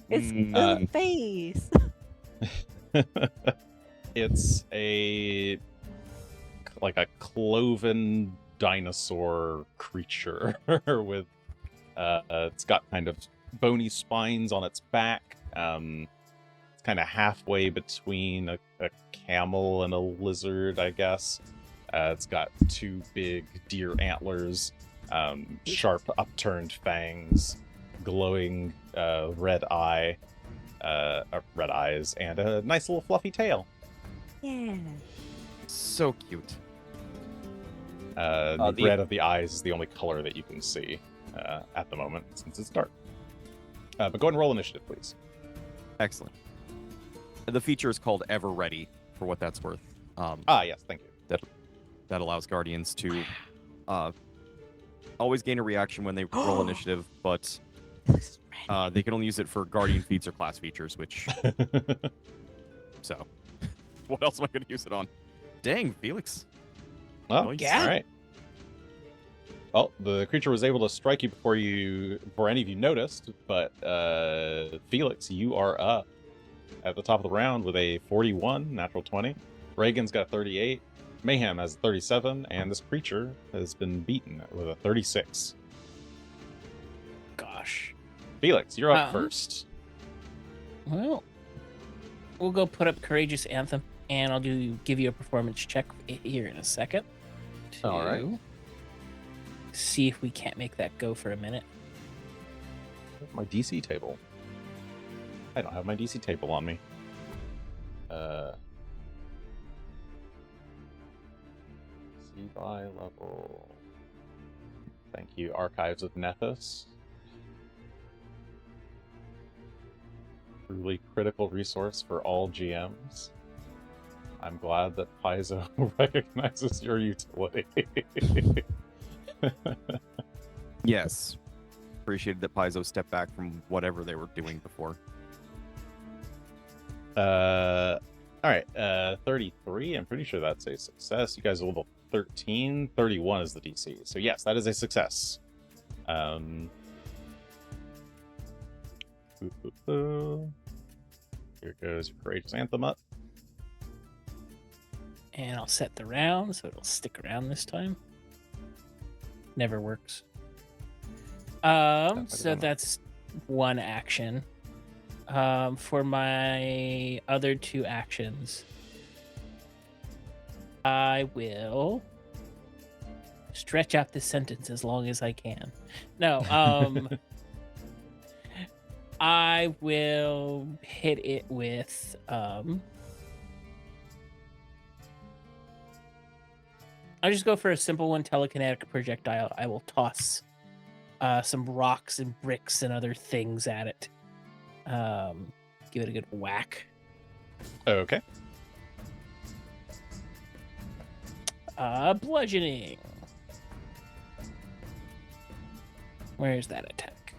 It's the face. It's like a cloven dinosaur creature with it's got kind of bony spines on its back. It's kind of halfway between a camel and a lizard, I guess. It's got two big deer antlers, sharp upturned fangs, glowing red eyes, and a nice little fluffy tail. Yeah. So cute. The red of the eyes is the only color that you can see at the moment, since it's dark. But go ahead and roll initiative, please. Excellent. The feature is called Ever Ready, for what that's worth. Yes, thank you. That allows Guardians to always gain a reaction when they roll initiative, but they can only use it for Guardian feats or class features, which... So, what else am I going to use it on? Dang, Felix. Oh, Nice. Yeah. all right. Well, the creature was able to strike you before any of you noticed, but Felix, you are up at the top of the round with a 41, natural 20. Regan's got 38. Mayhem has 37, and this creature has been beaten with a 36. Gosh. Felix, you're up Um, first. Well, we'll go put up Courageous Anthem, and I'll give you a performance check here in a second. All right. See if we can't make that go for a minute. My DC table. I don't have my DC table on me. See by level. Thank you, Archives of Nethys. Truly critical resource for all GMs. I'm glad that Paizo recognizes your utility. Yes. Appreciated that Paizo stepped back from whatever they were doing before. All right, 33. I'm pretty sure that's a success. You guys are level 13. 31 is the DC. So yes, that is a success. Here goes your Courageous Anthem up. And I'll set the round so it'll stick around this time. never works. I So don't know. that's one action. For my other two actions, I will stretch out this sentence as long as I can. No, I will hit it with I'll just go for a simple one, telekinetic projectile. I will toss some rocks and bricks and other things at it. Give it a good whack. Okay. Bludgeoning. Where's that attack?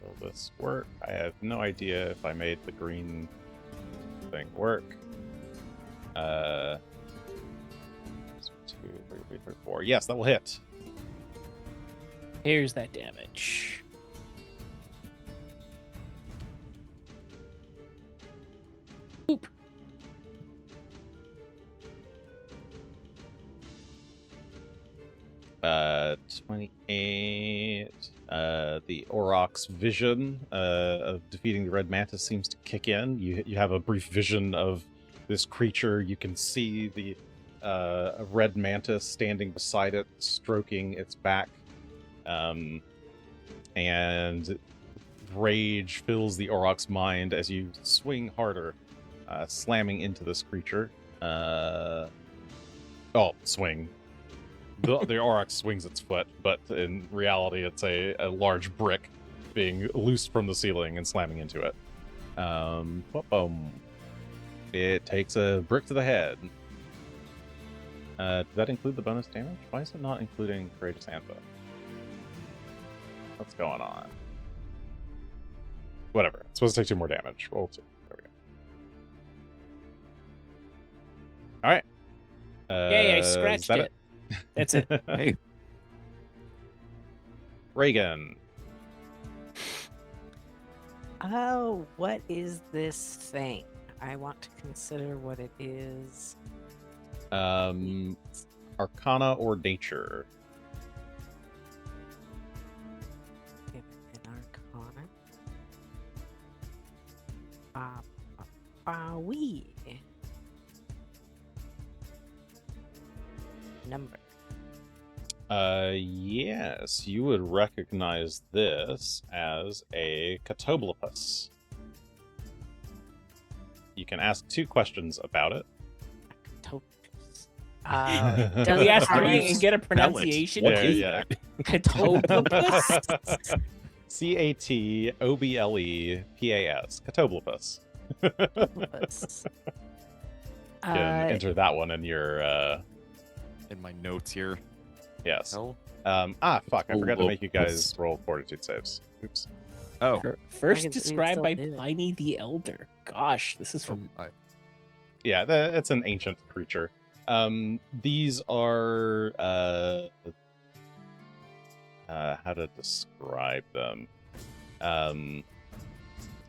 Will this work? I have no idea if I made the green thing work. 1, 2, 3, 4. Yes, that will hit. Here's that damage. Oop. Uh, 28. The Auroch's vision of defeating the Red Mantis seems to kick in. You have a brief vision of this creature. You can see the a Red Mantis standing beside it, stroking its back. And rage fills the Auroch's mind as you swing harder, slamming into this creature. Swing. The Auroch swings its foot, but in reality, it's a large brick being loosed from the ceiling and slamming into it. Boom. It takes a brick to the head. Does that include the bonus damage? Why is it not including Courageous Anvil? What's going on? Whatever. It's supposed to take 2 more damage. Roll 2. There we go. Alright. Yay, I Is scratched that it. That's it. Hey, Regan. Oh, what is this thing? I want to consider what it is. Arcana or Nature? Give it an arcana. Wee. Number. Yes, you would recognize this as a Catoblepus. You can ask 2 questions about it. Catopus. Does he ask have 3 any- and get a Felix, pronunciation? what Yeah, is yeah. that? Catoblepus? Catoblepus. Catoblepus. Catopus. You can enter that one in your In my notes here. yes. Hell. Fuck, I forgot to make you guys Catoblepus. roll fortitude saves. Oops. Oh, First we can described still by do it. Pliny the Elder. Gosh, this is from Yeah, it's an ancient creature. These are how to describe them.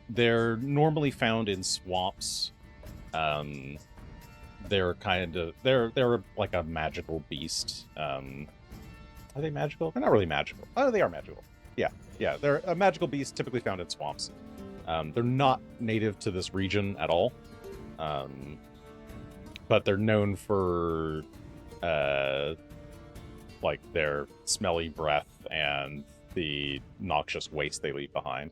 They're normally found in swamps. They're like a magical beast. Are they magical? They're not really magical. Oh, they are magical. Yeah, they're a magical beast typically found in swamps. They're not native to this region at all. But they're known for like their smelly breath and the noxious waste they leave behind.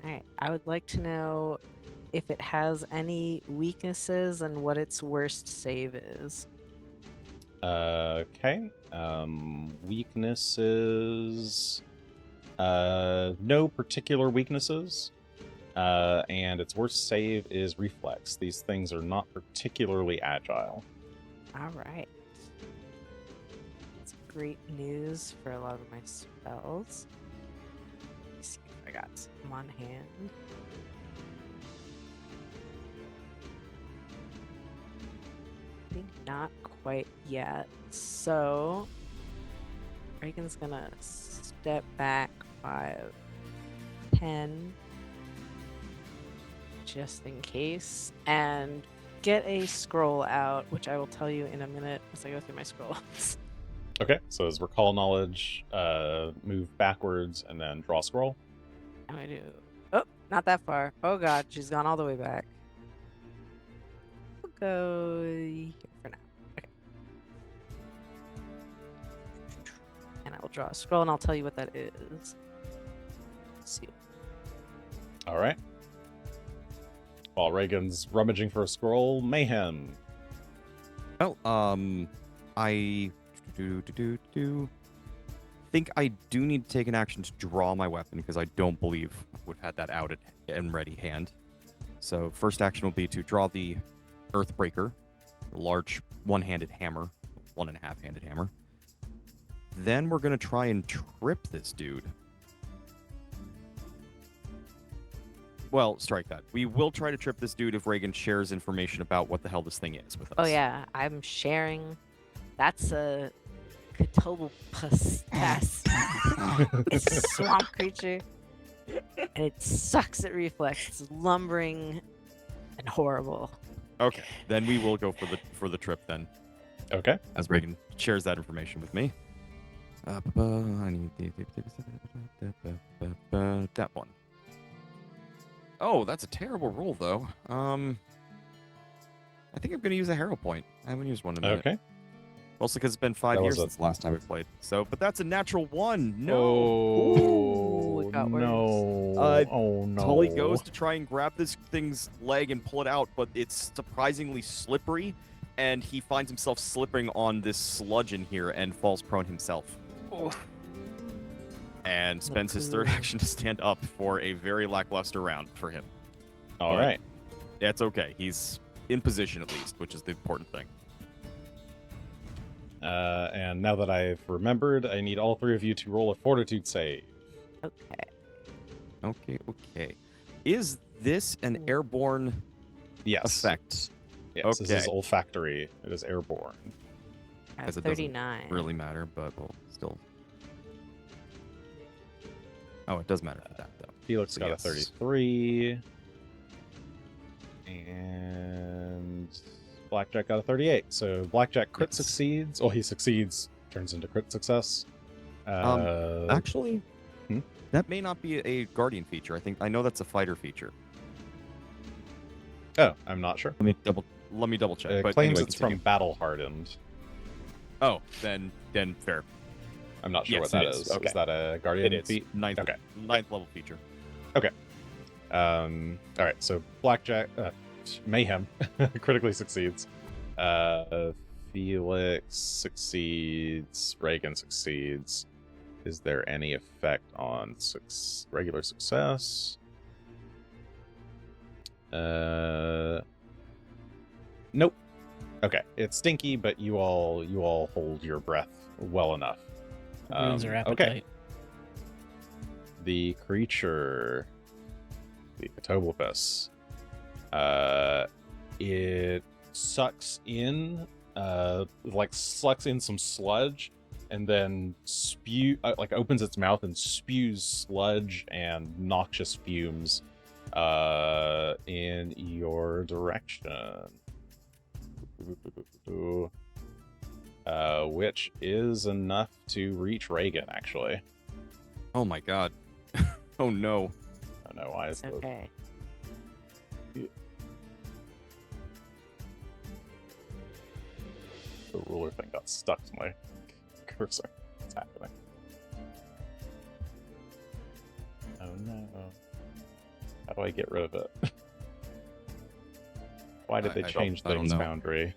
Alright, I would like to know if it has any weaknesses and what its worst save is. Okay. Weaknesses. No particular weaknesses. And its worst save is reflex. These things are not particularly agile. Alright. That's great news for a lot of my spells. Let me see if I got some on hand. I think not quite yet. So, Regan's gonna step back 5, 10, just in case, and get a scroll out, which I will tell you in a minute as I go through my scrolls. Okay, so as recall knowledge, move backwards and then draw scroll. How do I do? Oh, not that far. Oh god, she's gone all the way back. We'll go here for now. Okay. And I will draw a scroll and I'll tell you what that is. Let's see. All right. While Reagan's rummaging for a scroll, Mayhem. Well, I think I do need to take an action to draw my weapon because I don't believe I would have had that out and ready hand. So first action will be to draw the Earthbreaker, a large one-handed hammer, 1.5-handed hammer. Then we're gonna try and trip this dude. Well, strike that. We will try to trip this dude if Regan shares information about what the hell this thing is with us. Oh yeah, I'm sharing. That's a Catobopus. It's a swamp creature. And it sucks at reflex. It's lumbering and horrible. Okay, then we will go for the trip then, Okay. as Regan shares that information with me. I need that one. Oh, that's a terrible roll though. I think I'm gonna use a hero point. I haven't used one in a minute. Okay. Mostly because it's been 5 That years was since the last time we played. So, but that's a natural 1. No. Oh, Ooh, it got worse. no. Oh, no. Tully goes to try and grab this thing's leg and pull it out, but it's surprisingly slippery, and he finds himself slipping on this sludge in here and falls prone himself. And spends his third action to stand up for a very lackluster round for him. All But right. That's okay. He's in position at least, which is the important thing. And now that I've remembered, I need all 3 of you to roll a fortitude save. Okay. Okay. Is this an airborne Yes. effect? Yes, this is Okay. olfactory. It is airborne. I As have it doesn't 39. Really matter, but we'll still. Oh, it does matter for that though. Felix So got yes. a 33. And Blackjack got a 38. So Blackjack crit Yes. succeeds. Well, he succeeds, turns into crit success. Actually, Hmm? that may not be a guardian feature. I know that's a fighter feature. Oh, I'm not sure. Let me double check. It but claims anyway, it's continue. from battle hardened. Oh, then fair. I'm not sure Yes, what that it is. is. Okay. Is that a guardian It is feat? ninth Okay. level feature. All right, so Blackjack, Mayhem critically succeeds. Felix succeeds. Regan succeeds. Is there any effect on regular success? Nope. Okay, it's stinky, but you all hold your breath well enough. Ruins our Okay. appetite. The creature, the Catobopus, it sucks in some sludge and then opens its mouth and spews sludge and noxious fumes in your direction, which is enough to reach Regan, actually. Oh my god. Oh no. I don't know why it's Okay. the ruler thing got stuck to my cursor. What's happening? Oh no. How do I get rid of it? Why did they I change don't things know. boundary?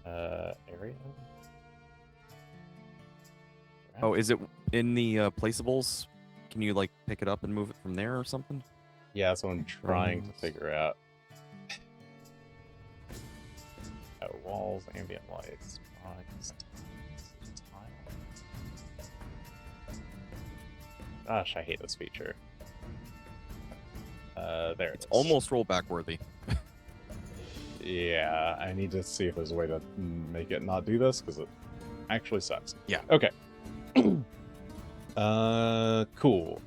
Area? Oh, is it in the placeables? Can you like pick it up and move it from there or something? Yeah, that's what I'm trying to figure out. Walls, ambient lights, Gosh, I hate this feature. There It's it is. almost rollback worthy. Yeah, I need to see if there's a way to make it not do this, because it actually sucks. Yeah. Okay. Cool.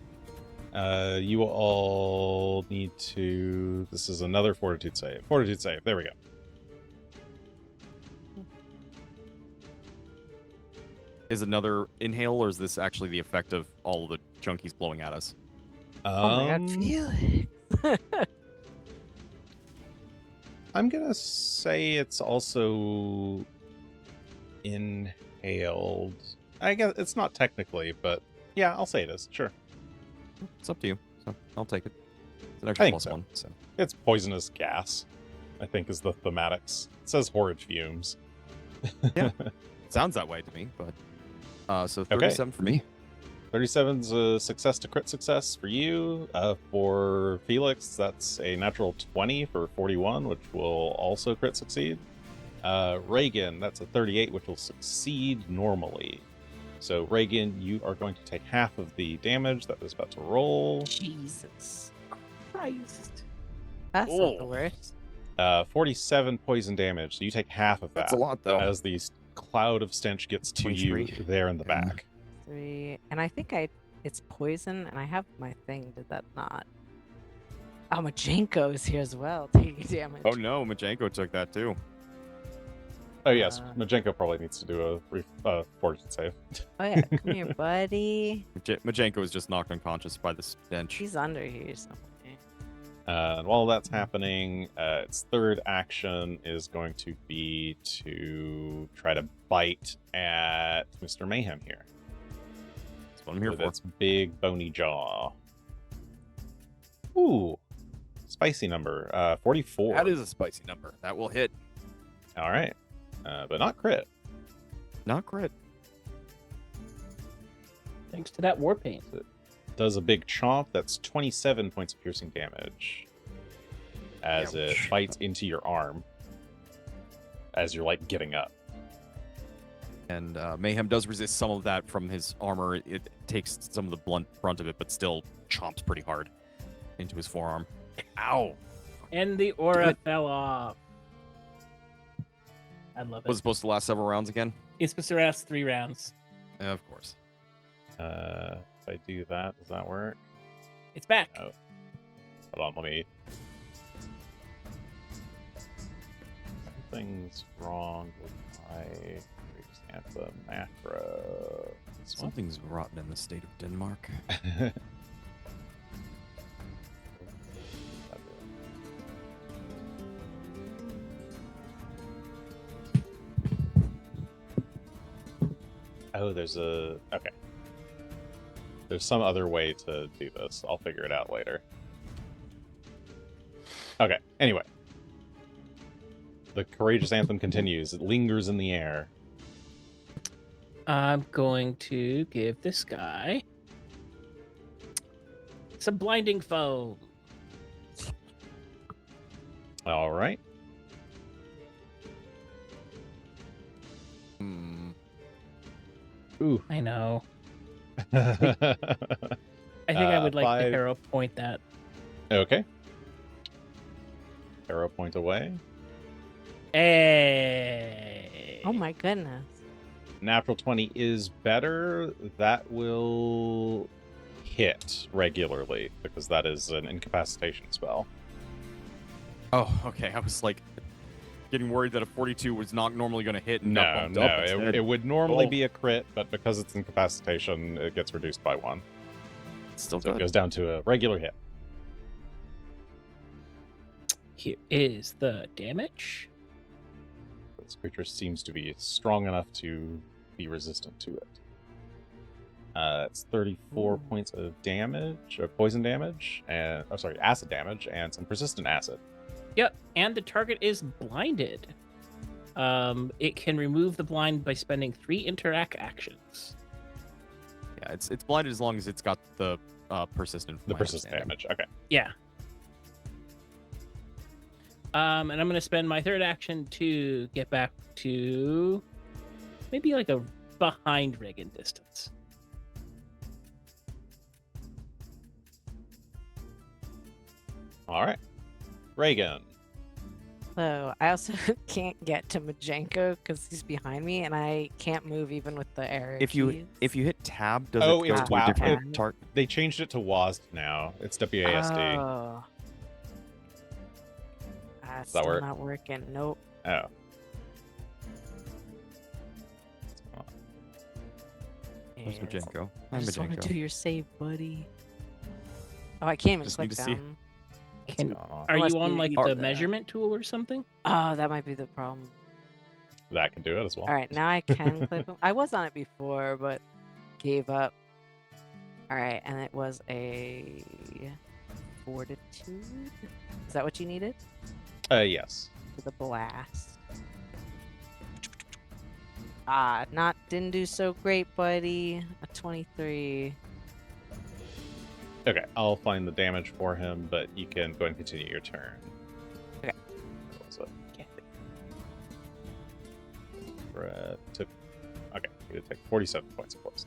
You all need to... This is another fortitude save. Fortitude save. There we go. Is another inhale, or is this actually the effect of all the junkies blowing at us? Oh my god, Felix. I'm gonna say it's also inhaled. I guess it's not technically, but yeah, I'll say it is. Sure. It's up to you. So I'll take it. It's an I extra think plus so. 1. So It's poisonous gas, I think is the thematics. It says horrid fumes. Yeah. sounds that way to me, but so 37 for me. 37's a success to crit success for you. For Felix, that's a natural 20 for 41, which will also crit succeed. Regan, that's a 38, which will succeed normally. So Regan, you are going to take half of the damage that is about to roll. Jesus Christ. That's not the worst. 47 poison damage. So you take half of that. That's a lot, though. As the cloud of stench gets to you 23. there in the back. 3, and I think it's poison, and I have my thing. Did that not? Oh, Majenko is here as well, taking damage. Oh no, Majenko took that too. Oh yes, Majenko probably needs to do a fortitude save. Oh yeah, come here, buddy. Majenko is just knocked unconscious by the stench. He's under here somewhere. And while that's happening, its third action is going to be to try to bite at Mr. Mayhem here. That's what I'm here With for. its big bony jaw. Ooh, spicy number. 44. That is a spicy number. That will hit. All right, but not crit. Not crit. Thanks to that war paint. Does a big chomp. That's 27 points of piercing damage as it Ouch. bites into your arm as you're like getting up. And Mayhem does resist some of that from his armor. It takes some of the brunt of it, but still chomps pretty hard into his forearm. Ow! And the aura fell off. I love it. Was it supposed to last several rounds again? It's supposed to last 3 rounds. Of course. If I do that, does that work? It's back. Oh. Hold on, let me... Something's wrong with my... We just have the macro. This one? Something's rotten in the state of Denmark. Oh, there's a... Okay. There's some other way to do this. I'll figure it out later. Okay, anyway. The Courageous Anthem continues. It lingers in the air. I'm going to give this guy some blinding foam. All right. Hmm. Ooh. I know. I think I would like 5. to arrow point that. Okay. Arrow point away. Hey. Oh my goodness. Natural 20 is better. That will hit regularly because that is an incapacitation spell. Oh, okay. I was like getting worried that a 42 was not normally going to hit. And got No, bumped no. up instead. It would normally Oh. be a crit, but because it's incapacitation, it gets reduced by 1. It's still So it good. goes down to a regular hit. Here is the damage. This creature seems to be strong enough to be resistant to it. It's 34 points of damage, or poison damage, and acid damage, and some persistent acid. Yep, and the target is blinded. It can remove the blind by spending 3 interact actions. Yeah, it's blinded as long as it's got the persistent. from The my persistent understanding. damage. Okay. Yeah. And I'm going to spend my third action to get back to maybe like a behind Regan distance. All right. Regan. Although I also can't get to Majenko because he's behind me, and I can't move even with the arrow If keys. you hit tab, does Oh, it go it's to a WASD. different target? They changed it to WASD now. It's WASD. Oh. That's that still work? not working. Nope. Oh. Where's Yes. Majenko? I Hi, just want to Majenko. do your save, buddy. Oh, I can't even Just click need to see- down. Can, Aw, are Unless you on you like use the that. measurement tool or something? Oh, that might be the problem. that can do it as well. All right, now I can click. I was on it before, but gave up. All right, and it was a fortitude. Is that what you needed Yes. for the blast? Didn't do so great, buddy. A 23. Okay, I'll find the damage for him, but you can go and continue your turn. Okay. What was it? Brett took. Okay, you did take 47 points of force.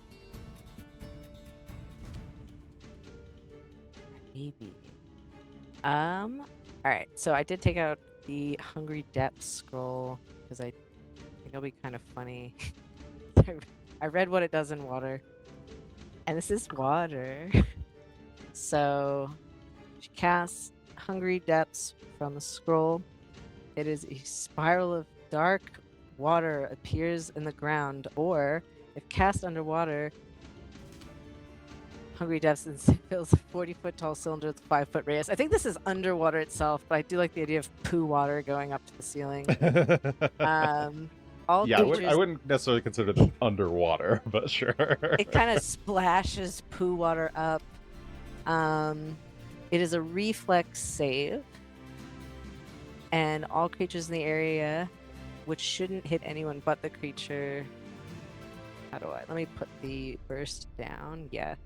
Maybe. All right. So I did take out the Hungry Depths scroll because I think it'll be kind of funny. I read what it does in water, and this is water. So she casts Hungry Depths from the scroll. It is a spiral of dark water appears in the ground, or if cast underwater, Hungry Depths fills a 40-foot tall cylinder with a 5-foot radius. I think this is underwater itself, but I do like the idea of poo water going up to the ceiling. All Yeah, creatures, I wouldn't necessarily consider them underwater, but sure. it kind of splashes poo water up. It is a reflex save, and all creatures in the area, which shouldn't hit anyone but the creature. Let me put the burst down. Yes.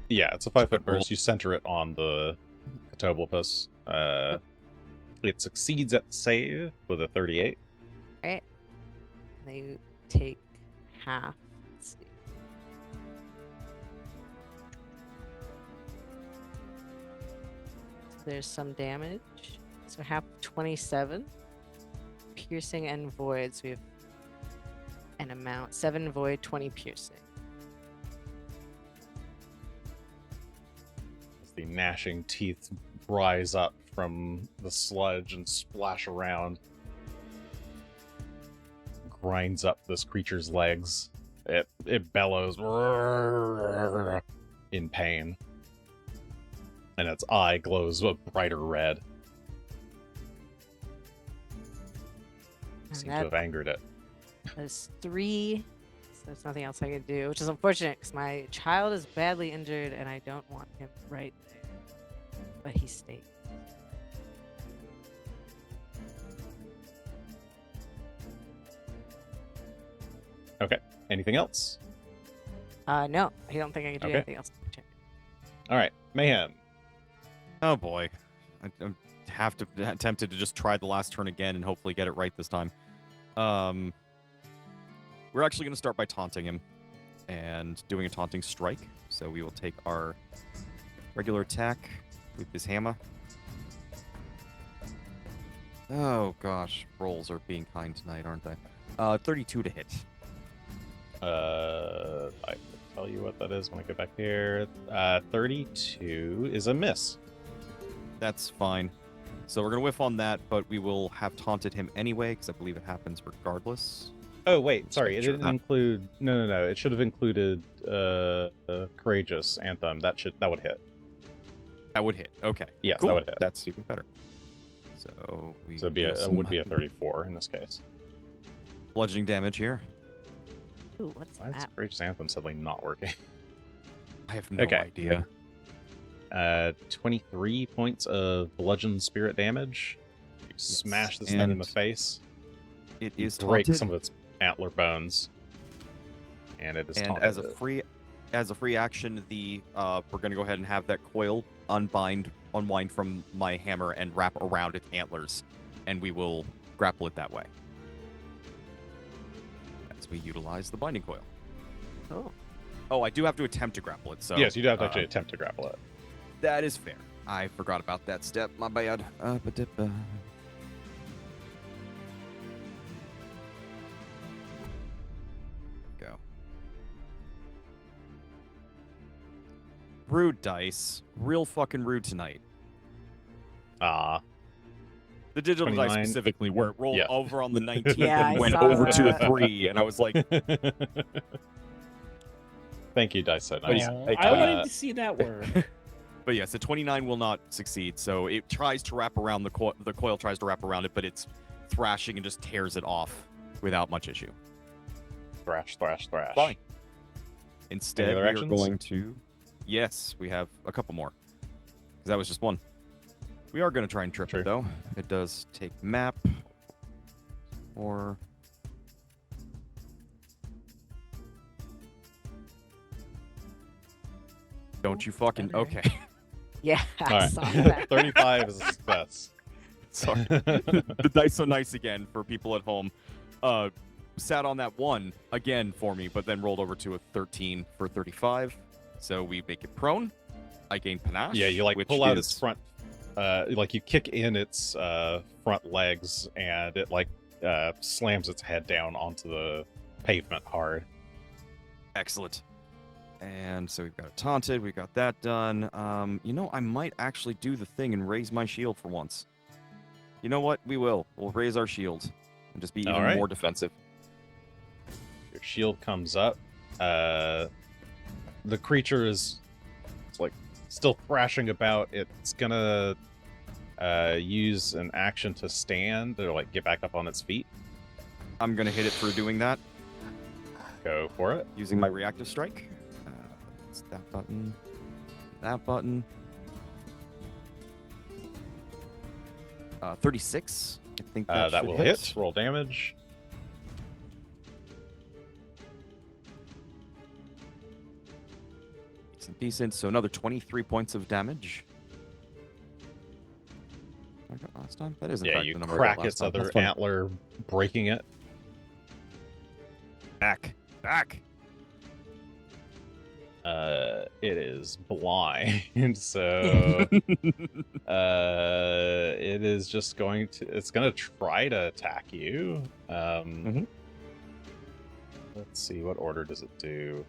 Yeah, it's a 5-foot burst. You center it on the Catoblepus. It succeeds at the save with a 38. Right. They take half. Let's see. So there's some damage. So half 27. Piercing and void. So we have an amount. 7 void, 20 piercing. As the gnashing teeth rise up from the sludge and splash around. Grinds up this creature's legs. It bellows in pain. And its eye glows a brighter red. And Seems to that have angered it. is 3. So there's nothing else I can do, which is unfortunate because my child is badly injured and I don't want him right there. But he stayed. Okay. Anything else? No, I don't think I can do Okay. anything else. All right. Mayhem. Oh boy, I'm tempted to just try the last turn again and hopefully get it right this time. We're actually going to start by taunting him and doing a taunting strike. So we will take our regular attack with this hammer. Oh gosh, rolls are being kind tonight, aren't they? 32 to hit. I can tell you what that is when I get back here. 32 is a miss. That's fine. So we're going to whiff on that, but we will have taunted him anyway, because I believe it happens regardless. Oh, wait. Sorry. It Sure. didn't include... No. It should have included Courageous Anthem. That would hit. That would hit. Okay. Yes, Cool. that would hit. That's even better. So we So it would be a 34 in this case. bludgeoning damage here. Ooh, what's Why is that? Courageous Anthem suddenly not working? I have no Okay. idea. 23 points of bludgeon spirit damage. You smash this thing in the and face. It You is break taunted, some of its antler bones. And it is and taunted. as a free action, we're going to go ahead and have that coil unwind from my hammer and wrap around its antlers, and we will grapple it that way. As we utilize the binding coil. Oh. Oh, I do have to attempt to grapple it. So Yes, you'd have to actually attempt to grapple it. that is fair. I forgot about that step. My bad. Rude dice. Real fucking rude tonight. Ah, The digital dice 29. specifically, where it rolled Yeah. over on the 19th Yeah, and I went saw over to the that. 3, and I was like, thank you, Dice. But Nice. yeah, Oh, hey, I Tony. wanted to see that work. but yes, the 29 will not succeed. So it tries to wrap around the coil. The coil tries to wrap around it, but it's thrashing and just tears it off without much issue. Thrash, thrash, thrash. Fine. Instead, other we are actions? going to. Yes, we have a couple more. 'Cause that was just one. We are going to try and trip Sure. it, though. It does take map. Or. Don't you fucking. Okay. Okay. Yeah, All I right. saw that. 35 is a success. Sorry. The dice so nice again for people at home. Sat on that 1 again for me, but then rolled over to a 13 for 35. So we make it prone. I gain panache. Yeah, you like which pull out is- its front, like you kick in its front legs, and it like slams its head down onto the pavement hard. Excellent. And so we've got it taunted. We got that done. You know, I might actually do the thing and raise my shield for once. You know what? We will. We'll raise our shield and just be even All right. more defensive. Your shield comes up. The creature is it's like still thrashing about. It's gonna use an action to stand or like get back up on its feet. I'm gonna hit it for doing that Go for it. using my reactive strike. It's that button. That button. 36. I think that, That should will hit. Roll damage. Decent, decent. So another 23 points of damage. I got last time. That is in Yeah, fact you the number I crack got last its time. other That's fun. antler, breaking it. Back. It is blind, so it is just going to. It's going to try to attack you. Mhm. Let's see, what order does it do?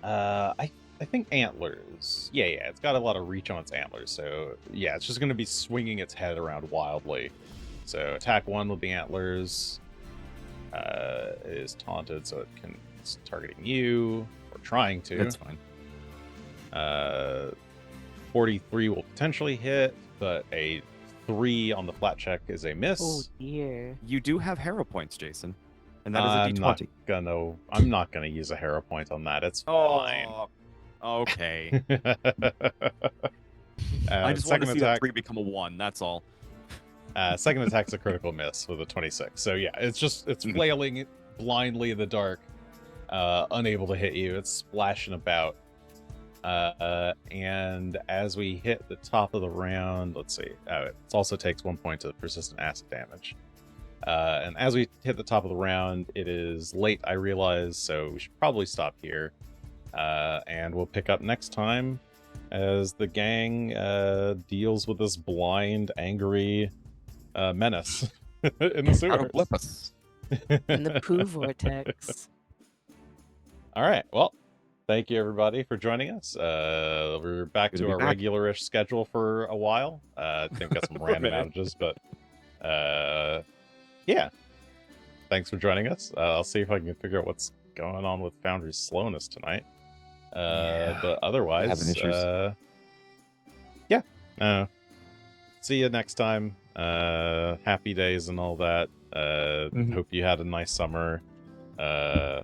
I think antlers. Yeah, it's got a lot of reach on its antlers, so yeah, it's just going to be swinging its head around wildly. So attack 1 with the antlers. It is taunted, so it's targeting you, or trying to. That's fine. 43 will potentially hit, but a 3 on the flat check is a miss. Oh dear. You do have hero points, Jason, and that is a I'm not D20. I'm not gonna use a hero point on that. It's fine. Okay. I just want second to see that attack. 3 become a 1. That's all. Second attack's a critical miss with a 26. So yeah, it's Mhm. flailing blindly in the dark, unable to hit you. It's splashing about. And as we hit the top of the round, let's see. It also takes 1 point of persistent acid damage. And as we hit the top of the round, it is late, I realize, so we should probably stop here. And we'll pick up next time as the gang deals with this blind, angry menace in the sewer. In the poo vortex. All right. Well, thank you everybody for joining us. We're back Good to to be our back. regular-ish schedule for a while. I think we got some For a random minute. outages, but yeah. Thanks for joining us. I'll see if I can figure out what's going on with Foundry's slowness tonight. Yeah, But otherwise, having issues. see you next time. Happy days and all that. Hope you had a nice summer. I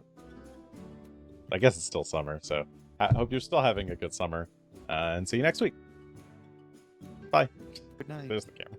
guess it's still summer, so I hope you're still having a good summer. And see you next week. Bye. Good night. There's the camera.